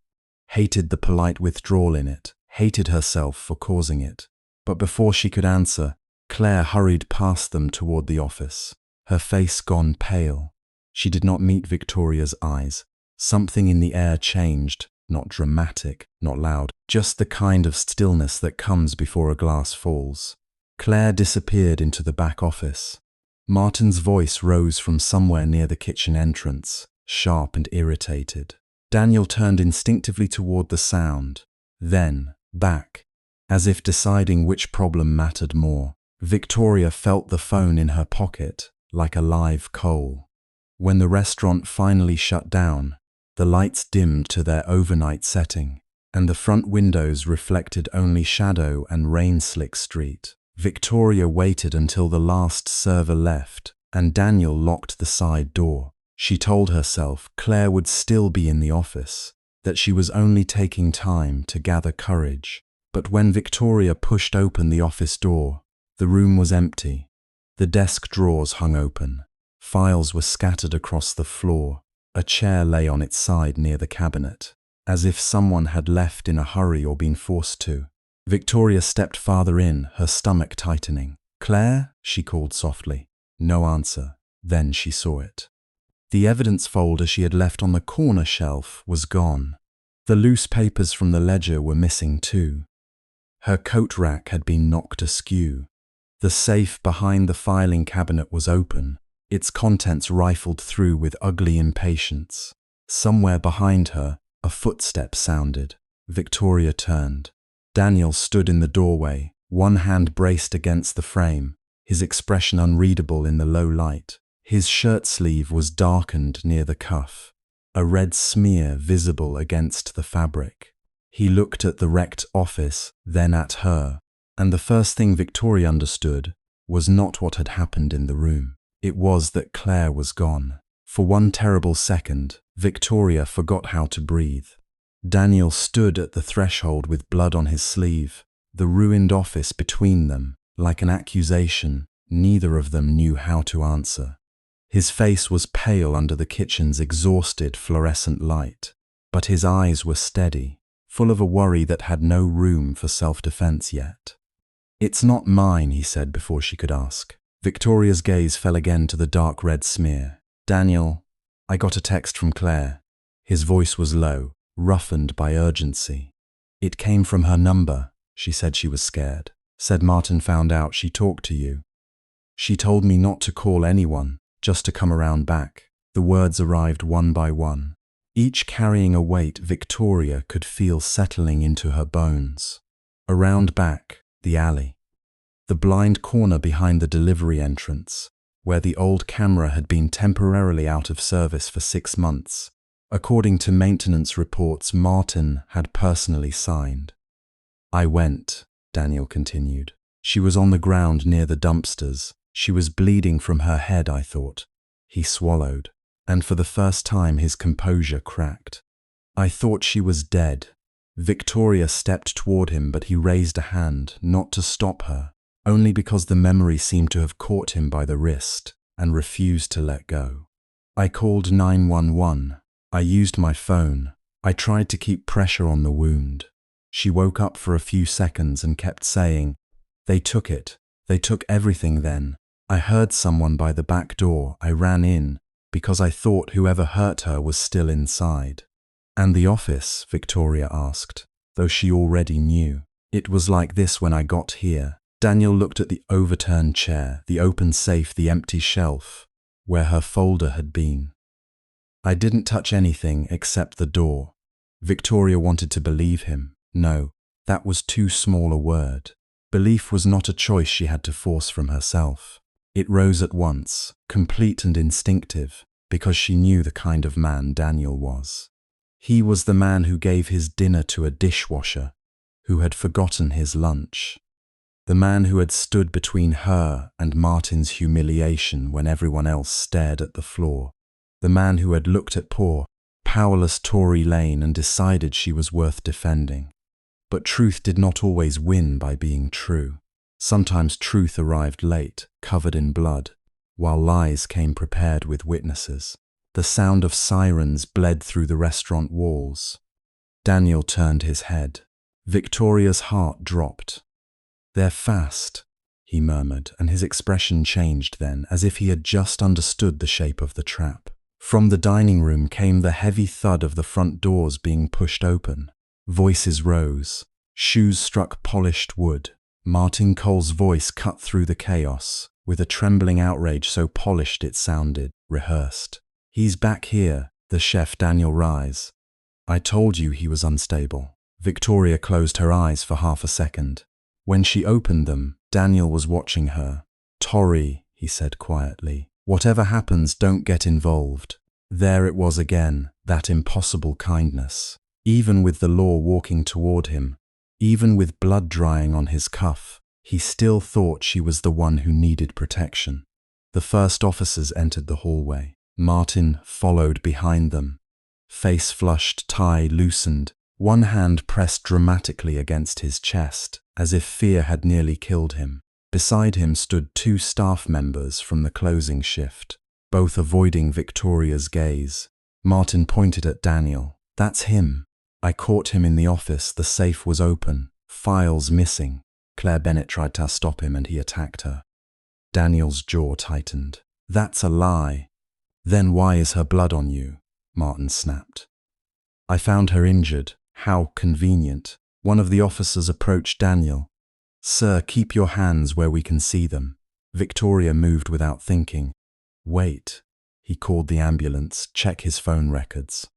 Hated the polite withdrawal in it. Hated herself for causing it. But before she could answer, Claire hurried past them toward the office, her face gone pale. She did not meet Victoria's eyes. Something in the air changed, not dramatic, not loud, just the kind of stillness that comes before a glass falls. Claire disappeared into the back office. Martin's voice rose from somewhere near the kitchen entrance, sharp and irritated. Daniel turned instinctively toward the sound. then back, as if deciding which problem mattered more. Victoria felt the phone in her pocket like a live coal. When the restaurant finally shut down, the lights dimmed to their overnight setting, and the front windows reflected only shadow and rain-slick street. Victoria waited until the last server left, and Daniel locked the side door. She told herself Claire would still be in the office, that she was only taking time to gather courage. But when Victoria pushed open the office door, the room was empty. The desk drawers hung open. Files were scattered across the floor. A chair lay on its side near the cabinet, as if someone had left in a hurry or been forced to. Victoria stepped farther in, her stomach tightening. "Claire?" she called softly. No answer. Then she saw it. The evidence folder she had left on the corner shelf was gone. The loose papers from the ledger were missing too. Her coat rack had been knocked askew. The safe behind the filing cabinet was open, its contents rifled through with ugly impatience. Somewhere behind her, a footstep sounded. Victoria turned. Daniel stood in the doorway, one hand braced against the frame, his expression unreadable in the low light. His shirt sleeve was darkened near the cuff, a red smear visible against the fabric. He looked at the wrecked office, then at her, and the first thing Victoria understood was not what had happened in the room. It was that Claire was gone. For one terrible second, Victoria forgot how to breathe. Daniel stood at the threshold with blood on his sleeve, the ruined office between them, like an accusation neither of them knew how to answer. His face was pale under the kitchen's exhausted fluorescent light, but his eyes were steady, full of a worry that had no room for self-defense yet. "It's not mine," he said before she could ask. Victoria's gaze fell again to the dark red smear. "Daniel, I got a text from Claire." His voice was low, roughened by urgency. "It came from her number. She said she was scared. Said Martin found out she talked to you. She told me not to call anyone, just to come around back." The words arrived one by one, each carrying a weight Victoria could feel settling into her bones. Around back, the alley. The blind corner behind the delivery entrance, where the old camera had been temporarily out of service for 6 months. According to maintenance reports Martin had personally signed. "I went," Daniel continued. "She was on the ground near the dumpsters. She was bleeding from her head, I thought." He swallowed, and for the first time his composure cracked. "I thought she was dead." Victoria stepped toward him, but he raised a hand, not to stop her, only because the memory seemed to have caught him by the wrist and refused to let go. "I called 911. I used my phone. I tried to keep pressure on the wound." She woke up for a few seconds and kept saying, "They took it. They took everything then. I heard someone by the back door. I ran in because I thought whoever hurt her was still inside." "And the office?" Victoria asked, though she already knew. "It was like this when I got here." Daniel looked at the overturned chair, the open safe, the empty shelf, where her folder had been. "I didn't touch anything except the door." Victoria wanted to believe him. No, that was too small a word. Belief was not a choice she had to force from herself. It rose at once, complete and instinctive, because she knew the kind of man Daniel was. He was the man who gave his dinner to a dishwasher, who had forgotten his lunch. The man who had stood between her and Martin's humiliation when everyone else stared at the floor. The man who had looked at poor, powerless Tory Lane and decided she was worth defending. But truth did not always win by being true. Sometimes truth arrived late, covered in blood, while lies came prepared with witnesses. The sound of sirens bled through the restaurant walls. Daniel turned his head. Victoria's heart dropped. "They're fast," he murmured, and his expression changed then, as if he had just understood the shape of the trap. From the dining room came the heavy thud of the front doors being pushed open. Voices rose. Shoes struck polished wood. Martin Cole's voice cut through the chaos, with a trembling outrage so polished it sounded rehearsed. "He's back here," the chef Daniel Rise. "I told you he was unstable." Victoria closed her eyes for half a second. When she opened them, Daniel was watching her. "Tori," he said quietly, "whatever happens, don't get involved." There it was again, that impossible kindness. Even with the law walking toward him, even with blood drying on his cuff, he still thought she was the one who needed protection. The first officers entered the hallway. Martin followed behind them. Face flushed, tie loosened, one hand pressed dramatically against his chest, as if fear had nearly killed him. Beside him stood two staff members from the closing shift, both avoiding Victoria's gaze. Martin pointed at Daniel. "That's him. I caught him in the office. The safe was open. Files missing." Claire Bennett tried to stop him and he attacked her. Daniel's jaw tightened. "That's a lie." "Then why is her blood on you?" Martin snapped. "I found her injured." "How convenient." One of the officers approached Daniel. "Sir, keep your hands where we can see them." Victoria moved without thinking. "Wait." He called the ambulance. "Check his phone records.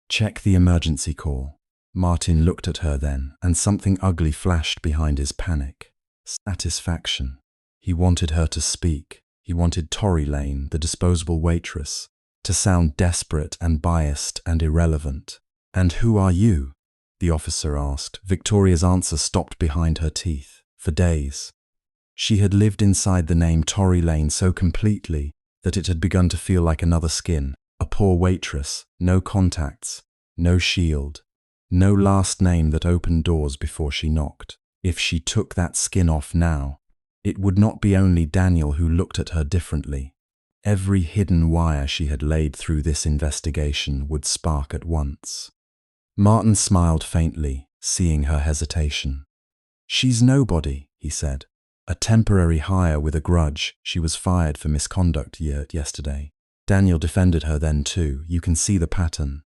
Check the emergency call." Martin looked at her then, and something ugly flashed behind his panic. Satisfaction. He wanted her to speak. He wanted Tori Lane, the disposable waitress, to sound desperate and biased and irrelevant. "And who are you?" the officer asked. Victoria's answer stopped behind her teeth. For days, she had lived inside the name Tori Lane so completely that it had begun to feel like another skin. A poor waitress, no contacts, no shield, no last name that opened doors before she knocked. If she took that skin off now, it would not be only Daniel who looked at her differently. Every hidden wire she had laid through this investigation would spark at once. Martin smiled faintly, seeing her hesitation. "She's nobody," he said. "A temporary hire with a grudge. She was fired for misconduct yesterday." Daniel defended her then too. "You can see the pattern."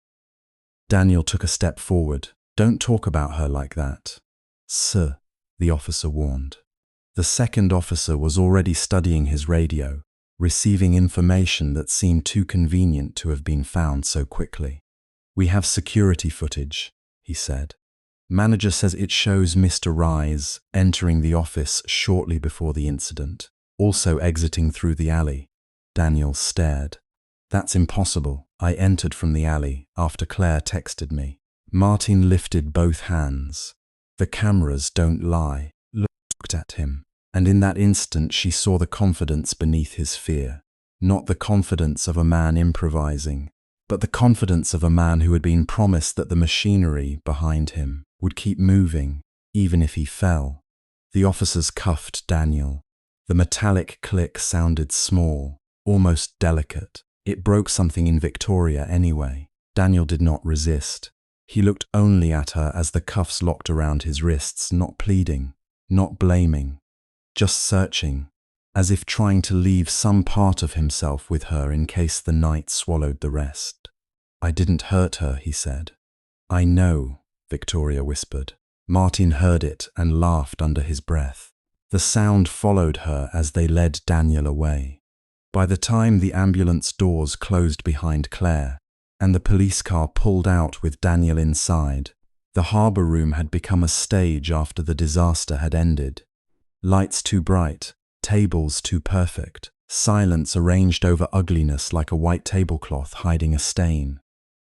Daniel took a step forward. "Don't talk about her like that." "Sir," the officer warned. The second officer was already studying his radio, receiving information that seemed too convenient to have been found so quickly. "We have security footage," he said. "Manager says it shows Mr. Rise entering the office shortly before the incident, also exiting through the alley." Daniel stared. "That's impossible. I entered from the alley after Claire texted me." Martin lifted both hands. "The cameras don't lie." Looked at him, and in that instant she saw the confidence beneath his fear. Not the confidence of a man improvising, but the confidence of a man who had been promised that the machinery behind him would keep moving, even if he fell. The officers cuffed Daniel. The metallic click sounded small, almost delicate. It broke something in Victoria anyway. Daniel did not resist. He looked only at her as the cuffs locked around his wrists, not pleading, not blaming, just searching, as if trying to leave some part of himself with her in case the night swallowed the rest. "I didn't hurt her," he said. "I know," Victoria whispered. Martin heard it and laughed under his breath. The sound followed her as they led Daniel away. By the time the ambulance doors closed behind Claire and the police car pulled out with Daniel inside, the harbour room had become a stage after the disaster had ended. Lights too bright, tables too perfect, silence arranged over ugliness like a white tablecloth hiding a stain.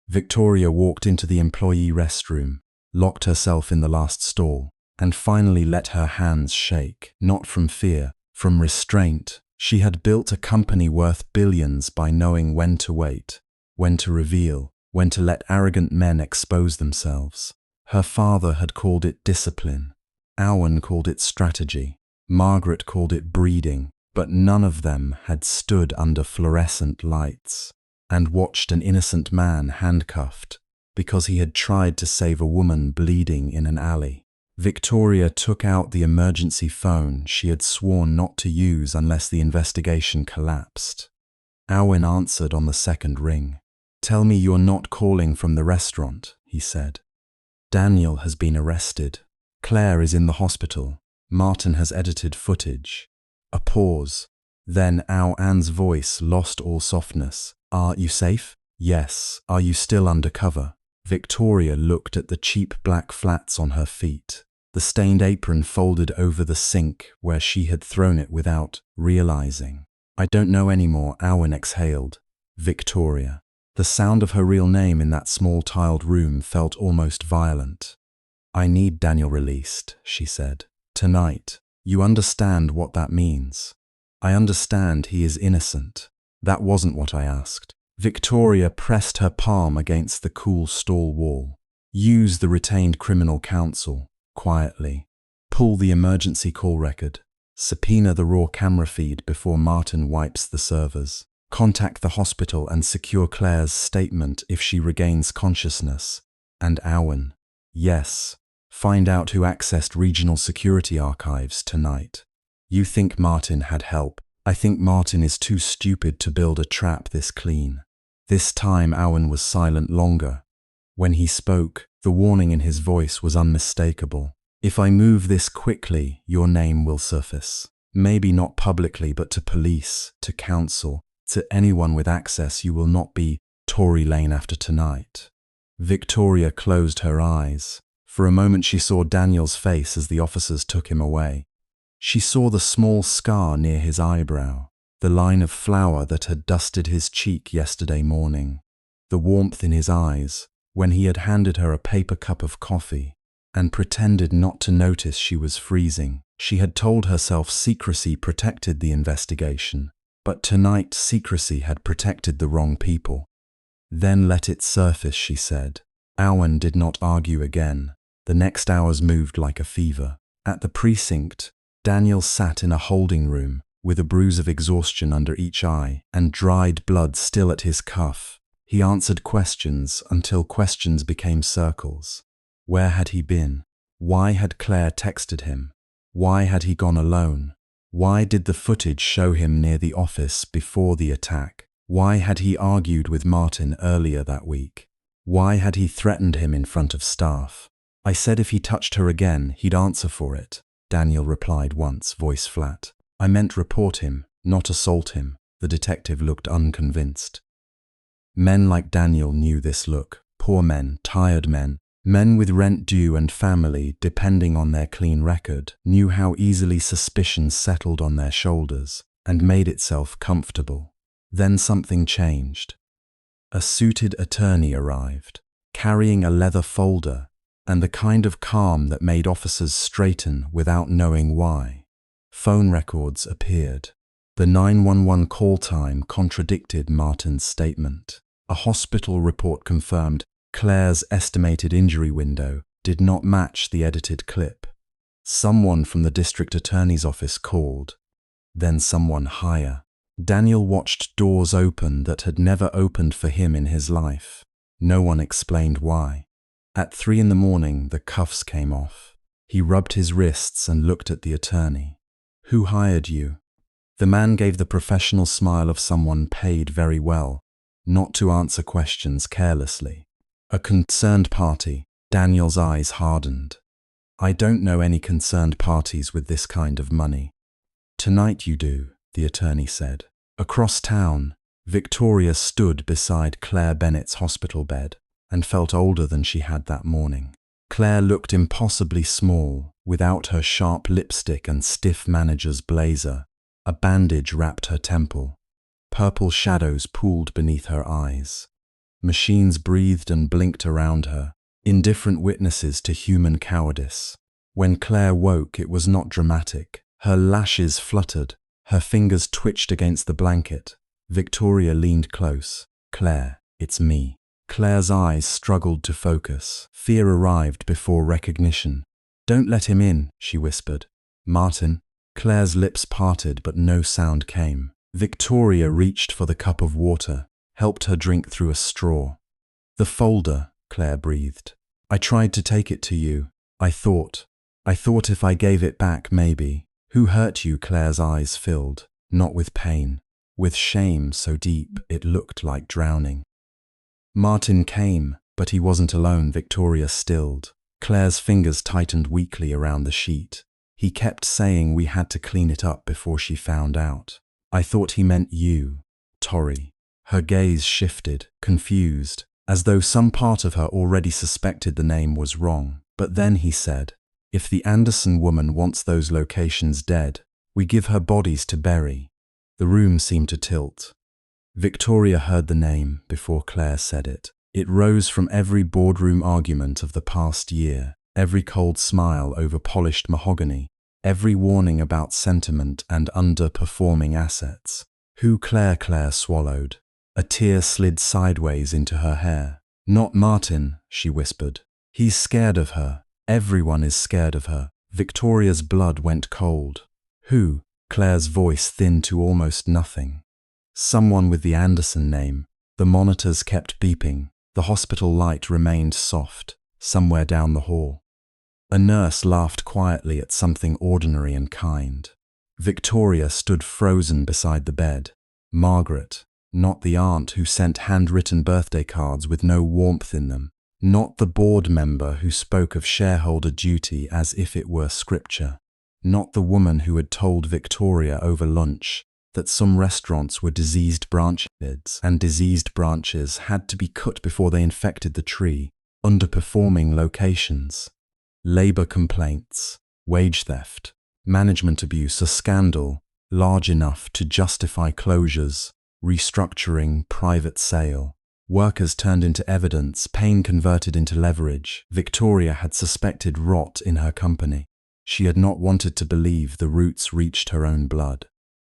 Victoria walked into the employee restroom, locked herself in the last stall, and finally let her hands shake, not from fear, from restraint. She had built a company worth billions by knowing when to wait, when to reveal, when to let arrogant men expose themselves. Her father had called it discipline. Owen called it strategy. Margaret called it breeding, but none of them had stood under fluorescent lights and watched an innocent man handcuffed because he had tried to save a woman bleeding in an alley. Victoria took out the emergency phone she had sworn not to use unless the investigation collapsed. Owen answered on the second ring. "Tell me you're not calling from the restaurant," he said. "Daniel has been arrested. Claire is in the hospital. Martin has edited footage." A pause. Then Anne's voice lost all softness. "Are you safe?" "Yes." "Are you still undercover?" Victoria looked at the cheap black flats on her feet, the stained apron folded over the sink where she had thrown it without realizing. I don't know anymore, Owen exhaled. Victoria. The sound of her real name in that small tiled room felt almost violent. I need Daniel released, she said. Tonight. You understand what that means. I understand he is innocent. That wasn't what I asked. Victoria pressed her palm against the cool stall wall. Use the retained criminal counsel, quietly. Pull the emergency call record. Subpoena the raw camera feed before Martin wipes the servers. Contact the hospital and secure Claire's statement if she regains consciousness. And Owen. Yes. Find out who accessed regional security archives tonight. You think Martin had help. I think Martin is too stupid to build a trap this clean. This time Owen was silent longer. When he spoke, the warning in his voice was unmistakable. If I move this quickly, your name will surface. Maybe not publicly, but to police, to council, to anyone with access. You will not be Tory Lane after tonight. Victoria closed her eyes. For a moment she saw Daniel's face as the officers took him away. She saw the small scar near his eyebrow, the line of flour that had dusted his cheek yesterday morning, the warmth in his eyes when he had handed her a paper cup of coffee and pretended not to notice she was freezing. She had told herself secrecy protected the investigation, but tonight secrecy had protected the wrong people. Then let it surface, she said. Owen did not argue again. The next hours moved like a fever. At the precinct, Daniel sat in a holding room with a bruise of exhaustion under each eye and dried blood still at his cuff. He answered questions until questions became circles. Where had he been? Why had Claire texted him? Why had he gone alone? Why did the footage show him near the office before the attack? Why had he argued with Martin earlier that week? Why had he threatened him in front of staff? I said if he touched her again, he'd answer for it, Daniel replied once, voice flat. I meant report him, not assault him. The detective looked unconvinced. Men like Daniel knew this look. Poor men, tired men, men with rent due and family depending on their clean record, knew how easily suspicion settled on their shoulders and made itself comfortable. Then something changed. A suited attorney arrived, carrying a leather folder and the kind of calm that made officers straighten without knowing why. Phone records appeared. The 911 call time contradicted Martin's statement. A hospital report confirmed Claire's estimated injury window did not match the edited clip. Someone from the district attorney's office called. Then someone higher. Daniel watched doors open that had never opened for him in his life. No one explained why. At 3 a.m, the cuffs came off. He rubbed his wrists and looked at the attorney. Who hired you? The man gave the professional smile of someone paid very well, not to answer questions carelessly. A concerned party. Daniel's eyes hardened. I don't know any concerned parties with this kind of money. Tonight you do, the attorney said. Across town, Victoria stood beside Claire Bennett's hospital bed and felt older than she had that morning. Claire looked impossibly small, without her sharp lipstick and stiff manager's blazer. A bandage wrapped her temple. Purple shadows pooled beneath her eyes. Machines breathed and blinked around her, indifferent witnesses to human cowardice. When Claire woke, it was not dramatic. Her lashes fluttered. Her fingers twitched against the blanket. Victoria leaned close. Claire, it's me. Claire's eyes struggled to focus. Fear arrived before recognition. Don't let him in, she whispered. Martin. Claire's lips parted, but no sound came. Victoria reached for the cup of water, helped her drink through a straw. The folder, Claire breathed. I tried to take it to you. I thought if I gave it back, maybe. Who hurt you? Claire's eyes filled, not with pain, with shame so deep it looked like drowning. Martin came, but he wasn't alone. Victoria stilled. Claire's fingers tightened weakly around the sheet. He kept saying we had to clean it up before she found out. I thought he meant you, Tori. Her gaze shifted, confused, as though some part of her already suspected the name was wrong. But then he said, "If the Anderson woman wants those locations dead, we give her bodies to bury." The room seemed to tilt. Victoria heard the name before Claire said it. It rose from every boardroom argument of the past year, every cold smile over polished mahogany, every warning about sentiment and underperforming assets. Who? Claire swallowed. A tear slid sideways into her hair. "Not Martin," she whispered. "He's scared of her. Everyone is scared of her." Victoria's blood went cold. "Who?" Claire's voice thinned to almost nothing. "Someone with the Anderson name." The monitors kept beeping. The hospital light remained soft, somewhere down the hall. A nurse laughed quietly at something ordinary and kind. Victoria stood frozen beside the bed. Margaret, not the aunt who sent handwritten birthday cards with no warmth in them, not the board member who spoke of shareholder duty as if it were scripture, not the woman who had told Victoria over lunch that some restaurants were diseased branches and diseased branches had to be cut before they infected the tree, underperforming locations, labor complaints, wage theft, management abuse, a scandal large enough to justify closures, restructuring, private sale. Workers turned into evidence, pain converted into leverage. Victoria had suspected rot in her company. She had not wanted to believe the roots reached her own blood.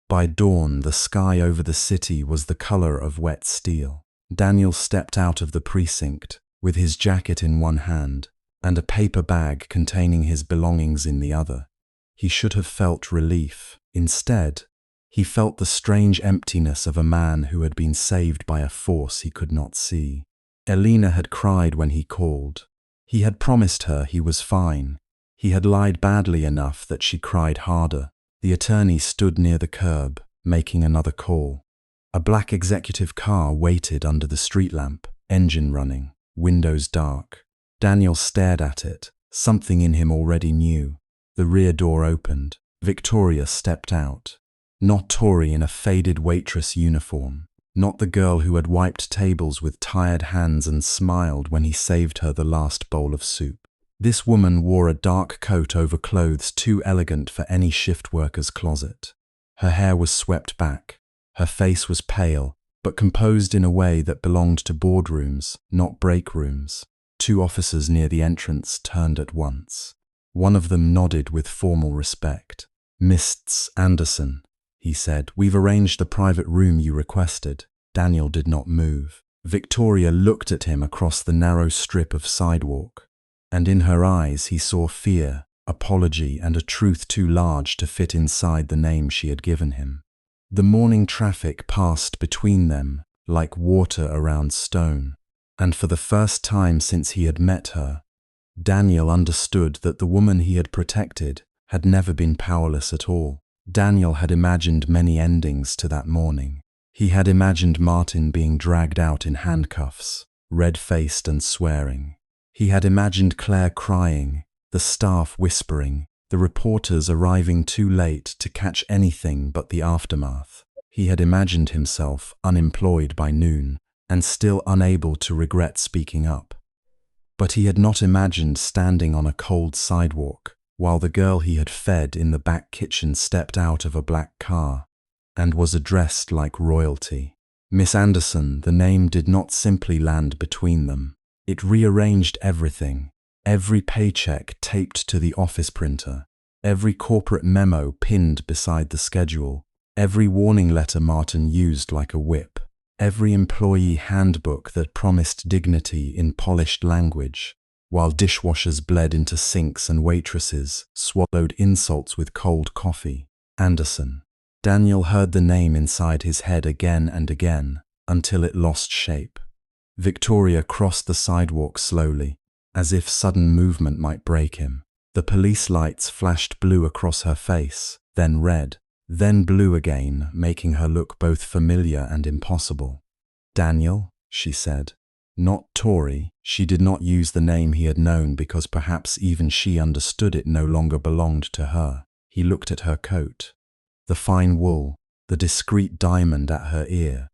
By dawn, the sky over the city was the color of wet steel. Daniel stepped out of the precinct, with his jacket in one hand and a paper bag containing his belongings in the other. He should have felt relief. Instead, he felt the strange emptiness of a man who had been saved by a force he could not see. Elena had cried when he called. He had promised her he was fine. He had lied badly enough that she cried harder. The attorney stood near the curb, making another call. A black executive car waited under the street lamp, engine running, windows dark. Daniel stared at it. Something in him already knew. The rear door opened. Victoria stepped out. Not Tori in a faded waitress uniform. Not the girl who had wiped tables with tired hands and smiled when he saved her the last bowl of soup. This woman wore a dark coat over clothes too elegant for any shift worker's closet. Her hair was swept back. Her face was pale, but composed in a way that belonged to boardrooms, not break rooms. Two officers near the entrance turned at once. One of them nodded with formal respect. "Miss Anderson," he said, "we've arranged the private room you requested." Daniel did not move. Victoria looked at him across the narrow strip of sidewalk, and in her eyes he saw fear, apology, and a truth too large to fit inside the name she had given him. The morning traffic passed between them like water around stone, and for the first time since he had met her, Daniel understood that the woman he had protected had never been powerless at all. Daniel had imagined many endings to that morning. He had imagined Martin being dragged out in handcuffs, red-faced and swearing. He had imagined Claire crying, the staff whispering, the reporters arriving too late to catch anything but the aftermath. He had imagined himself unemployed by noon and still unable to regret speaking up. But he had not imagined standing on a cold sidewalk while the girl he had fed in the back kitchen stepped out of a black car and was addressed like royalty. Miss Anderson, the name did not simply land between them. It rearranged everything. Every paycheck taped to the office printer, every corporate memo pinned beside the schedule, every warning letter Martin used like a whip, every employee handbook that promised dignity in polished language, while dishwashers bled into sinks and waitresses swallowed insults with cold coffee. Anderson. Daniel heard the name inside his head again and again until it lost shape. Victoria crossed the sidewalk slowly, as if sudden movement might break him. The police lights flashed blue across her face, then red, then blue again, making her look both familiar and impossible. "Daniel," she said. Not Tori. She did not use the name he had known because perhaps even she understood it no longer belonged to her. He looked at her coat. The fine wool, the discreet diamond at her ear,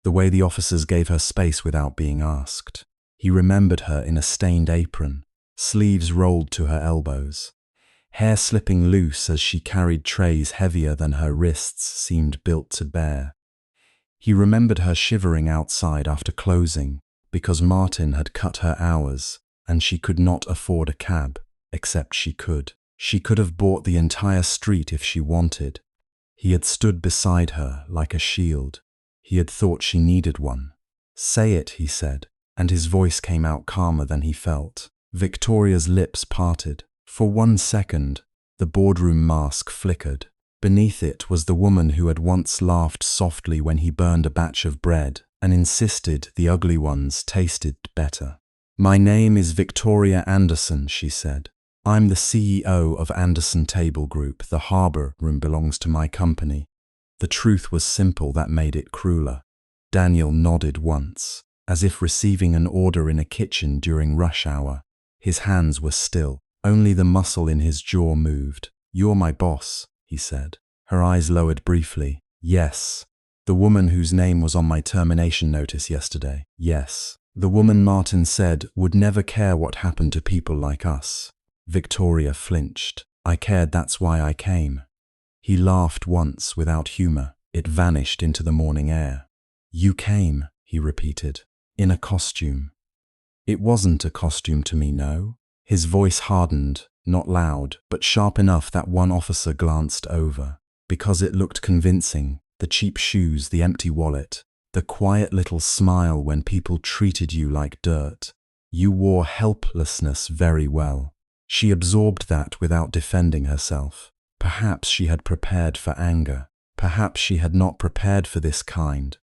the way the officers gave her space without being asked. He remembered her in a stained apron, sleeves rolled to her elbows, hair slipping loose as she carried trays heavier than her wrists seemed built to bear. He remembered her shivering outside after closing because Martin had cut her hours and she could not afford a cab, except she could. She could have bought the entire street if she wanted. He had stood beside her like a shield. He had thought she needed one. "Say it," he said, and his voice came out calmer than he felt. Victoria's lips parted. For 1 second, the boardroom mask flickered. Beneath it was the woman who had once laughed softly when he burned a batch of bread and insisted the ugly ones tasted better. "My name is Victoria Anderson," she said. "I'm the CEO of Anderson Table Group. The harbor room belongs to my company." The truth was simple, that made it crueler. Daniel nodded once, as if receiving an order in a kitchen during rush hour. His hands were still. Only the muscle in his jaw moved. "You're my boss," he said. Her eyes lowered briefly. "Yes." "The woman whose name was on my termination notice yesterday." "Yes." "The woman Martin said would never care what happened to people like us." Victoria flinched. "I cared, that's why I came." He laughed once without humor. It vanished into the morning air. "You came," he repeated, "in a costume." "It wasn't a costume to me, no." His voice hardened, not loud, but sharp enough that one officer glanced over. Because it looked convincing, the cheap shoes, the empty wallet, the quiet little smile when people treated you like dirt. You wore helplessness very well. She absorbed that without defending herself. Perhaps she had prepared for anger. Perhaps she had not prepared for this kind.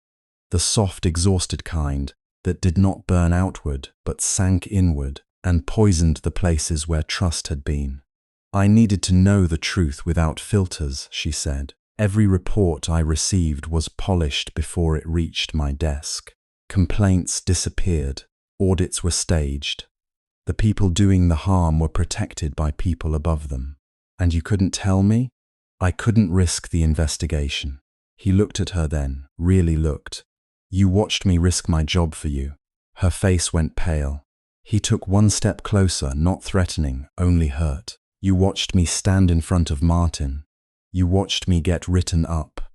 The soft, exhausted kind that did not burn outward but sank inward and poisoned the places where trust had been. "I needed to know the truth without filters," she said. "Every report I received was polished before it reached my desk. Complaints disappeared. Audits were staged. The people doing the harm were protected by people above them. And you couldn't tell me? I couldn't risk the investigation." He looked at her then, really looked. "You watched me risk my job for you." Her face went pale. He took one step closer, not threatening, only hurt. "You watched me stand in front of Martin. You watched me get written up.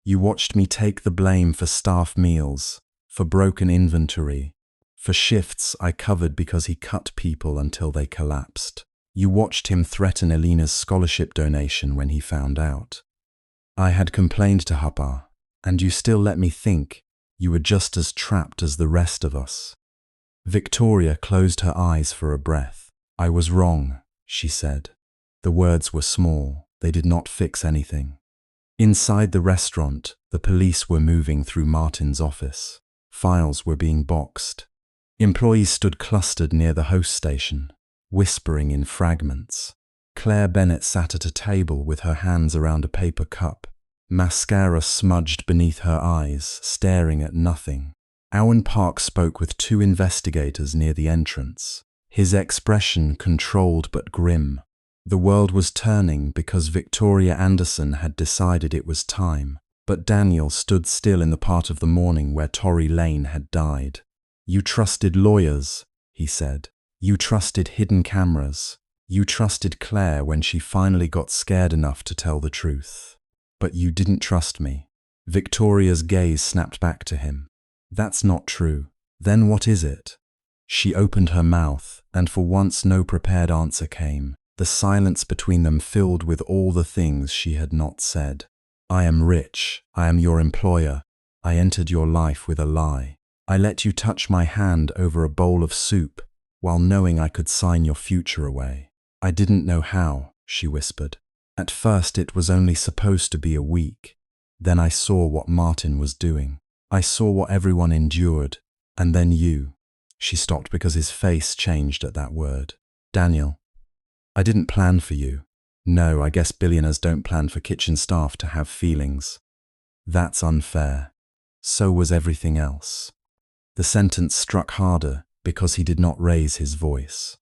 You watched me take the blame for staff meals, for broken inventory, for shifts I covered because he cut people until they collapsed. You watched him threaten Elena's scholarship donation when he found out. I had complained to Hapa, and you still let me think you were just as trapped as the rest of us." Victoria closed her eyes for a breath. "I was wrong," she said. The words were small. They did not fix anything. Inside the restaurant, the police were moving through Martin's office. Files were being boxed. Employees stood clustered near the host station, whispering in fragments. Claire Bennett sat at a table with her hands around a paper cup, mascara smudged beneath her eyes, staring at nothing. Owen Park spoke with 2 investigators near the entrance, his expression controlled but grim. The world was turning because Victoria Anderson had decided it was time, but Daniel stood still in the part of the morning where Tory Lane had died. "You trusted lawyers," he said. "You trusted hidden cameras. You trusted Claire when she finally got scared enough to tell the truth. But you didn't trust me." Victoria's gaze snapped back to him. "That's not true. Then what is it?" She opened her mouth, and for once no prepared answer came. The silence between them filled with all the things she had not said. "I am rich. I am your employer. I entered your life with a lie. I let you touch my hand over a bowl of soup while knowing I could sign your future away. I didn't know how," she whispered. "At first it was only supposed to be a week. Then I saw what Martin was doing. I saw what everyone endured. And then you." She stopped because his face changed at that word. "Daniel, I didn't plan for you. No, I guess billionaires don't plan for kitchen staff to have feelings. That's unfair. So was everything else." The sentence struck harder because he did not raise his voice.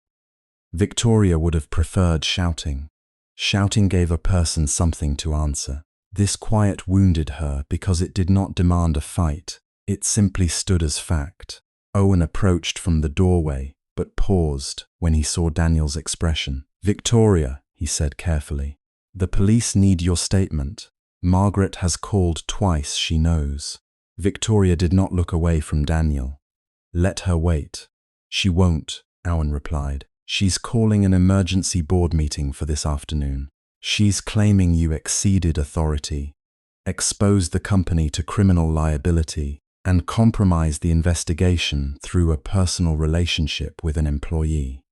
Victoria would have preferred shouting. Shouting gave a person something to answer. This quiet wounded her because it did not demand a fight. It simply stood as fact. Owen approached from the doorway, but paused when he saw Daniel's expression. "Victoria," he said carefully, "the police need your statement. Margaret has called twice, she knows." Victoria did not look away from Daniel. "Let her wait." "She won't," Owen replied. "She's calling an emergency board meeting for this afternoon. She's claiming you exceeded authority, exposed the company to criminal liability, and compromised the investigation through a personal relationship with an employee."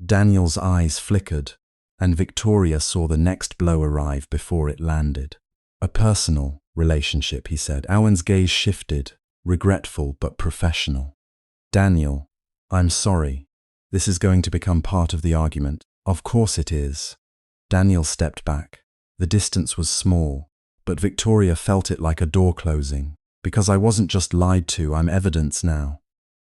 Daniel's eyes flickered, and Victoria saw the next blow arrive before it landed. "A personal relationship," he said. Owen's gaze shifted, regretful but professional. "Daniel, I'm sorry. This is going to become part of the argument." "Of course it is." Daniel stepped back. The distance was small, but Victoria felt it like a door closing. "Because I wasn't just lied to, I'm evidence now."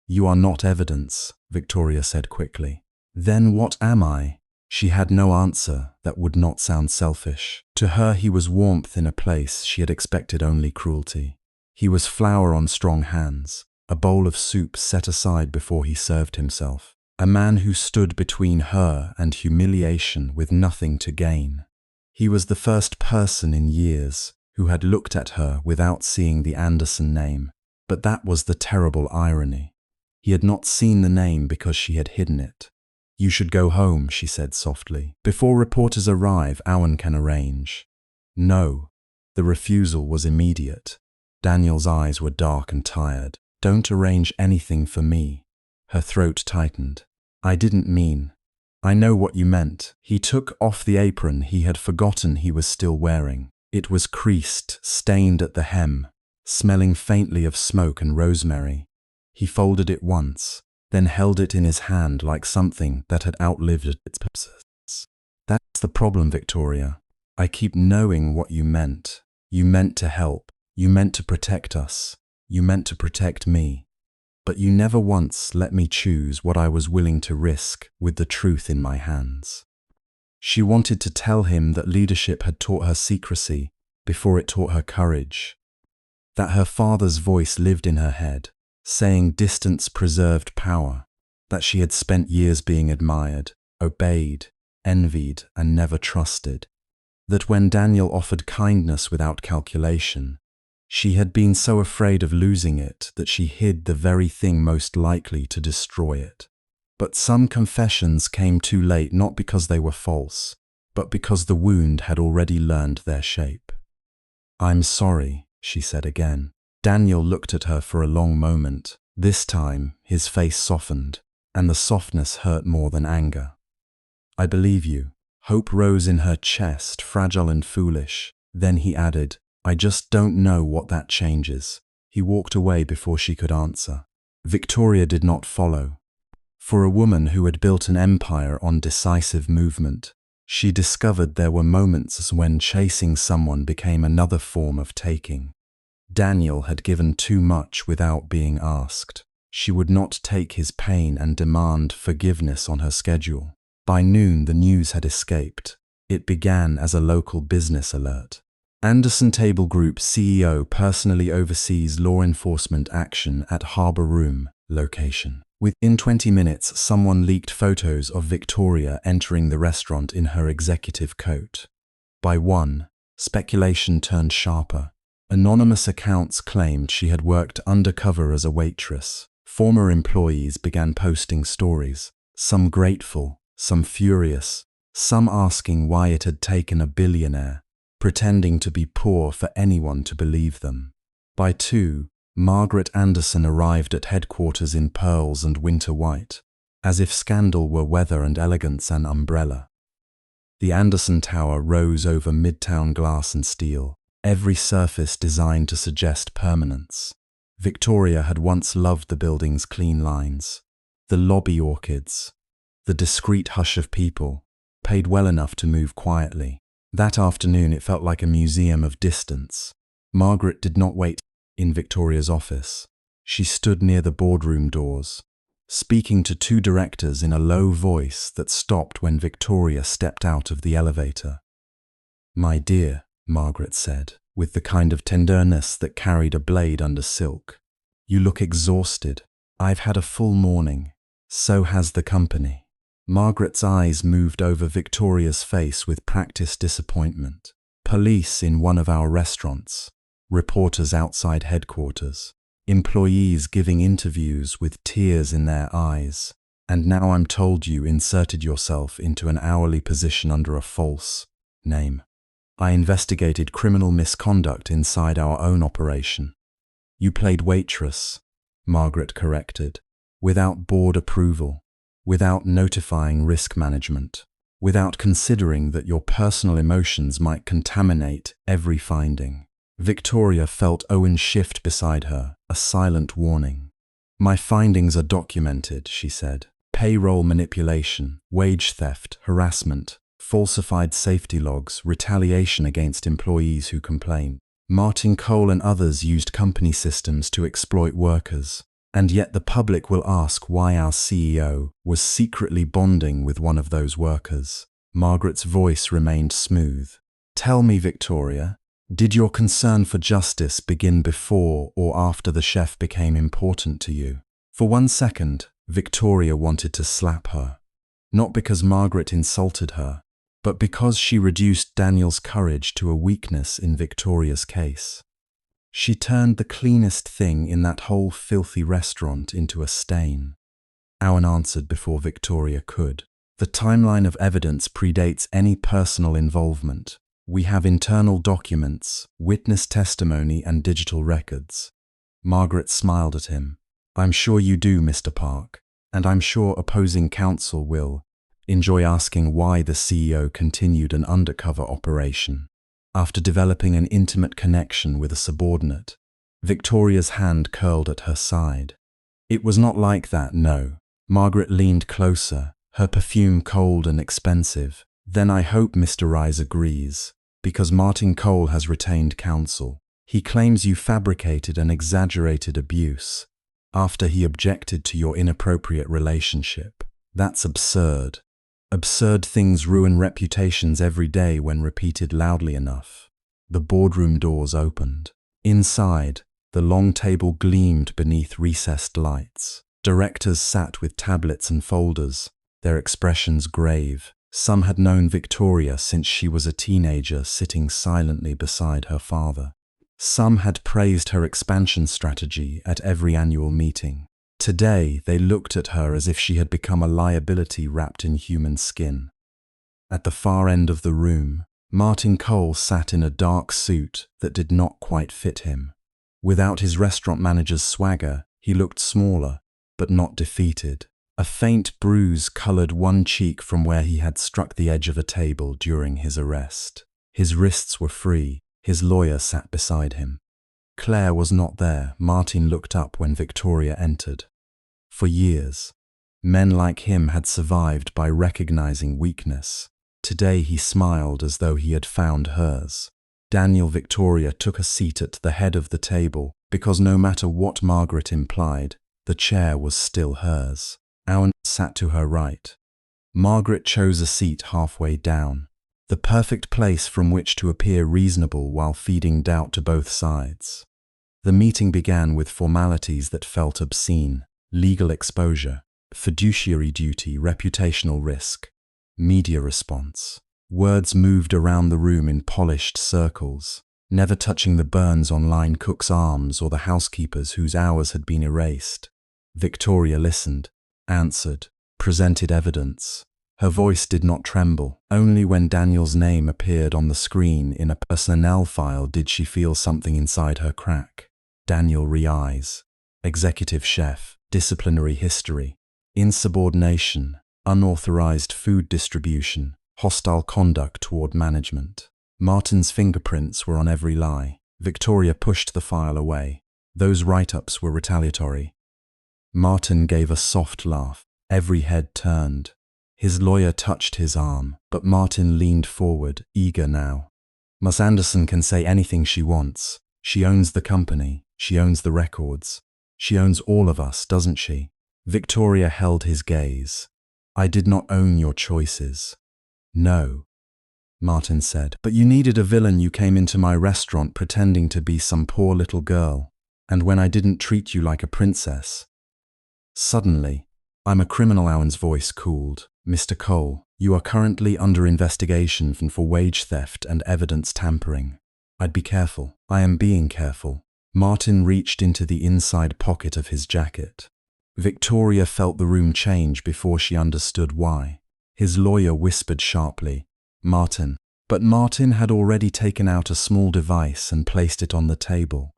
"You are not evidence," Victoria said quickly. "Then what am I?" She had no answer that would not sound selfish. To her, he was warmth in a place she had expected only cruelty. He was flour on strong hands, a bowl of soup set aside before he served himself. A man who stood between her and humiliation with nothing to gain. He was the first person in years who had looked at her without seeing the Anderson name. But that was the terrible irony. He had not seen the name because she had hidden it. "You should go home," she said softly. "Before reporters arrive, Owen can arrange." "No." The refusal was immediate. Daniel's eyes were dark and tired. "Don't arrange anything for me." Her throat tightened. "I didn't mean. I know what you meant." He took off the apron he had forgotten he was still wearing. It was creased, stained at the hem, smelling faintly of smoke and rosemary. He folded it once, then held it in his hand like something that had outlived its purposes. "That's the problem, Victoria. I keep knowing what you meant. You meant to help. You meant to protect us. You meant to protect me. But you never once let me choose what I was willing to risk with the truth in my hands." She wanted to tell him that leadership had taught her secrecy before it taught her courage. That her father's voice lived in her head, saying distance preserved power. That she had spent years being admired, obeyed, envied, and never trusted. That when Daniel offered kindness without calculation, she had been so afraid of losing it that she hid the very thing most likely to destroy it. But some confessions came too late, not because they were false, but because the wound had already learned their shape. "I'm sorry," she said again. Daniel looked at her for a long moment. This time, his face softened, and the softness hurt more than anger. "I believe you." Hope rose in her chest, fragile and foolish. Then he added, "I just don't know what that changes." He walked away before she could answer. Victoria did not follow. For a woman who had built an empire on decisive movement, she discovered there were moments when chasing someone became another form of taking. Daniel had given too much without being asked. She would not take his pain and demand forgiveness on her schedule. By noon, the news had escaped. It began as a local business alert. Anderson Table Group CEO personally oversees law enforcement action at Harbour Room location. Within 20 minutes, someone leaked photos of Victoria entering the restaurant in her executive coat. By 1, speculation turned sharper. Anonymous accounts claimed she had worked undercover as a waitress. Former employees began posting stories, some grateful, some furious, some asking why it had taken a billionaire, pretending to be poor for anyone to believe them. By 2, Margaret Anderson arrived at headquarters in pearls and winter white, as if scandal were weather and elegance an umbrella. The Anderson Tower rose over midtown glass and steel, every surface designed to suggest permanence. Victoria had once loved the building's clean lines, the lobby orchids, the discreet hush of people, paid well enough to move quietly. That afternoon it felt like a museum of distance. Margaret did not wait in Victoria's office. She stood near the boardroom doors, speaking to 2 directors in a low voice that stopped when Victoria stepped out of the elevator. "My dear," Margaret said, with the kind of tenderness that carried a blade under silk, You look exhausted. I've had a full morning. So has the company. Margaret's eyes moved over Victoria's face with practiced disappointment. Police in one of our restaurants. Reporters outside headquarters. Employees giving interviews with tears in their eyes. And now I'm told you inserted yourself into an hourly position under a false name. I investigated criminal misconduct inside our own operation. You played waitress, Margaret corrected, without board approval, without notifying risk management, without considering that your personal emotions might contaminate every finding. Victoria felt Owen shift beside her, a silent warning. My findings are documented, she said. Payroll manipulation, wage theft, harassment, falsified safety logs, retaliation against employees who complained. Martin Cole and others used company systems to exploit workers. And yet the public will ask why our CEO was secretly bonding with one of those workers. Margaret's voice remained smooth. Tell me, Victoria, did your concern for justice begin before or after the chef became important to you? For 1 second, Victoria wanted to slap her. Not because Margaret insulted her, but because she reduced Daniel's courage to a weakness in Victoria's case. She turned the cleanest thing in that whole filthy restaurant into a stain. Owen answered before Victoria could. The timeline of evidence predates any personal involvement. We have internal documents, witness testimony, and digital records. Margaret smiled at him. I'm sure you do, Mr. Park, and I'm sure opposing counsel will enjoy asking why the CEO continued an undercover operation. After developing an intimate connection with a subordinate, Victoria's hand curled at her side. It was not like that, no. Margaret leaned closer, her perfume cold and expensive. Then I hope Mr. Rise agrees, because Martin Cole has retained counsel. He claims you fabricated and exaggerated abuse after he objected to your inappropriate relationship. That's absurd. Absurd things ruin reputations every day when repeated loudly enough. The boardroom doors opened. Inside, the long table gleamed beneath recessed lights. Directors sat with tablets and folders, their expressions grave. Some had known Victoria since she was a teenager, sitting silently beside her father. Some had praised her expansion strategy at every annual meeting. Today, they looked at her as if she had become a liability wrapped in human skin. At the far end of the room, Martin Cole sat in a dark suit that did not quite fit him. Without his restaurant manager's swagger, he looked smaller, but not defeated. A faint bruise colored one cheek from where he had struck the edge of a table during his arrest. His wrists were free. His lawyer sat beside him. Claire was not there. Martin looked up when Victoria entered. For years, men like him had survived by recognizing weakness. Today he smiled as though he had found hers. Daniel Victoria took a seat at the head of the table because no matter what Margaret implied, the chair was still hers. Owen sat to her right. Margaret chose a seat halfway down, the perfect place from which to appear reasonable while feeding doubt to both sides. The meeting began with formalities that felt obscene: legal exposure, fiduciary duty, reputational risk, media response. Words moved around the room in polished circles, never touching the burns on line cook's arms or the housekeepers whose hours had been erased. Victoria listened, answered, presented evidence. Her voice did not tremble. Only when Daniel's name appeared on the screen in a personnel file did she feel something inside her crack. Daniel Reis, executive chef, disciplinary history, insubordination, unauthorized food distribution, hostile conduct toward management. Martin's fingerprints were on every lie. Victoria pushed the file away. Those write-ups were retaliatory. Martin gave a soft laugh. Every head turned. His lawyer touched his arm, but Martin leaned forward, eager now. Miss Anderson can say anything she wants. She owns the company. She owns the records. She owns all of us, doesn't she? Victoria held his gaze. I did not own your choices. No, Martin said, but you needed a villain. You came into my restaurant pretending to be some poor little girl. And when I didn't treat you like a princess. Suddenly, I'm a criminal. Owen's voice cooled. Mr. Cole, you are currently under investigation for wage theft and evidence tampering. I'd be careful. I am being careful. Martin reached into the inside pocket of his jacket. Victoria felt the room change before she understood why. His lawyer whispered sharply, Martin. But Martin had already taken out a small device and placed it on the table.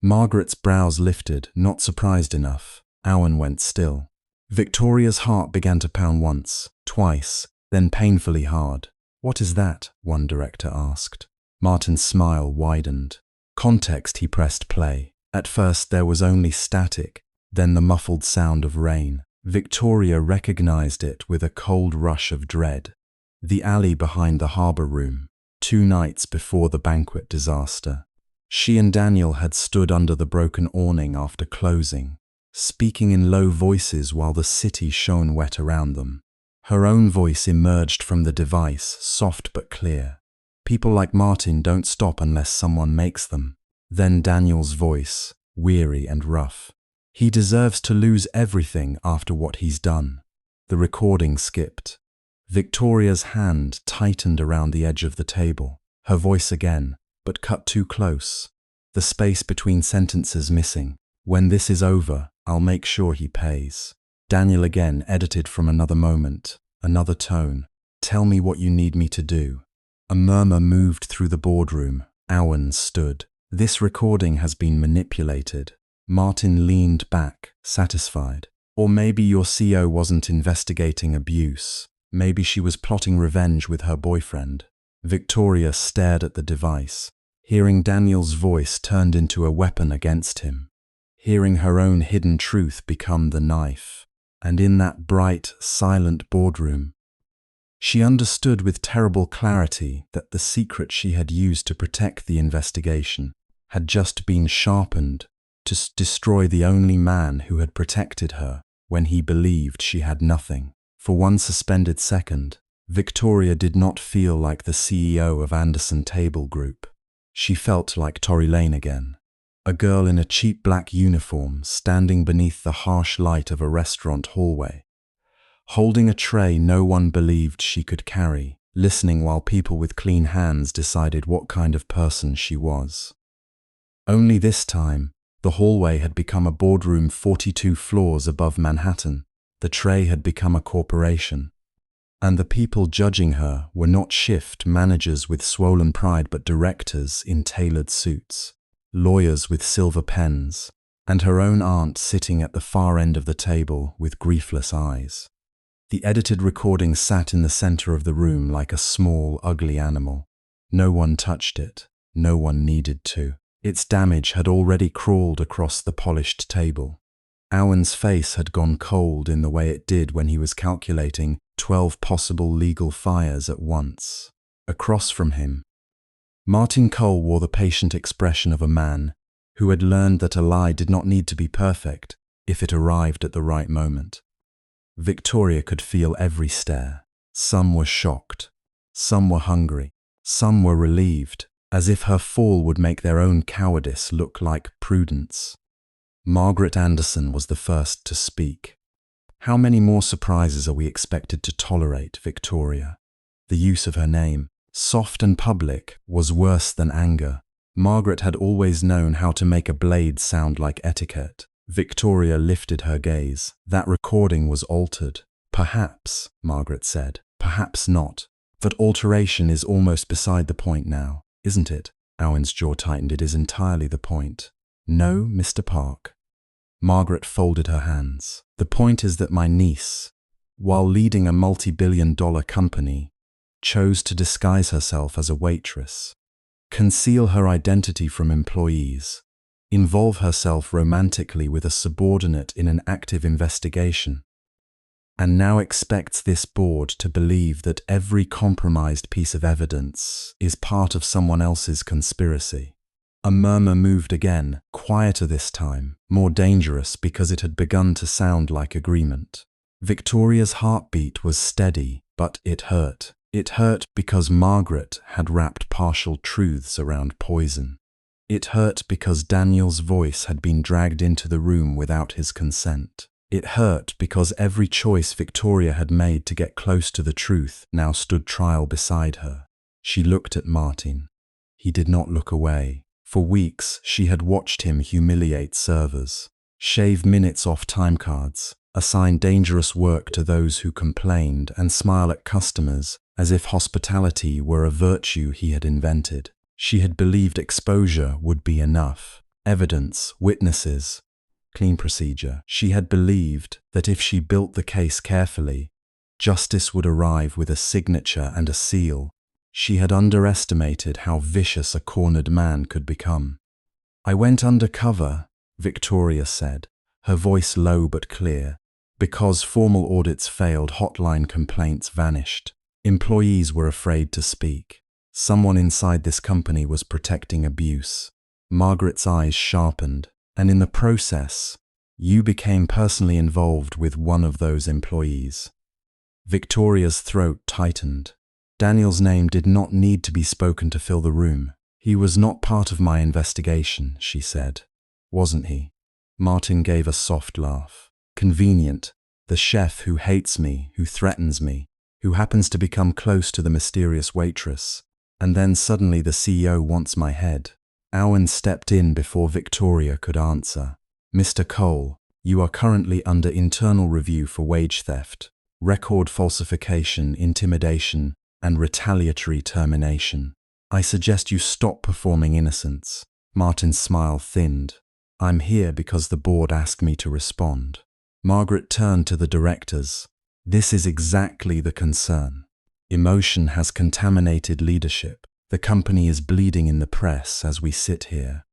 Margaret's brows lifted, not surprised enough. Owen went still. Victoria's heart began to pound once, twice, then painfully hard. What is that? One director asked. Martin's smile widened. Context. He pressed play. At first there was only static, then the muffled sound of rain. Victoria recognized it with a cold rush of dread. The alley behind the harbor room, 2 nights before the banquet disaster. She and Daniel had stood under the broken awning after closing, speaking in low voices while the city shone wet around them. Her own voice emerged from the device, soft but clear. People like Martin don't stop unless someone makes them. Then Daniel's voice, weary and rough. He deserves to lose everything after what he's done. The recording skipped. Victoria's hand tightened around the edge of the table. Her voice again, but cut too close. The space between sentences missing. When this is over, I'll make sure he pays. Daniel again, edited from another moment, another tone. Tell me what you need me to do. A murmur moved through the boardroom. Owen stood. This recording has been manipulated. Martin leaned back, satisfied. Or maybe your CO wasn't investigating abuse. Maybe she was plotting revenge with her boyfriend. Victoria stared at the device, hearing Daniel's voice turned into a weapon against him, hearing her own hidden truth become the knife. And in that bright, silent boardroom, she understood with terrible clarity that the secret she had used to protect the investigation had just been sharpened to destroy the only man who had protected her when he believed she had nothing. For one suspended second, Victoria did not feel like the CEO of Anderson Table Group. She felt like Tory Lane again, a girl in a cheap black uniform standing beneath the harsh light of a restaurant hallway, holding a tray no one believed she could carry, listening while people with clean hands decided what kind of person she was. Only this time, the hallway had become a boardroom 42 floors above Manhattan. The tray had become a corporation. And the people judging her were not shift managers with swollen pride but directors in tailored suits, lawyers with silver pens, and her own aunt sitting at the far end of the table with griefless eyes. The edited recording sat in the center of the room like a small, ugly animal. No one touched it. No one needed to. Its damage had already crawled across the polished table. Owen's face had gone cold in the way it did when he was calculating 12 possible legal fires at once. Across from him, Martin Cole wore the patient expression of a man who had learned that a lie did not need to be perfect if it arrived at the right moment. Victoria could feel every stare. Some were shocked, some were hungry, some were relieved, as if her fall would make their own cowardice look like prudence. Margaret Anderson was the first to speak. How many more surprises are we expected to tolerate, Victoria? The use of her name, soft and public, was worse than anger. Margaret had always known how to make a blade sound like etiquette. Victoria lifted her gaze. That recording was altered. Perhaps, Margaret said. Perhaps not. But alteration is almost beside the point now, isn't it? Owen's jaw tightened. It is entirely the point. No, Mr. Park. Margaret folded her hands. The point is that my niece, while leading a multi-billion-dollar company, chose to disguise herself as a waitress, conceal her identity from employees, involve herself romantically with a subordinate in an active investigation, and now expects this board to believe that every compromised piece of evidence is part of someone else's conspiracy. A murmur moved again, quieter this time, more dangerous because it had begun to sound like agreement. Victoria's heartbeat was steady, but it hurt. It hurt because Margaret had wrapped partial truths around poison. It hurt because Daniel's voice had been dragged into the room without his consent. It hurt because every choice Victoria had made to get close to the truth now stood trial beside her. She looked at Martin. He did not look away. For weeks, she had watched him humiliate servers, shave minutes off time cards, assign dangerous work to those who complained, and smile at customers as if hospitality were a virtue he had invented. She had believed exposure would be enough. Evidence, witnesses, clean procedure. She had believed that if she built the case carefully, justice would arrive with a signature and a seal. She had underestimated how vicious a cornered man could become. "I went undercover," Victoria said, her voice low but clear. Because formal audits failed, hotline complaints vanished. Employees were afraid to speak. Someone inside this company was protecting abuse. Margaret's eyes sharpened, and in the process, you became personally involved with one of those employees. Victoria's throat tightened. Daniel's name did not need to be spoken to fill the room. "He was not part of my investigation," she said. "Wasn't he?" Martin gave a soft laugh. "Convenient. The chef who hates me, who threatens me, who happens to become close to the mysterious waitress. And then suddenly the CEO wants my head." Owen stepped in before Victoria could answer. "Mr. Cole, you are currently under internal review for wage theft, record falsification, intimidation, and retaliatory termination. I suggest you stop performing innocence." Martin's smile thinned. "I'm here because the board asked me to respond." Margaret turned to the directors. "This is exactly the concern. Emotion has contaminated leadership. The company is bleeding in the press as we sit here."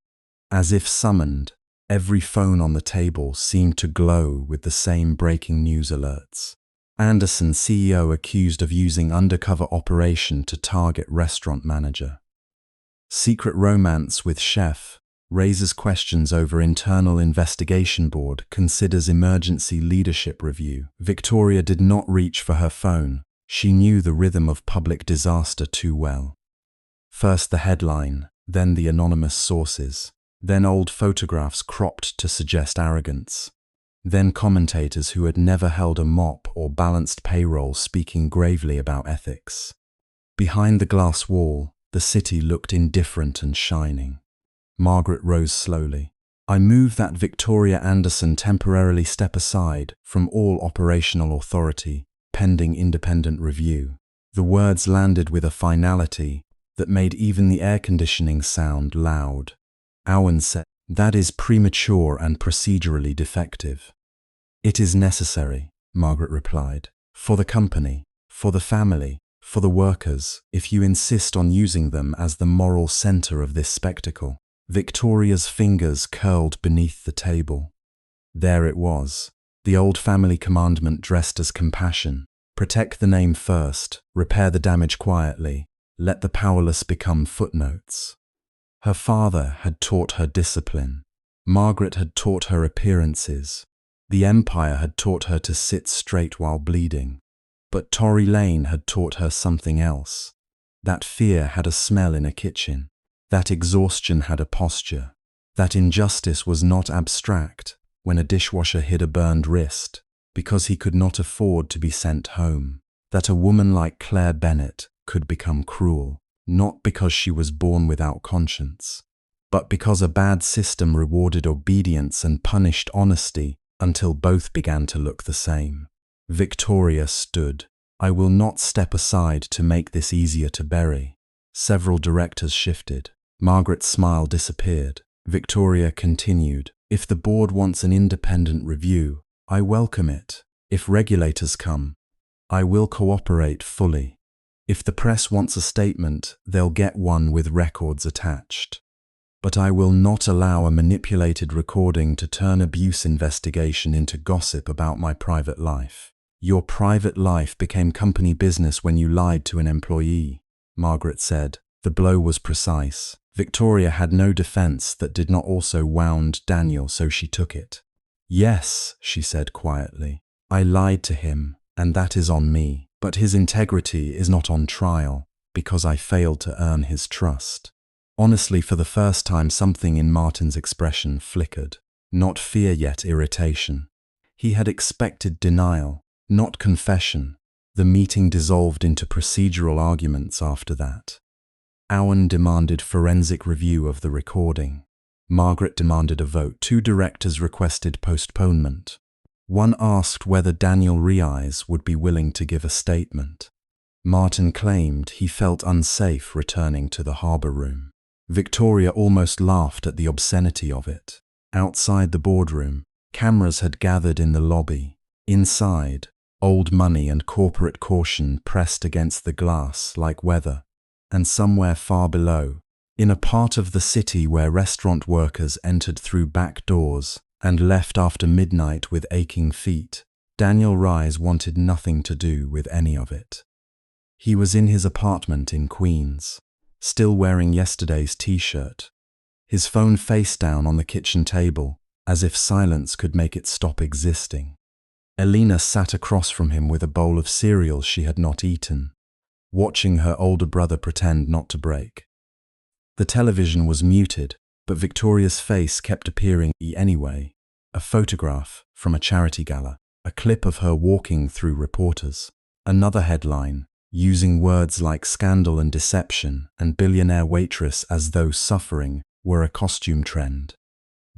As if summoned, every phone on the table seemed to glow with the same breaking news alerts. Anderson, CEO, accused of using undercover operation to target restaurant manager. Secret romance with chef, raises questions over internal investigation board, considers emergency leadership review. Victoria did not reach for her phone. She knew the rhythm of public disaster too well. First the headline, then the anonymous sources, then old photographs cropped to suggest arrogance. Then commentators who had never held a mop or balanced payroll speaking gravely about ethics. Behind the glass wall, the city looked indifferent and shining. Margaret rose slowly. "I move that Victoria Anderson temporarily step aside from all operational authority, pending independent review." The words landed with a finality that made even the air conditioning sound loud. Owen said, "That is premature and procedurally defective." "It is necessary," Margaret replied. "For the company, for the family, for the workers, if you insist on using them as the moral center of this spectacle." Victoria's fingers curled beneath the table. There it was, the old family commandment dressed as compassion. Protect the name first, repair the damage quietly, let the powerless become footnotes. Her father had taught her discipline. Margaret had taught her appearances. The Empire had taught her to sit straight while bleeding. But Tory Lane had taught her something else. That fear had a smell in a kitchen. That exhaustion had a posture. That injustice was not abstract when a dishwasher hid a burned wrist because he could not afford to be sent home. That a woman like Claire Bennett could become cruel, not because she was born without conscience, but because a bad system rewarded obedience and punished honesty until both began to look the same. Victoria stood. "I will not step aside to make this easier to bury." Several directors shifted. Margaret's smile disappeared. Victoria continued, "If the board wants an independent review, I welcome it. If regulators come, I will cooperate fully. If the press wants a statement, they'll get one with records attached. But I will not allow a manipulated recording to turn abuse investigation into gossip about my private life." "Your private life became company business when you lied to an employee," Margaret said. The blow was precise. Victoria had no defense that did not also wound Daniel, so she took it. "Yes," she said quietly, "I lied to him, and that is on me. But his integrity is not on trial because I failed to earn his trust." Honestly, for the first time, something in Martin's expression flickered. Not fear yet, irritation. He had expected denial, not confession. The meeting dissolved into procedural arguments after that. Owen demanded forensic review of the recording. Margaret demanded a vote. 2 directors requested postponement. One asked whether Daniel Reis would be willing to give a statement. Martin claimed he felt unsafe returning to the harbour room. Victoria almost laughed at the obscenity of it. Outside the boardroom, cameras had gathered in the lobby. Inside, old money and corporate caution pressed against the glass like weather. And somewhere far below, in a part of the city where restaurant workers entered through back doors and left after midnight with aching feet, Daniel Reis wanted nothing to do with any of it. He was in his apartment in Queens, still wearing yesterday's t-shirt, his phone face down on the kitchen table, as if silence could make it stop existing. Elena sat across from him with a bowl of cereal she had not eaten, watching her older brother pretend not to break. The television was muted, but Victoria's face kept appearing anyway. A photograph from a charity gala, a clip of her walking through reporters, another headline, using words like scandal and deception and billionaire waitress as though suffering were a costume trend.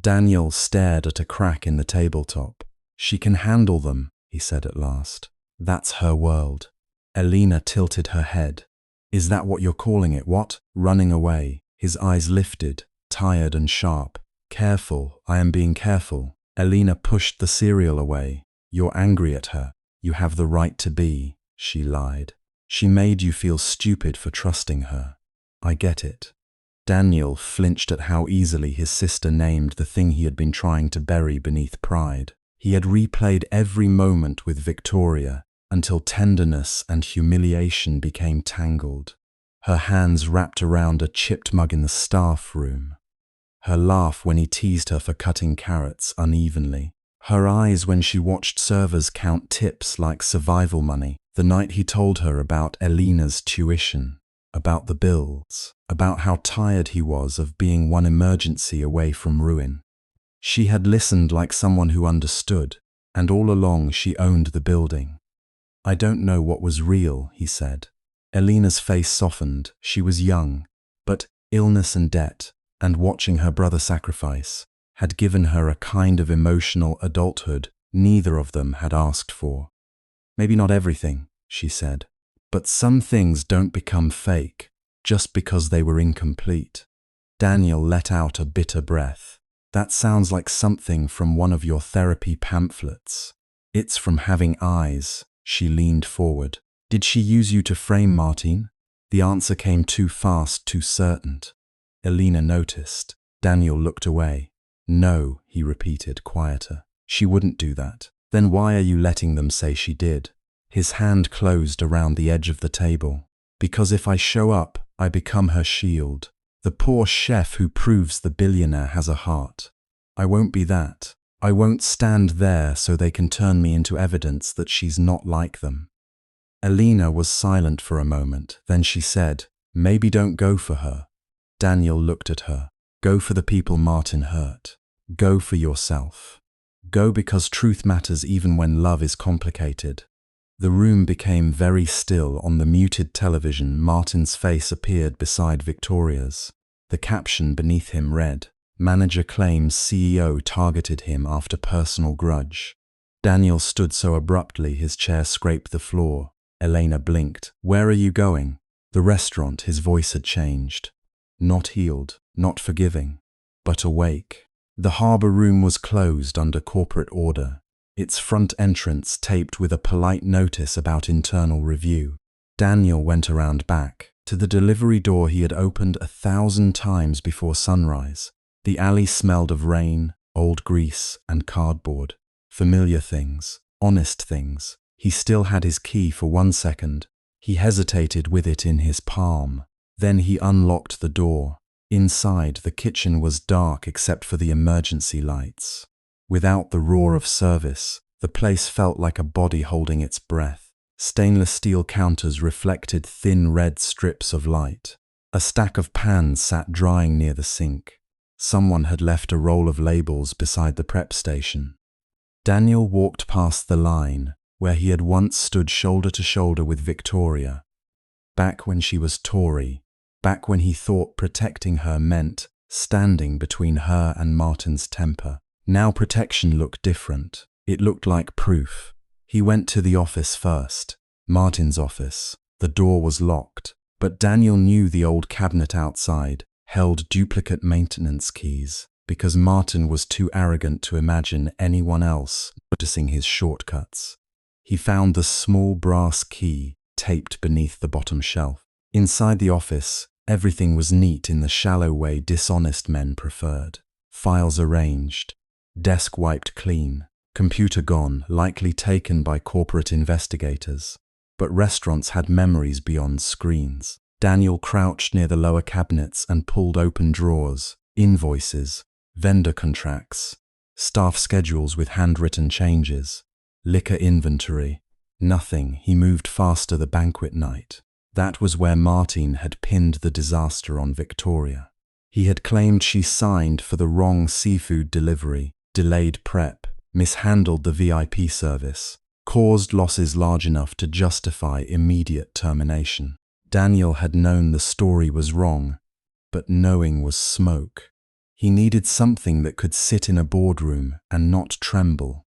Daniel stared at a crack in the tabletop. "She can handle them," he said at last. "That's her world." Elena tilted her head. "Is that what you're calling it, what?" Running away, his eyes lifted, tired and sharp. "Careful, I am being careful." Elena pushed the cereal away. "You're angry at her. You have the right to be," she lied. "She made you feel stupid for trusting her. I get it." Daniel flinched at how easily his sister named the thing he had been trying to bury beneath pride. He had replayed every moment with Victoria until tenderness and humiliation became tangled. Her hands wrapped around a chipped mug in the staff room. Her laugh when he teased her for cutting carrots unevenly. Her eyes when she watched servers count tips like survival money. The night he told her about Elena's tuition, about the bills, about how tired he was of being one emergency away from ruin. She had listened like someone who understood, and all along she owned the building. "I don't know what was real," he said. Elena's face softened. She was young, but illness and debt, and watching her brother sacrifice, had given her a kind of emotional adulthood neither of them had asked for. "Maybe not everything," she said, "but some things don't become fake just because they were incomplete." Daniel let out a bitter breath. "That sounds like something from one of your therapy pamphlets." "It's from having eyes." She leaned forward. "Did she use you to frame Martin?" The answer came too fast, too certain. Elena noticed. Daniel looked away. "No," he repeated, quieter. "She wouldn't do that." "Then why are you letting them say she did?" His hand closed around the edge of the table. "Because if I show up, I become her shield. The poor chef who proves the billionaire has a heart. I won't be that. I won't stand there so they can turn me into evidence that she's not like them." Elena was silent for a moment. Then she said, "Maybe don't go for her." Daniel looked at her. "Go for the people Martin hurt. Go for yourself. Go because truth matters even when love is complicated." The room became very still. On the muted television, Martin's face appeared beside Victoria's. The caption beneath him read, "Manager claims CEO targeted him after personal grudge." Daniel stood so abruptly his chair scraped the floor. Elena blinked. "Where are you going?" The restaurant, his voice had changed. Not healed, not forgiving, but awake. The harbour room was closed under corporate order, its front entrance taped with a polite notice about internal review. Daniel went around back, to the delivery door he had opened 1,000 times before sunrise. The alley smelled of rain, old grease, and cardboard. Familiar things, honest things. He still had his key for 1 second. He hesitated with it in his palm. Then he unlocked the door. Inside, the kitchen was dark except for the emergency lights. Without the roar of service, the place felt like a body holding its breath. Stainless steel counters reflected thin red strips of light. A stack of pans sat drying near the sink. Someone had left a roll of labels beside the prep station. Daniel walked past the line, where he had once stood shoulder to shoulder with Victoria. Back when she was Tory, back when he thought protecting her meant standing between her and Martin's temper. Now protection looked different. It looked like proof. He went to the office first, Martin's office. The door was locked, but Daniel knew the old cabinet outside held duplicate maintenance keys because Martin was too arrogant to imagine anyone else noticing his shortcuts. He found the small brass key taped beneath the bottom shelf. Inside the office, everything was neat in the shallow way dishonest men preferred. Files arranged, desk wiped clean, computer gone, likely taken by corporate investigators. But restaurants had memories beyond screens. Daniel crouched near the lower cabinets and pulled open drawers, invoices, vendor contracts, staff schedules with handwritten changes, liquor inventory. Nothing. He moved faster the banquet night. That was where Martin had pinned the disaster on Victoria. He had claimed she signed for the wrong seafood delivery, delayed prep, mishandled the VIP service, caused losses large enough to justify immediate termination. Daniel had known the story was wrong, but knowing was smoke. He needed something that could sit in a boardroom and not tremble.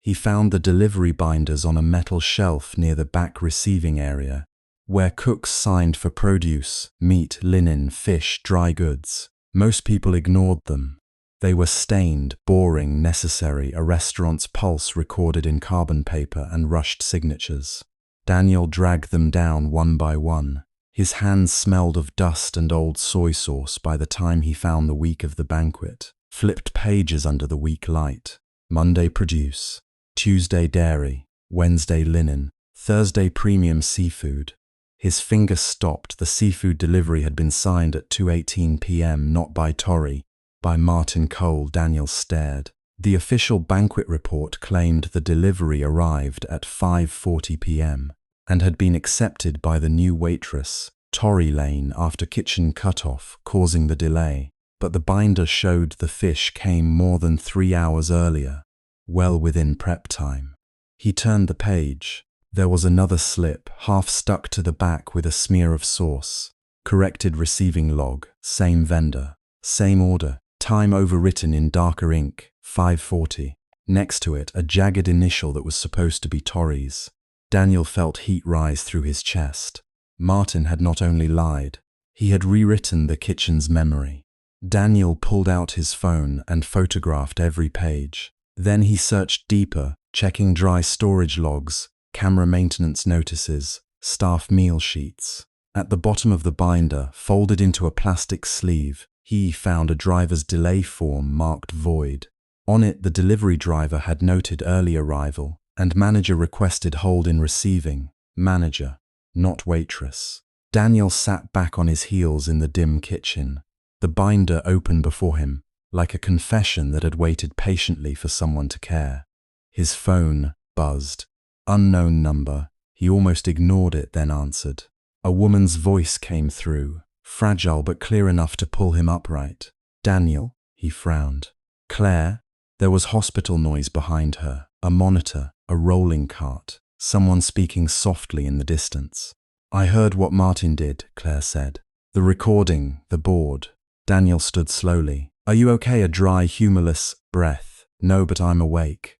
He found the delivery binders on a metal shelf near the back receiving area, where cooks signed for produce, meat, linen, fish, dry goods. Most people ignored them. They were stained, boring, necessary, a restaurant's pulse recorded in carbon paper and rushed signatures. Daniel dragged them down one by one. His hands smelled of dust and old soy sauce by the time he found the week of the banquet. Flipped pages under the weak light. Monday produce, Tuesday dairy, Wednesday linen, Thursday premium seafood. His finger stopped. The seafood delivery had been signed at 2:18 p.m. not by Torrey, by Martin Cole. Daniel stared. The official banquet report claimed the delivery arrived at 5:40 p.m. and had been accepted by the new waitress, Tory Lane, after kitchen cut-off, causing the delay. But the binder showed the fish came more than 3 hours earlier, well within prep time. He turned the page. There was another slip, half stuck to the back with a smear of sauce. Corrected receiving log, same vendor, same order, time overwritten in darker ink, 5:40. Next to it, a jagged initial that was supposed to be Torrey's. Daniel felt heat rise through his chest. Martin had not only lied, he had rewritten the kitchen's memory. Daniel pulled out his phone and photographed every page. Then he searched deeper, checking dry storage logs, camera maintenance notices, staff meal sheets. At the bottom of the binder, folded into a plastic sleeve, he found a driver's delay form marked void. On it, the delivery driver had noted early arrival, and manager requested hold in receiving. Manager, not waitress. Daniel sat back on his heels in the dim kitchen. The binder opened before him, like a confession that had waited patiently for someone to care. His phone buzzed. Unknown number. He almost ignored it, then answered. A woman's voice came through, fragile but clear enough to pull him upright. Daniel, he frowned. Claire? There was hospital noise behind her, a monitor, a rolling cart, someone speaking softly in the distance. I heard what Martin did, Claire said. The recording, the board. Daniel stood slowly. Are you okay? A dry, humorless breath. No, but I'm awake.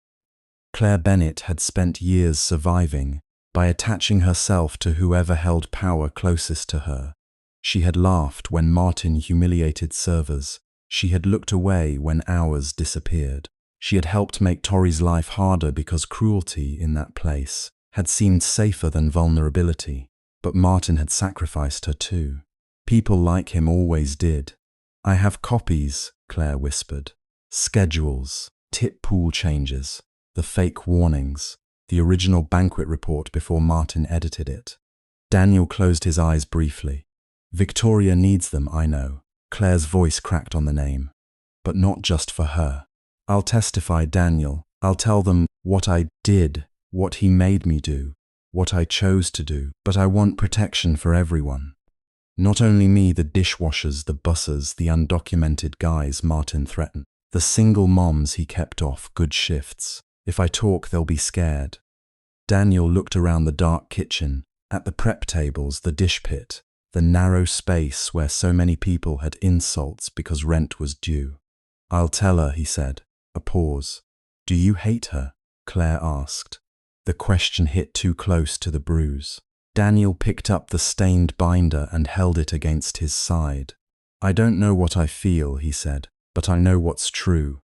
Claire Bennett had spent years surviving by attaching herself to whoever held power closest to her. She had laughed when Martin humiliated servers. She had looked away when hours disappeared. She had helped make Torrey's life harder because cruelty in that place had seemed safer than vulnerability. But Martin had sacrificed her too. People like him always did. I have copies, Claire whispered. Schedules, tip pool changes, the fake warnings, the original banquet report before Martin edited it. Daniel closed his eyes briefly. Victoria needs them, I know. Claire's voice cracked on the name. But not just for her. I'll testify, Daniel. I'll tell them what I did, what he made me do, what I chose to do. But I want protection for everyone. Not only me, the dishwashers, the bussers, the undocumented guys, Martin threatened. The single moms he kept off good shifts. If I talk, they'll be scared. Daniel looked around the dark kitchen, at the prep tables, the dish pit, the narrow space where so many people had insults because rent was due. I'll tell her, he said. A pause. Do you hate her? Claire asked. The question hit too close to the bruise. Daniel picked up the stained binder and held it against his side. I don't know what I feel, he said, but I know what's true.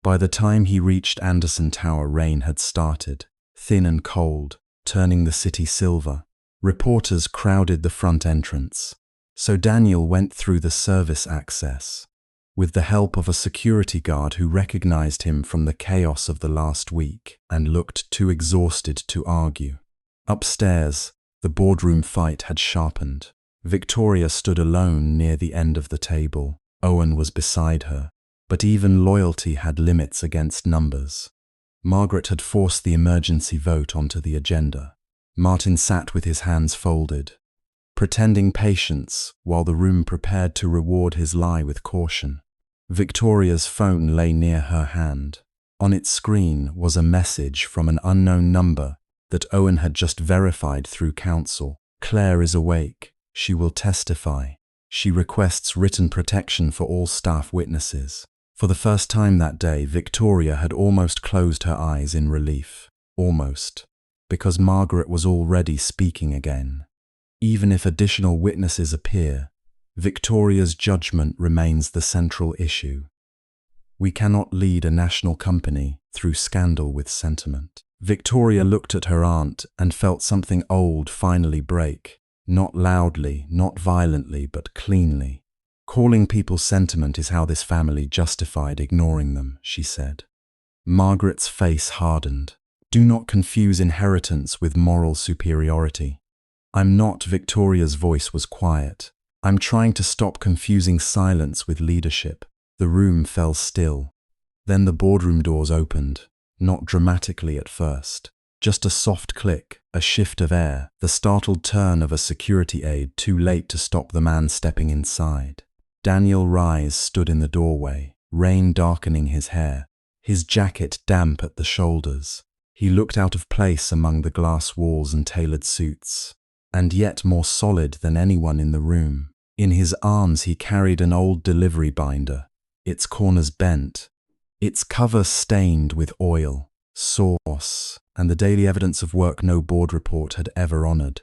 By the time he reached Anderson Tower, rain had started, thin and cold, turning the city silver. Reporters crowded the front entrance. So Daniel went through the service access, with the help of a security guard who recognized him from the chaos of the last week and looked too exhausted to argue. Upstairs, the boardroom fight had sharpened. Victoria stood alone near the end of the table. Owen was beside her, but even loyalty had limits against numbers. Margaret had forced the emergency vote onto the agenda. Martin sat with his hands folded, pretending patience while the room prepared to reward his lie with caution. Victoria's phone lay near her hand. On its screen was a message from an unknown number that Owen had just verified through counsel. Claire is awake. She will testify. She requests written protection for all staff witnesses. For the first time that day, Victoria had almost closed her eyes in relief. Almost. Because Margaret was already speaking again. Even if additional witnesses appear, Victoria's judgment remains the central issue. We cannot lead a national company through scandal with sentiment. Victoria looked at her aunt and felt something old finally break. Not loudly, not violently, but cleanly. Calling people sentiment is how this family justified ignoring them, she said. Margaret's face hardened. Do not confuse inheritance with moral superiority. I'm not. Victoria's voice was quiet. I'm trying to stop confusing silence with leadership. The room fell still. Then the boardroom doors opened, not dramatically at first. Just a soft click, a shift of air, the startled turn of a security aide too late to stop the man stepping inside. Daniel Rise stood in the doorway, rain darkening his hair, his jacket damp at the shoulders. He looked out of place among the glass walls and tailored suits, and yet more solid than anyone in the room. In his arms he carried an old delivery binder, its corners bent, its cover stained with oil, sauce, and the daily evidence of work no board report had ever honored.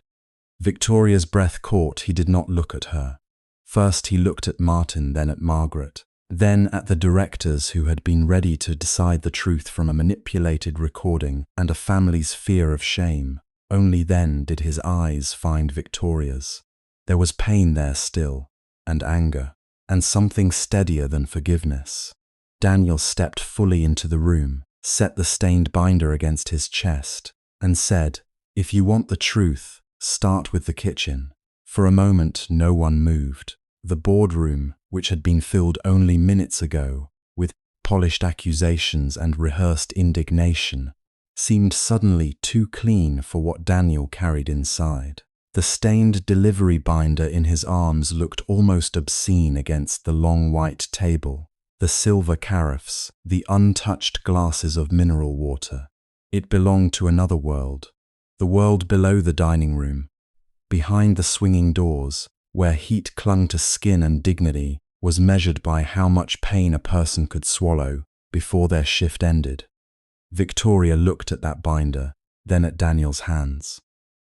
Victoria's breath caught. He did not look at her. First he looked at Martin, then at Margaret, then at the directors who had been ready to decide the truth from a manipulated recording and a family's fear of shame. Only then did his eyes find Victoria's. There was pain there still, and anger, and something steadier than forgiveness. Daniel stepped fully into the room, set the stained binder against his chest, and said, "If you want the truth, start with the kitchen." For a moment, no one moved. The boardroom, which had been filled only minutes ago with polished accusations and rehearsed indignation, seemed suddenly too clean for what Daniel carried inside. The stained delivery binder in his arms looked almost obscene against the long white table, the silver carafes, the untouched glasses of mineral water. It belonged to another world, the world below the dining room. Behind the swinging doors, where heat clung to skin and dignity, was measured by how much pain a person could swallow before their shift ended. Victoria looked at that binder, then at Daniel's hands.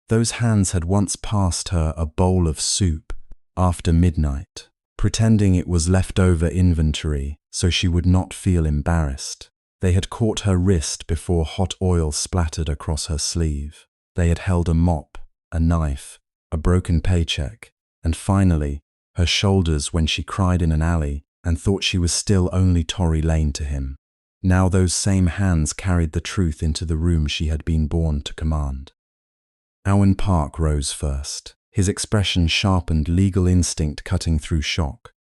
Those hands had once passed her a bowl of soup after midnight, pretending it was leftover inventory so she would not feel embarrassed. They had caught her wrist before hot oil splattered across her sleeve. They had held a mop, a knife, a broken paycheck, and finally, her shoulders when she cried in an alley and thought she was still only Tory Lane to him. Now those same hands carried the truth into the room she had been born to command. Owen Park rose first, his expression sharpened, legal instinct cutting through shock.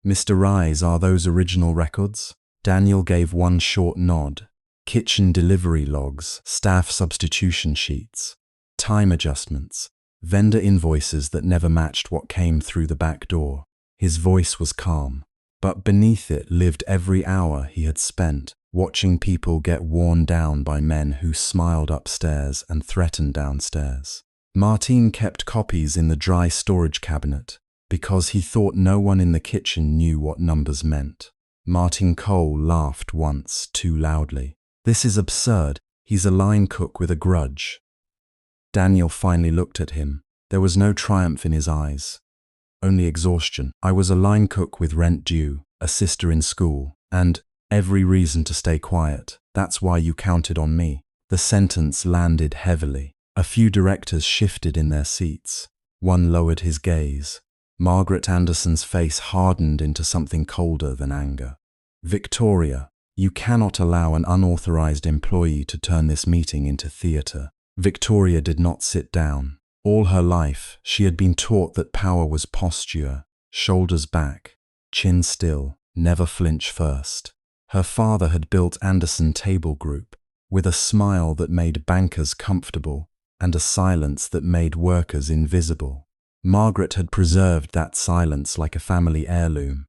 "Mr. Rise, are those original records?" Daniel gave one short nod. "Kitchen delivery logs, staff substitution sheets, time adjustments, vendor invoices that never matched what came through the back door. His voice was calm, but beneath it lived every hour he had spent watching people get worn down by men who smiled upstairs and threatened downstairs. Martin kept copies in the dry storage cabinet because he thought no one in the kitchen knew what numbers meant. Martin Cole laughed once too loudly. "This is absurd. He's a line cook with a grudge." Daniel finally looked at him. There was no triumph in his eyes, only exhaustion. "I was a line cook with rent due, a sister in school, and every reason to stay quiet. That's why you counted on me." The sentence landed heavily. A few directors shifted in their seats. One lowered his gaze. Margaret Anderson's face hardened into something colder than anger. "Victoria, you cannot allow an unauthorized employee to turn this meeting into theater." Victoria did not sit down. All her life, she had been taught that power was posture, shoulders back, chin still, never flinch first. Her father had built Anderson Table Group with a smile that made bankers comfortable and a silence that made workers invisible. Margaret had preserved that silence like a family heirloom.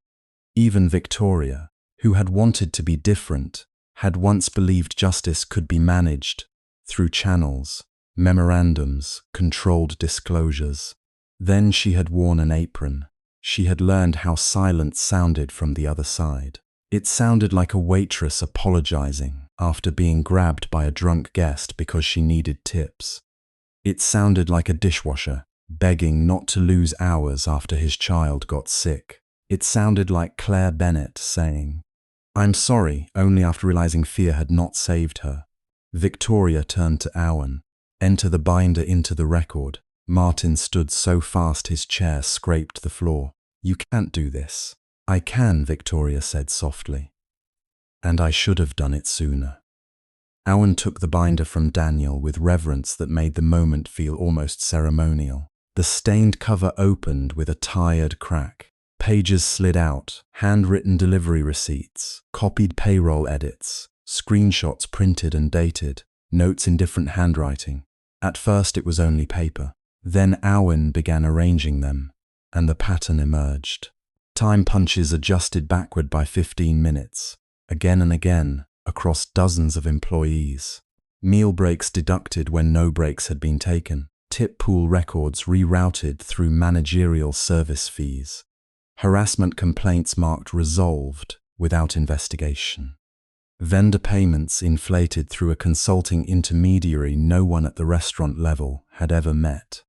Even Victoria, who had wanted to be different, had once believed justice could be managed through channels, memorandums, controlled disclosures. Then she had worn an apron. She had learned how silence sounded from the other side. It sounded like a waitress apologizing after being grabbed by a drunk guest because she needed tips. It sounded like a dishwasher begging not to lose hours after his child got sick. It sounded like Claire Bennett saying, "I'm sorry," only after realizing fear had not saved her. Victoria turned to Owen. "Enter the binder into the record." Martin stood so fast his chair scraped the floor. "You can't do this." "I can," Victoria said softly. "And I should have done it sooner." Owen took the binder from Daniel with reverence that made the moment feel almost ceremonial. The stained cover opened with a tired crack. Pages slid out, handwritten delivery receipts, copied payroll edits, screenshots printed and dated, notes in different handwriting. At first it was only paper. Then Owen began arranging them, and the pattern emerged. Time punches adjusted backward by 15 minutes, again and again, across dozens of employees. Meal breaks deducted when no breaks had been taken. Tip pool records rerouted through managerial service fees. Harassment complaints marked resolved without investigation. Vendor payments inflated through a consulting intermediary no one at the restaurant level had ever met.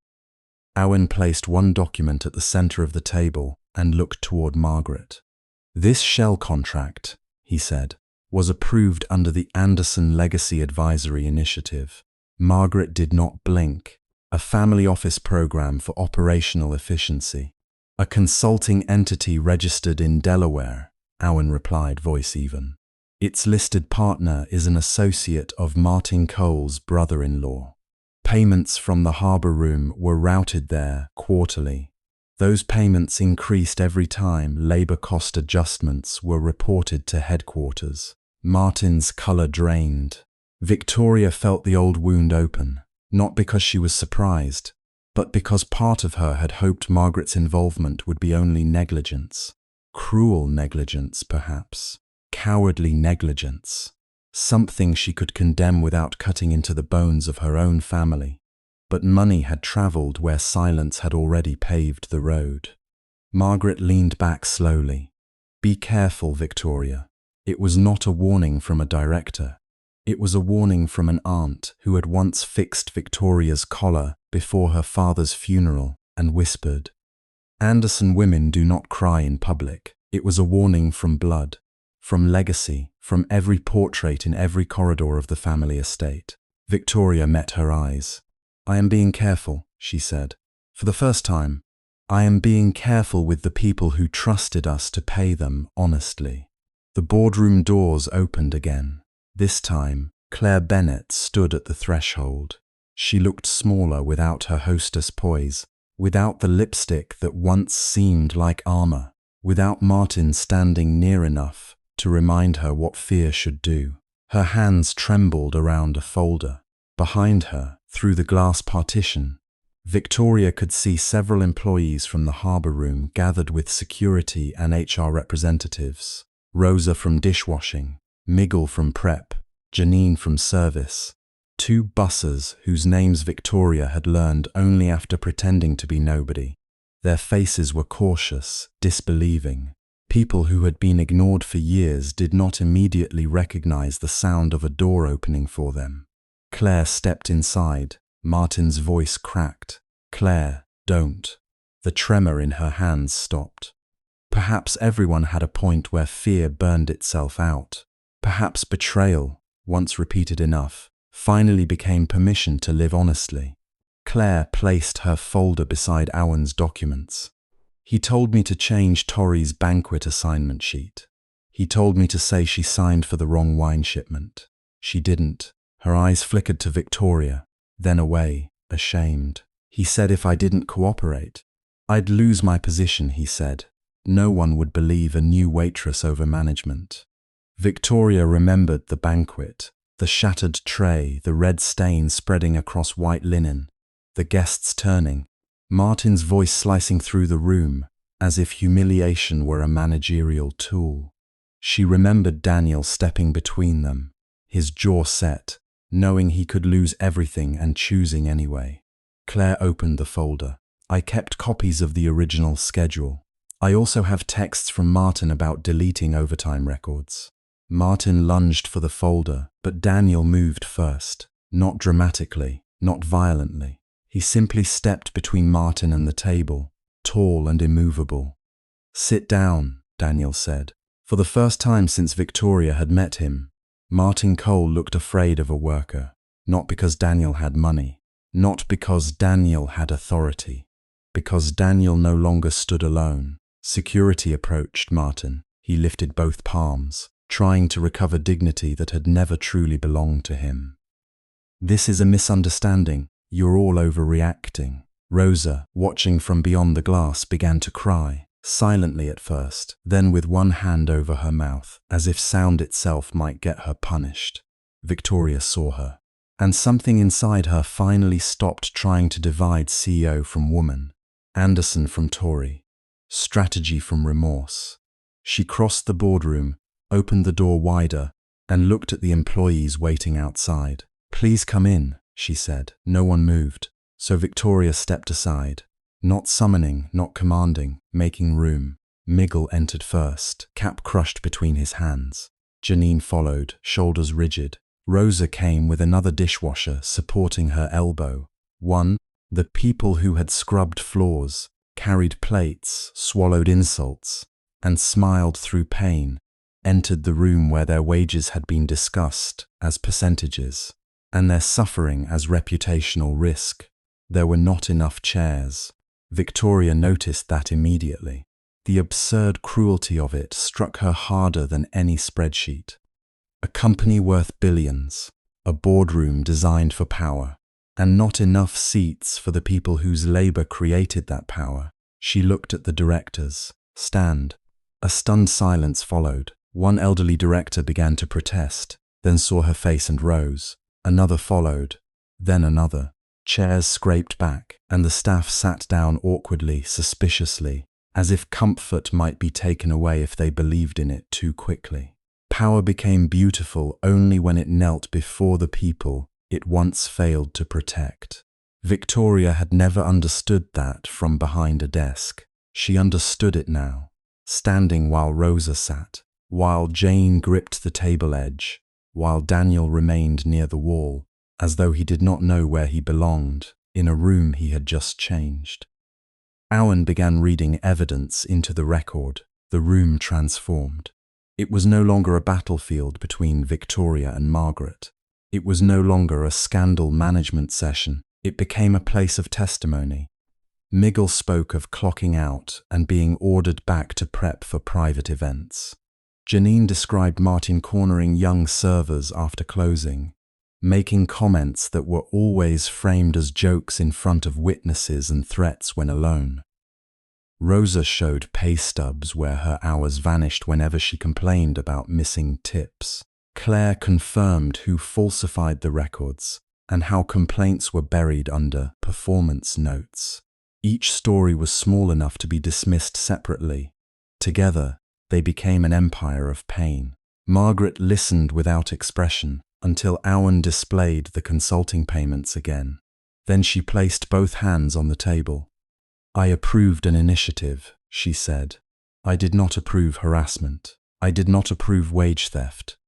Owen placed one document at the center of the table and looked toward Margaret. "This shell contract," he said, "was approved under the Anderson Legacy Advisory Initiative." Margaret did not blink. "A family office program for operational efficiency. A consulting entity registered in Delaware," Owen replied, voice even. "Its listed partner is an associate of Martin Cole's brother-in-law. Payments from the harbor room were routed there quarterly. Those payments increased every time labor cost adjustments were reported to headquarters." Martin's color drained. Victoria felt the old wound open, not because she was surprised, but because part of her had hoped Margaret's involvement would be only negligence. Cruel negligence, perhaps. Cowardly negligence. Something she could condemn without cutting into the bones of her own family. But money had traveled where silence had already paved the road. Margaret leaned back slowly. "Be careful, Victoria." It was not a warning from a director. It was a warning from an aunt who had once fixed Victoria's collar before her father's funeral and whispered, "Anderson women do not cry in public." It was a warning from blood, from legacy, from every portrait in every corridor of the family estate. Victoria met her eyes. "I am being careful," she said. "For the first time, I am being careful with the people who trusted us to pay them honestly." The boardroom doors opened again. This time, Claire Bennett stood at the threshold. She looked smaller without her hostess poise, without the lipstick that once seemed like armor, without Martin standing near enough to remind her what fear should do. Her hands trembled around a folder. Behind her, through the glass partition, Victoria could see several employees from the harbour room gathered with security and HR representatives. Rosa from dishwashing, Miguel from prep, Janine from service. Two bussers whose names Victoria had learned only after pretending to be nobody. Their faces were cautious, disbelieving. People who had been ignored for years did not immediately recognize the sound of a door opening for them. Claire stepped inside. Martin's voice cracked. "Claire, don't." The tremor in her hands stopped. Perhaps everyone had a point where fear burned itself out. Perhaps betrayal, once repeated enough, finally became permission to live honestly. Claire placed her folder beside Owen's documents. "He told me to change Tori's banquet assignment sheet. He told me to say she signed for the wrong wine shipment. She didn't." Her eyes flickered to Victoria, then away, ashamed. "He said if I didn't cooperate, I'd lose my position," he said. No one would believe a new waitress over management. Victoria remembered the banquet, the shattered tray, the red stain spreading across white linen, the guests turning, Martin's voice slicing through the room, as if humiliation were a managerial tool. She remembered Daniel stepping between them, his jaw set, knowing he could lose everything and choosing anyway. Claire opened the folder. "I kept copies of the original schedule. I also have texts from Martin about deleting overtime records." Martin lunged for the folder, but Daniel moved first. Not dramatically, not violently. He simply stepped between Martin and the table, tall and immovable. "Sit down," Daniel said. For the first time since Victoria had met him, Martin Cole looked afraid of a worker. Not because Daniel had money, not because Daniel had authority, because Daniel no longer stood alone. Security approached Martin. He lifted both palms, trying to recover dignity that had never truly belonged to him. "This is a misunderstanding. You're all overreacting." Rosa, watching from beyond the glass, began to cry, silently at first, then with one hand over her mouth, as if sound itself might get her punished. Victoria saw her, and something inside her finally stopped trying to divide CEO from woman, Anderson from Tori, strategy from remorse. She crossed the boardroom, opened the door wider, and looked at the employees waiting outside. "Please come in," she said. No one moved, so Victoria stepped aside. Not summoning, not commanding, making room. Miguel entered first, cap crushed between his hands. Janine followed, shoulders rigid. Rosa came with another dishwasher supporting her elbow. The people who had scrubbed floors, carried plates, swallowed insults, and smiled through pain, entered the room where their wages had been discussed as percentages, and their suffering as reputational risk. There were not enough chairs. Victoria noticed that immediately. The absurd cruelty of it struck her harder than any spreadsheet. A company worth billions, a boardroom designed for power, and not enough seats for the people whose labor created that power. She looked at the directors. "Stand." A stunned silence followed. One elderly director began to protest, then saw her face and rose. Another followed, then another. Chairs scraped back, and the staff sat down awkwardly, suspiciously, as if comfort might be taken away if they believed in it too quickly. Power became beautiful only when it knelt before the people it once failed to protect. Victoria had never understood that from behind a desk. She understood it now, standing while Rosa sat, while Jane gripped the table edge, while Daniel remained near the wall, as though he did not know where he belonged, in a room he had just changed. Owen began reading evidence into the record. The room transformed. It was no longer a battlefield between Victoria and Margaret. It was no longer a scandal management session. It became a place of testimony. Miguel spoke of clocking out and being ordered back to prep for private events. Janine described Martin cornering young servers after closing, making comments that were always framed as jokes in front of witnesses and threats when alone. Rosa showed pay stubs where her hours vanished whenever she complained about missing tips. Claire confirmed who falsified the records and how complaints were buried under performance notes. Each story was small enough to be dismissed separately. Together, they became an empire of pain. Margaret listened without expression until Owen displayed the consulting payments again. Then she placed both hands on the table. "I approved an initiative," she said. "I did not approve harassment. I did not approve wage theft."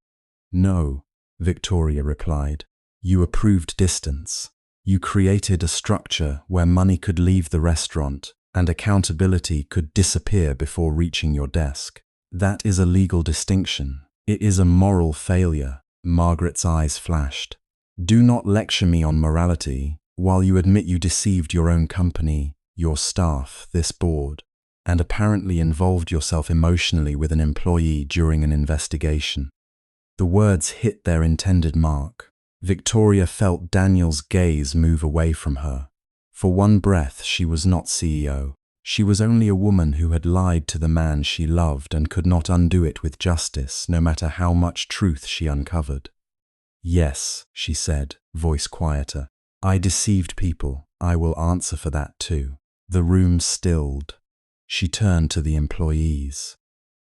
"No," Victoria replied. "You approved distance. You created a structure where money could leave the restaurant and accountability could disappear before reaching your desk. That is a legal distinction. It is a moral failure." Margaret's eyes flashed. "Do not lecture me on morality while you admit you deceived your own company, your staff, this board, and apparently involved yourself emotionally with an employee during an investigation." The words hit their intended mark. Victoria felt Daniel's gaze move away from her. For one breath, she was not CEO. She was only a woman who had lied to the man she loved and could not undo it with justice, no matter how much truth she uncovered. "Yes," she said, voice quieter. "I deceived people. I will answer for that too." The room stilled. She turned to the employees.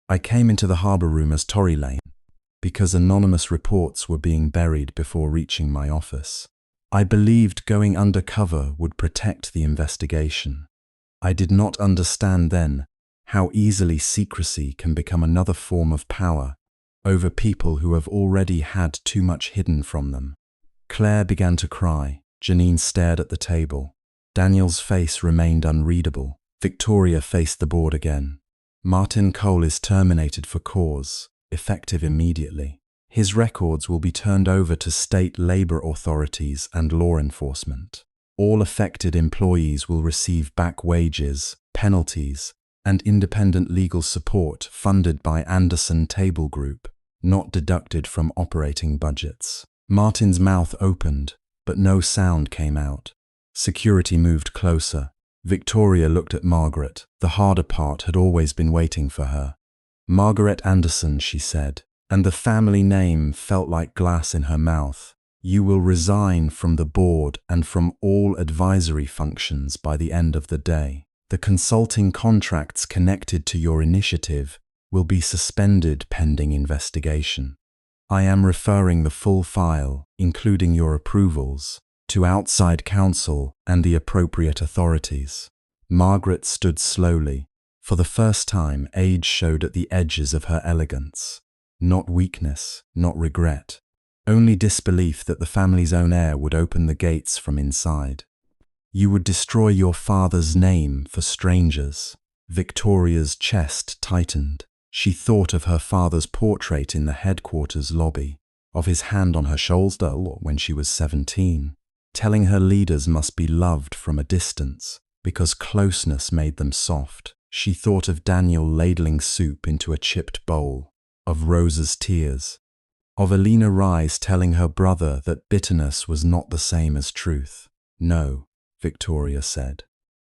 "I came into the harbour room as Tory Lane because anonymous reports were being buried before reaching my office. I believed going undercover would protect the investigation. I did not understand then how easily secrecy can become another form of power over people who have already had too much hidden from them." Claire began to cry. Janine stared at the table. Daniel's face remained unreadable. Victoria faced the board again. "Martin Cole is terminated for cause, effective immediately. His records will be turned over to state labor authorities and law enforcement. All affected employees will receive back wages, penalties, and independent legal support funded by Anderson Table Group, not deducted from operating budgets." Martin's mouth opened, but no sound came out. Security moved closer. Victoria looked at Margaret. The harder part had always been waiting for her. "Margaret Anderson," she said, and the family name felt like glass in her mouth. "You will resign from the board and from all advisory functions by the end of the day. The consulting contracts connected to your initiative will be suspended pending investigation. I am referring the full file, including your approvals, to outside counsel and the appropriate authorities." Margaret stood slowly. For the first time, age showed at the edges of her elegance. Not weakness, not regret. Only disbelief that the family's own heir would open the gates from inside. "You would destroy your father's name for strangers." Victoria's chest tightened. She thought of her father's portrait in the headquarters lobby, of his hand on her shoulder when she was 17, telling her leaders must be loved from a distance because closeness made them soft. She thought of Daniel ladling soup into a chipped bowl, of Rosa's tears, of Alina Rise telling her brother that bitterness was not the same as truth. "No," Victoria said.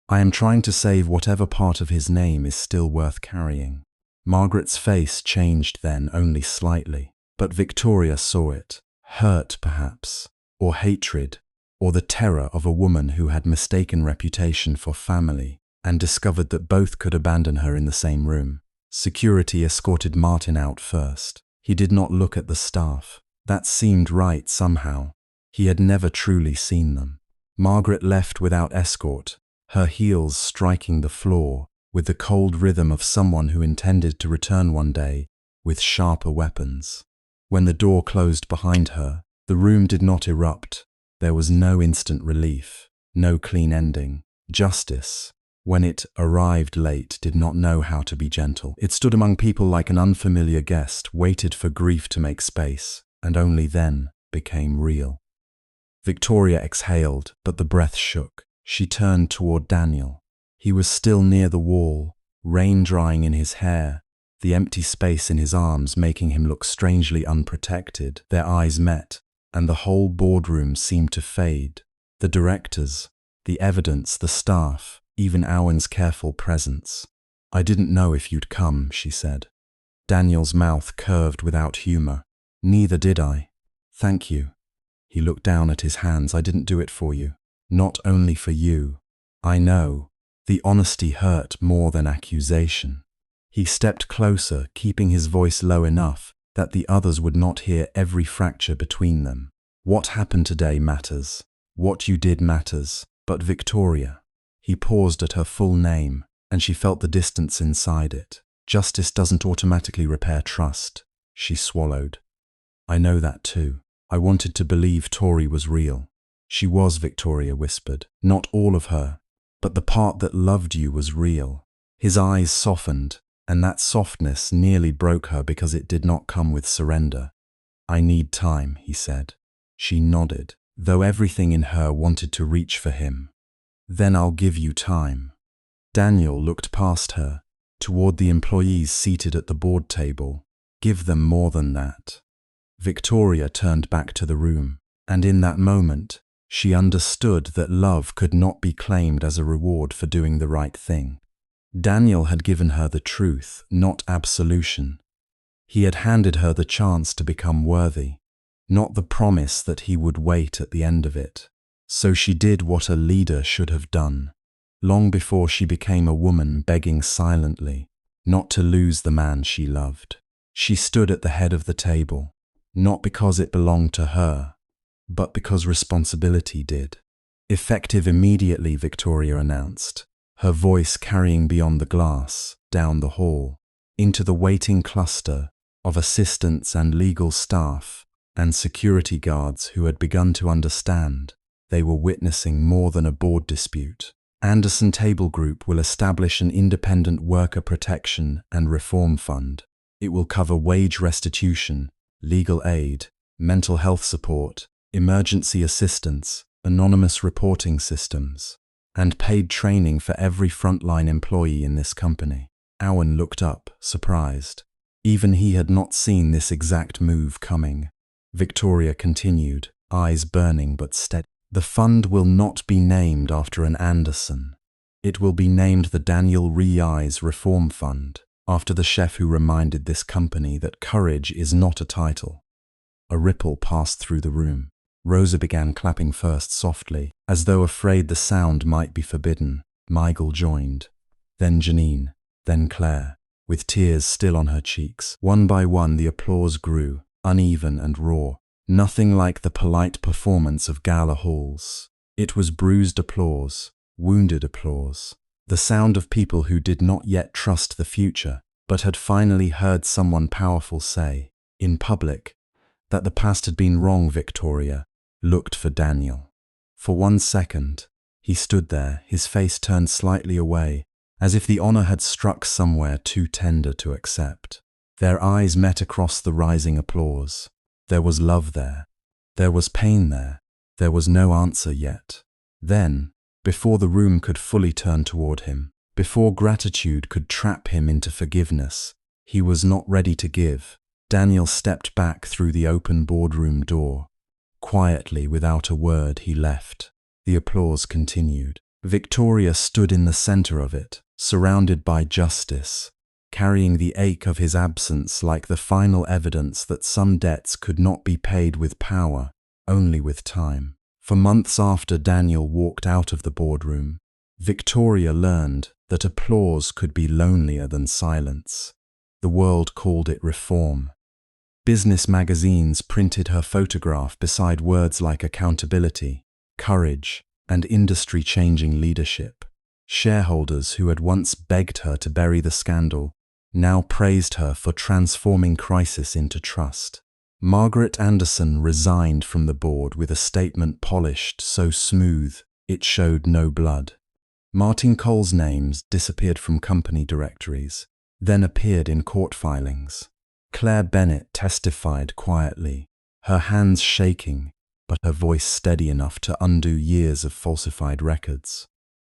"I am trying to save whatever part of his name is still worth carrying." Margaret's face changed then only slightly, but Victoria saw it. Hurt, perhaps, or hatred, or the terror of a woman who had mistaken reputation for family and discovered that both could abandon her in the same room. Security escorted Martin out first. He did not look at the staff. That seemed right somehow. He had never truly seen them. Margaret left without escort, her heels striking the floor with the cold rhythm of someone who intended to return one day with sharper weapons. When the door closed behind her, the room did not erupt. There was no instant relief, no clean ending. Justice, when it arrived late, did not know how to be gentle. It stood among people like an unfamiliar guest, waited for grief to make space, and only then became real. Victoria exhaled, but the breath shook. She turned toward Daniel. He was still near the wall, rain drying in his hair, the empty space in his arms making him look strangely unprotected. Their eyes met, and the whole boardroom seemed to fade. The directors, the evidence, the staff, even Owen's careful presence. "I didn't know if you'd come," she said. Daniel's mouth curved without humor. "Neither did I. Thank you." He looked down at his hands. I didn't do it for you. Not only for you. I know. The honesty hurt more than accusation. He stepped closer, keeping his voice low enough that the others would not hear every fracture between them. What happened today matters. What you did matters. But Victoria. He paused at her full name, and she felt the distance inside it. Justice doesn't automatically repair trust. She swallowed. I know that too. I wanted to believe Tori was real. She was, Victoria whispered. Not all of her, but the part that loved you was real. His eyes softened, and that softness nearly broke her because it did not come with surrender. I need time, he said. She nodded, though everything in her wanted to reach for him. Then I'll give you time. Daniel looked past her, toward the employees seated at the board table. Give them more than that. Victoria turned back to the room, and in that moment, she understood that love could not be claimed as a reward for doing the right thing. Daniel had given her the truth, not absolution. He had handed her the chance to become worthy, not the promise that he would wait at the end of it. So she did what a leader should have done, long before she became a woman begging silently, not to lose the man she loved. She stood at the head of the table, not because it belonged to her, but because responsibility did. Effective immediately, Victoria announced, her voice carrying beyond the glass, down the hall, into the waiting cluster of assistants and legal staff and security guards who had begun to understand they were witnessing more than a board dispute. Anderson Table Group will establish an independent worker protection and reform fund. It will cover wage restitution, legal aid, mental health support, emergency assistance, anonymous reporting systems, and paid training for every frontline employee in this company. Owen looked up, surprised. Even he had not seen this exact move coming. Victoria continued, eyes burning but steady. The fund will not be named after an Anderson. It will be named the Daniel Reeyes Reform Fund, after the chef who reminded this company that courage is not a title. A ripple passed through the room. Rosa began clapping first softly, as though afraid the sound might be forbidden. Michael joined. Then Janine, then Claire, with tears still on her cheeks. One by one the applause grew, uneven and raw. Nothing like the polite performance of gala halls. It was bruised applause, wounded applause, the sound of people who did not yet trust the future, but had finally heard someone powerful say, in public, that the past had been wrong. Victoria looked for Daniel. For 1 second, he stood there, his face turned slightly away, as if the honor had struck somewhere too tender to accept. Their eyes met across the rising applause. There was love there. There was pain there. There was no answer yet. Then, before the room could fully turn toward him, before gratitude could trap him into forgiveness, he was not ready to give. Daniel stepped back through the open boardroom door. Quietly, without a word, he left. The applause continued. Victoria stood in the center of it, surrounded by justice, carrying the ache of his absence like the final evidence that some debts could not be paid with power, only with time. For months after Daniel walked out of the boardroom, Victoria learned that applause could be lonelier than silence. The world called it reform. Business magazines printed her photograph beside words like accountability, courage, and industry-changing leadership. Shareholders who had once begged her to bury the scandal now praised her for transforming crisis into trust. Margaret Anderson resigned from the board with a statement polished so smooth it showed no blood. Martin Cole's names disappeared from company directories, then appeared in court filings. Claire Bennett testified quietly, her hands shaking, but her voice steady enough to undo years of falsified records.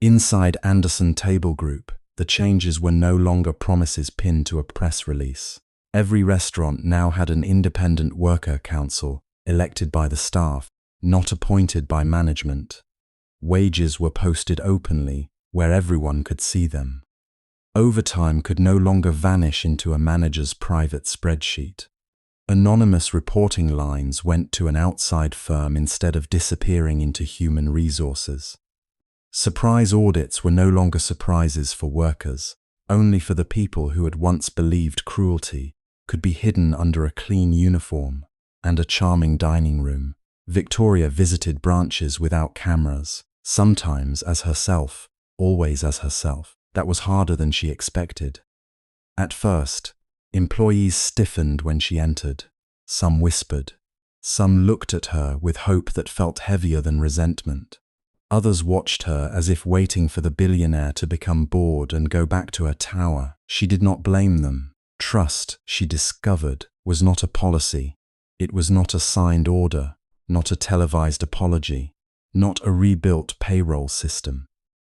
Inside Anderson Table Group, the changes were no longer promises pinned to a press release. Every restaurant now had an independent worker council, elected by the staff, not appointed by management. Wages were posted openly, where everyone could see them. Overtime could no longer vanish into a manager's private spreadsheet. Anonymous reporting lines went to an outside firm instead of disappearing into human resources. Surprise audits were no longer surprises for workers, only for the people who had once believed cruelty could be hidden under a clean uniform and a charming dining room. Victoria visited branches without cameras, sometimes as herself, always as herself. That was harder than she expected. At first, employees stiffened when she entered. Some whispered. Some looked at her with hope that felt heavier than resentment. Others watched her as if waiting for the billionaire to become bored and go back to her tower. She did not blame them. Trust, she discovered, was not a policy. It was not a signed order, not a televised apology, not a rebuilt payroll system.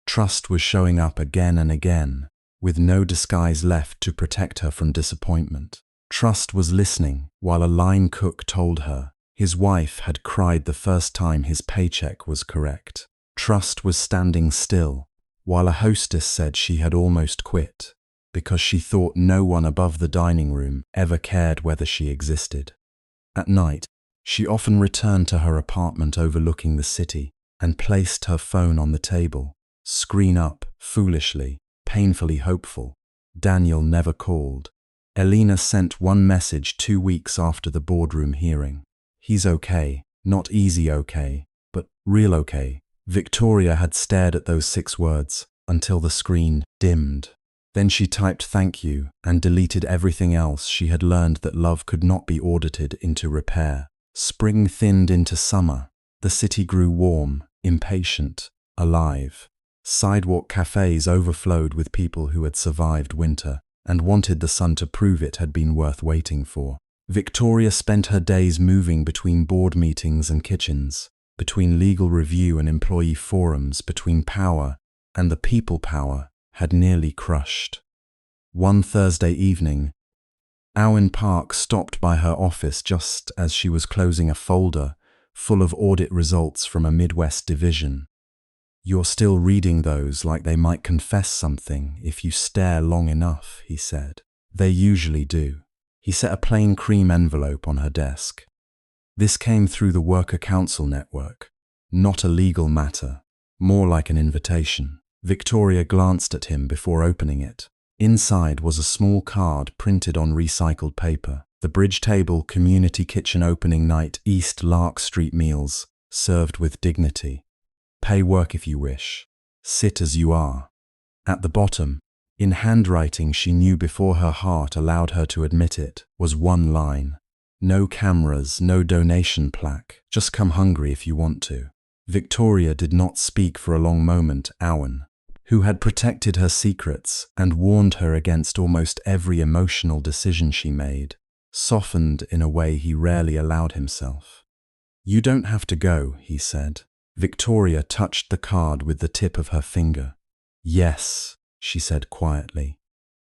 Trust was showing up again and again, with no disguise left to protect her from disappointment. Trust was listening while a line cook told her his wife had cried the first time his paycheck was correct. Trust was standing still while a hostess said she had almost quit because she thought no one above the dining room ever cared whether she existed. At night, she often returned to her apartment overlooking the city and placed her phone on the table, screen up, foolishly, painfully hopeful. Daniel never called. Elena sent one message 2 weeks after the boardroom hearing. He's okay, not easy okay, but real okay. Victoria had stared at those 6 words until the screen dimmed. Then she typed thank you and deleted everything else she had learned that love could not be audited into repair. Spring thinned into summer. The city grew warm, impatient, alive. Sidewalk cafes overflowed with people who had survived winter and wanted the sun to prove it had been worth waiting for. Victoria spent her days moving between board meetings and kitchens, between legal review and employee forums, between power and the people power had nearly crushed. One Thursday evening, Owen Park stopped by her office just as she was closing a folder full of audit results from a Midwest division. "You're still reading those like they might confess something if you stare long enough," he said. "They usually do." He set a plain cream envelope on her desk. This came through the Worker Council network, not a legal matter, more like an invitation. Victoria glanced at him before opening it. Inside was a small card printed on recycled paper. The Bridge Table Community Kitchen Opening Night, East Lark Street meals, served with dignity. Pay work if you wish. Sit as you are. At the bottom, in handwriting she knew before her heart allowed her to admit it, was one line. No cameras, no donation plaque. Just come hungry if you want to. Victoria did not speak for a long moment. Owen, who had protected her secrets and warned her against almost every emotional decision she made, softened in a way he rarely allowed himself. "You don't have to go," he said. Victoria touched the card with the tip of her finger. "Yes," she said quietly.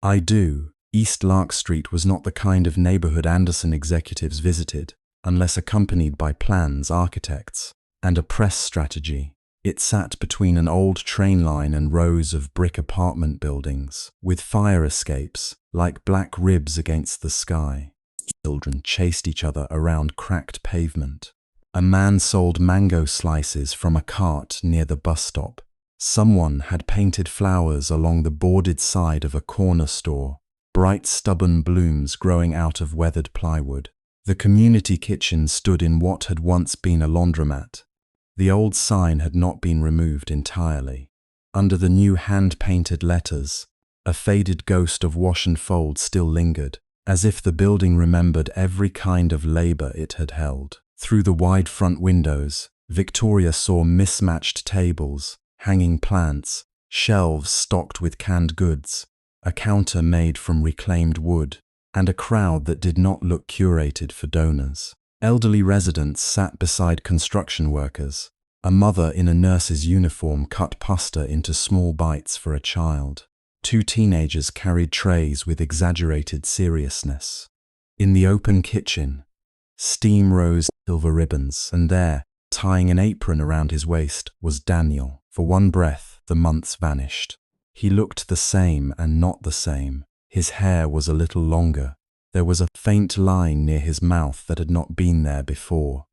"I do." East Lark Street was not the kind of neighborhood Anderson executives visited, unless accompanied by plans, architects, and a press strategy. It sat between an old train line and rows of brick apartment buildings, with fire escapes like black ribs against the sky. Children chased each other around cracked pavement. A man sold mango slices from a cart near the bus stop. Someone had painted flowers along the boarded side of a corner store, bright stubborn blooms growing out of weathered plywood. The community kitchen stood in what had once been a laundromat. The old sign had not been removed entirely. Under the new hand-painted letters, a faded ghost of wash and fold still lingered, as if the building remembered every kind of labor it had held. Through the wide front windows, Victoria saw mismatched tables, hanging plants, shelves stocked with canned goods, a counter made from reclaimed wood, and a crowd that did not look curated for donors. Elderly residents sat beside construction workers. A mother in a nurse's uniform cut pasta into small bites for a child. 2 teenagers carried trays with exaggerated seriousness. In the open kitchen, steam rose silver ribbons, and there, tying an apron around his waist, was Daniel. For one breath, the months vanished. He looked the same and not the same. His hair was a little longer. There was a faint line near his mouth that had not been there before,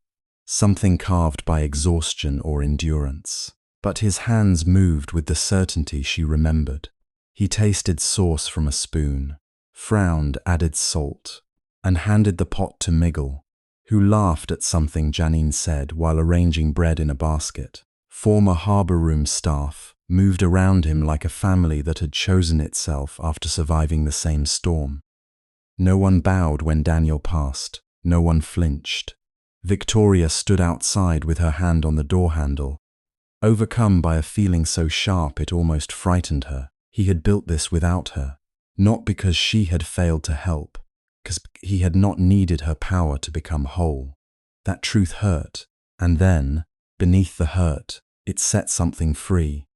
something carved by exhaustion or endurance. But his hands moved with the certainty she remembered. He tasted sauce from a spoon, frowned, added salt, and handed the pot to Miguel, who laughed at something Janine said while arranging bread in a basket. Former harbour room staff moved around him like a family that had chosen itself after surviving the same storm. No one bowed when Daniel passed. No one flinched. Victoria stood outside with her hand on the door handle, overcome by a feeling so sharp it almost frightened her. He had built this without her, not because she had failed to help, because he had not needed her power to become whole. That truth hurt, and then, beneath the hurt, it set something free.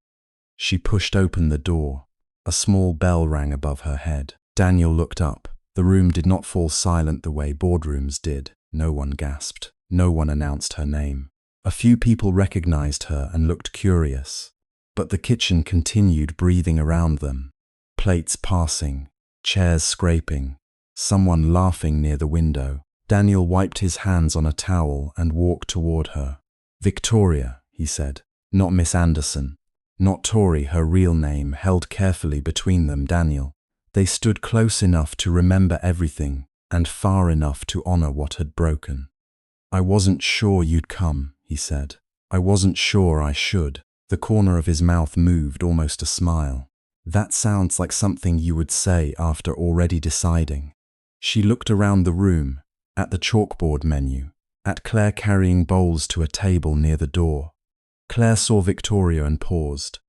She pushed open the door. A small bell rang above her head. Daniel looked up. The room did not fall silent the way boardrooms did. No one gasped. No one announced her name. A few people recognized her and looked curious, but the kitchen continued breathing around them. Plates passing, chairs scraping, someone laughing near the window. Daniel wiped his hands on a towel and walked toward her. "Victoria," he said, "not Miss Anderson, not Tori," her real name held carefully between them. Daniel. They stood close enough to remember everything and far enough to honor what had broken. "I wasn't sure you'd come," he said. "I wasn't sure I should." The corner of his mouth moved, almost a smile. "That sounds like something you would say after already deciding." She looked around the room, at the chalkboard menu, at Claire carrying bowls to a table near the door. Claire saw Victoria and paused.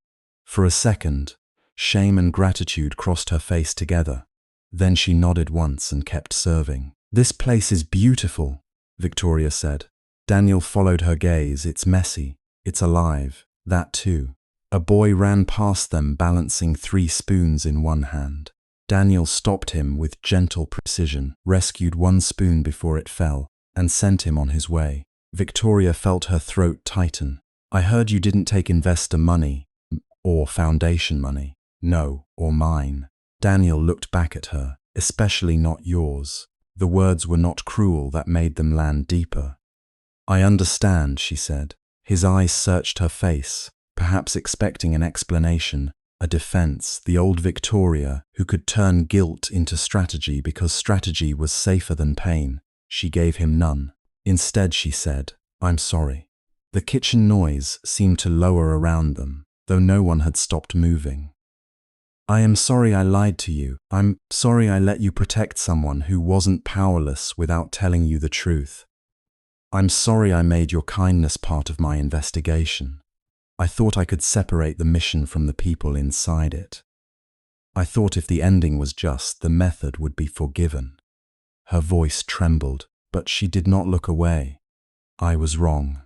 For a second, shame and gratitude crossed her face together. Then she nodded once and kept serving. "This place is beautiful," Victoria said. Daniel followed her gaze. "It's messy. It's alive." That too. A boy ran past them balancing 3 spoons in one hand. Daniel stopped him with gentle precision, rescued 1 spoon before it fell, and sent him on his way. Victoria felt her throat tighten. "I heard you didn't take investor money, or foundation money." "No, or mine." Daniel looked back at her. "Especially not yours." The words were not cruel, that made them land deeper. "I understand," she said. His eyes searched her face, perhaps expecting an explanation, a defense, the old Victoria who could turn guilt into strategy because strategy was safer than pain. She gave him none. Instead, she said, "I'm sorry." The kitchen noise seemed to lower around them, though no one had stopped moving. "I am sorry I lied to you. I'm sorry I let you protect someone who wasn't powerless without telling you the truth. I'm sorry I made your kindness part of my investigation. I thought I could separate the mission from the people inside it. I thought if the ending was just, the method would be forgiven." Her voice trembled, but she did not look away. "I was wrong,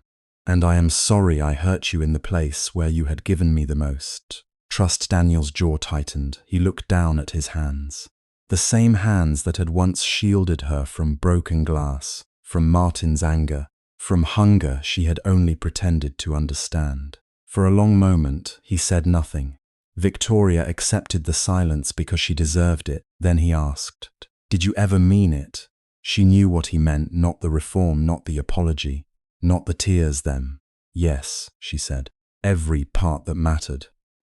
and I am sorry I hurt you in the place where you had given me the most." Trust. Daniel's jaw tightened. He looked down at his hands. The same hands that had once shielded her from broken glass, from Martin's anger, from hunger she had only pretended to understand. For a long moment, he said nothing. Victoria accepted the silence because she deserved it. Then he asked, "Did you ever mean it?" She knew what he meant, not the reform, not the apology, not the tears then. "Yes," she said, "every part that mattered.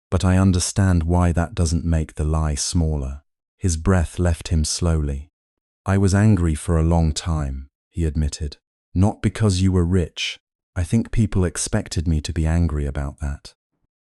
But I understand why that doesn't make the lie smaller." His breath left him slowly. "I was angry for a long time," he admitted. "Not because you were rich. I think people expected me to be angry about that."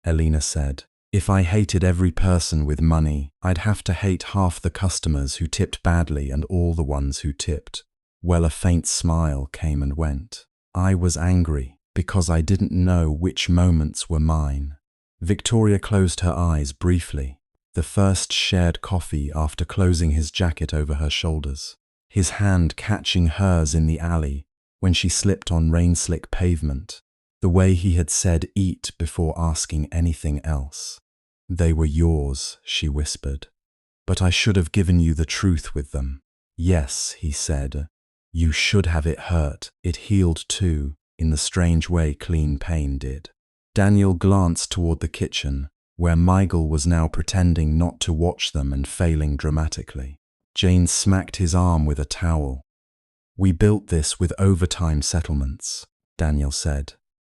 Elena said, "If I hated every person with money, I'd have to hate half the customers who tipped badly and all the ones who tipped." Well, a faint smile came and went. "I was angry because I didn't know which moments were mine." Victoria closed her eyes briefly, the first shared coffee after closing his jacket over her shoulders, his hand catching hers in the alley when she slipped on rain-slick pavement, the way he had said eat before asking anything else. "They were yours," she whispered, "but I should have given you the truth with them." "Yes," he said, "you should have. It hurt. It healed too, in the strange way clean pain did." Daniel glanced toward the kitchen, where Miguel was now pretending not to watch them and failing dramatically. Jane smacked his arm with a towel. "We built this with overtime settlements," Daniel said,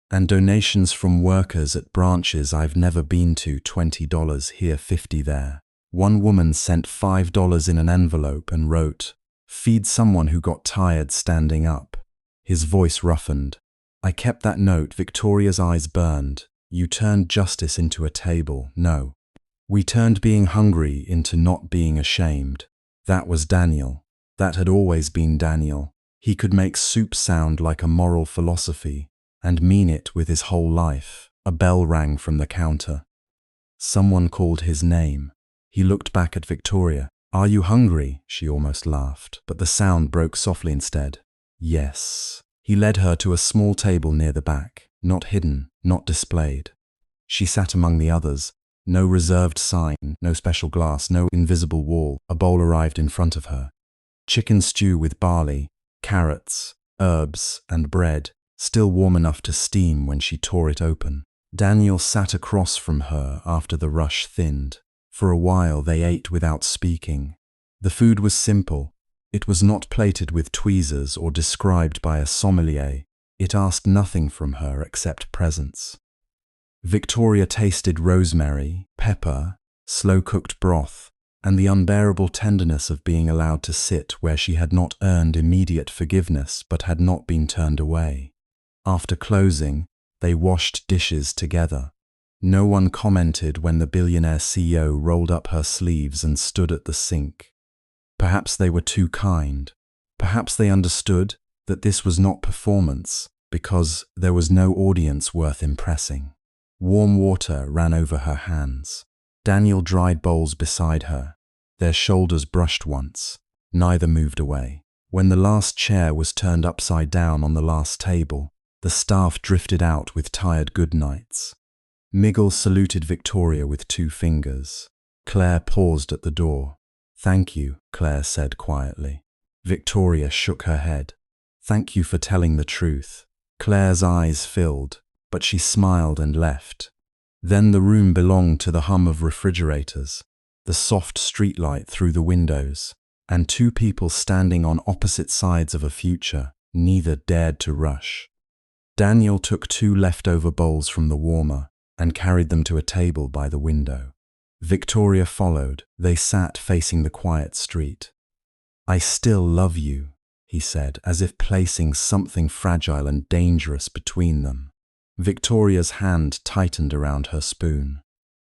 "and donations from workers at branches I've never been to, $20 here, $50 there." One woman sent $5 in an envelope and wrote, "Feed someone who got tired standing up." His voice roughened. "I kept that note." Victoria's eyes burned. "You turned justice into a table." "No. We turned being hungry into not being ashamed." That was Daniel. That had always been Daniel. He could make soup sound like a moral philosophy and mean it with his whole life. A bell rang from the counter. Someone called his name. He looked back at Victoria. "Are you hungry?" She almost laughed, but the sound broke softly instead. "Yes." He led her to a small table near the back, not hidden, not displayed. She sat among the others. No reserved sign, no special glass, no invisible wall. A bowl arrived in front of her. Chicken stew with barley, carrots, herbs, and bread, still warm enough to steam when she tore it open. Daniel sat across from her after the rush thinned. For a while they ate without speaking. The food was simple. It was not plated with tweezers or described by a sommelier. It asked nothing from her except presence. Victoria tasted rosemary, pepper, slow-cooked broth, and the unbearable tenderness of being allowed to sit where she had not earned immediate forgiveness but had not been turned away. After closing, they washed dishes together. No one commented when the billionaire CEO rolled up her sleeves and stood at the sink. Perhaps they were too kind. Perhaps they understood that this was not performance because there was no audience worth impressing. Warm water ran over her hands. Daniel dried bowls beside her. Their shoulders brushed once. Neither moved away. When the last chair was turned upside down on the last table, the staff drifted out with tired goodnights. Miguel saluted Victoria with 2 fingers. Claire paused at the door. "Thank you," Claire said quietly. Victoria shook her head. "Thank you for telling the truth." Claire's eyes filled, but she smiled and left. Then the room belonged to the hum of refrigerators, the soft streetlight through the windows, and 2 people standing on opposite sides of a future neither dared to rush. Daniel took 2 leftover bowls from the warmer and carried them to a table by the window. Victoria followed. They sat facing the quiet street. "I still love you," he said, as if placing something fragile and dangerous between them. Victoria's hand tightened around her spoon.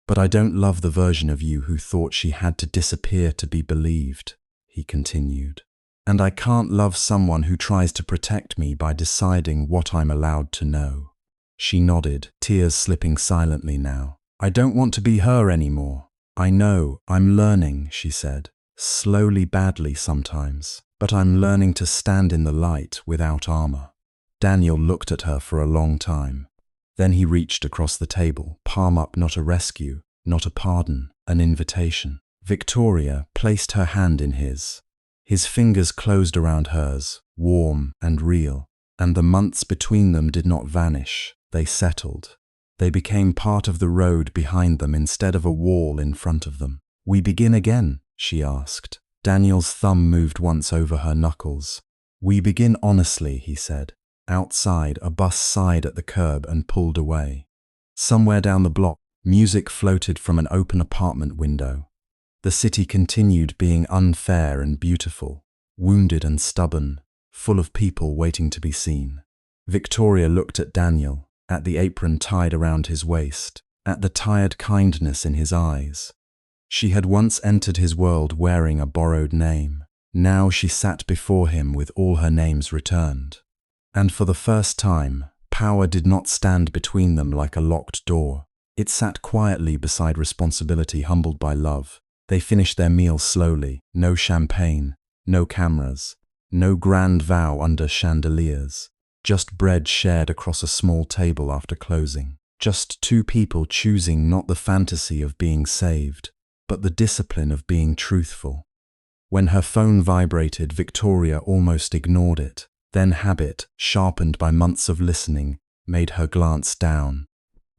"But I don't love the version of you who thought she had to disappear to be believed," he continued. "And I can't love someone who tries to protect me by deciding what I'm allowed to know." She nodded, tears slipping silently now. "I don't want to be her anymore." "I know, I'm learning," she said. "Slowly, badly sometimes, but I'm learning to stand in the light without armor." Daniel looked at her for a long time. Then he reached across the table, palm up, not a rescue, not a pardon, an invitation. Victoria placed her hand in his. His fingers closed around hers, warm and real, and the months between them did not vanish. They settled. They became part of the road behind them instead of a wall in front of them. "We begin again?" she asked. Daniel's thumb moved once over her knuckles. "We begin honestly," he said. Outside, a bus sighed at the curb and pulled away. Somewhere down the block, music floated from an open apartment window. The city continued being unfair and beautiful, wounded and stubborn, full of people waiting to be seen. Victoria looked at Daniel, at the apron tied around his waist, at the tired kindness in his eyes. She had once entered his world wearing a borrowed name. Now she sat before him with all her names returned. And for the first time, power did not stand between them like a locked door. It sat quietly beside responsibility, humbled by love. They finished their meal slowly, no champagne, no cameras, no grand vow under chandeliers. Just bread shared across a small table after closing. Just 2 people choosing not the fantasy of being saved, but the discipline of being truthful. When her phone vibrated, Victoria almost ignored it. Then habit, sharpened by months of listening, made her glance down.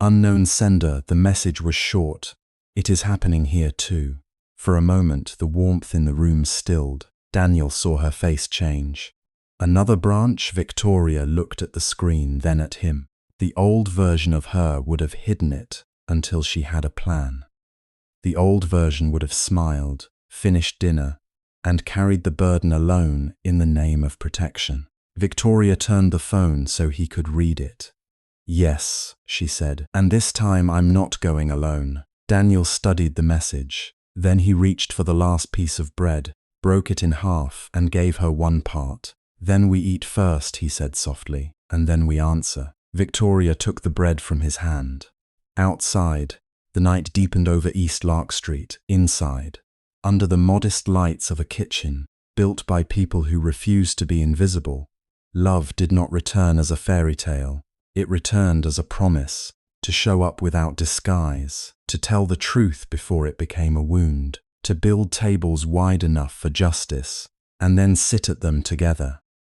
Unknown sender, the message was short. "It is happening here too." For a moment, the warmth in the room stilled. Daniel saw her face change. Another branch, Victoria looked at the screen, then at him. The old version of her would have hidden it until she had a plan. The old version would have smiled, finished dinner, and carried the burden alone in the name of protection. Victoria turned the phone so he could read it. "Yes," she said, "and this time I'm not going alone." Daniel studied the message. Then he reached for the last piece of bread, broke it in half, and gave her one part. "Then we eat first," he said softly, "and then we answer." Victoria took the bread from his hand. Outside, the night deepened over East Lark Street. Inside, under the modest lights of a kitchen built by people who refused to be invisible, love did not return as a fairy tale. It returned as a promise to show up without disguise, to tell the truth before it became a wound, to build tables wide enough for justice, and then sit at them together.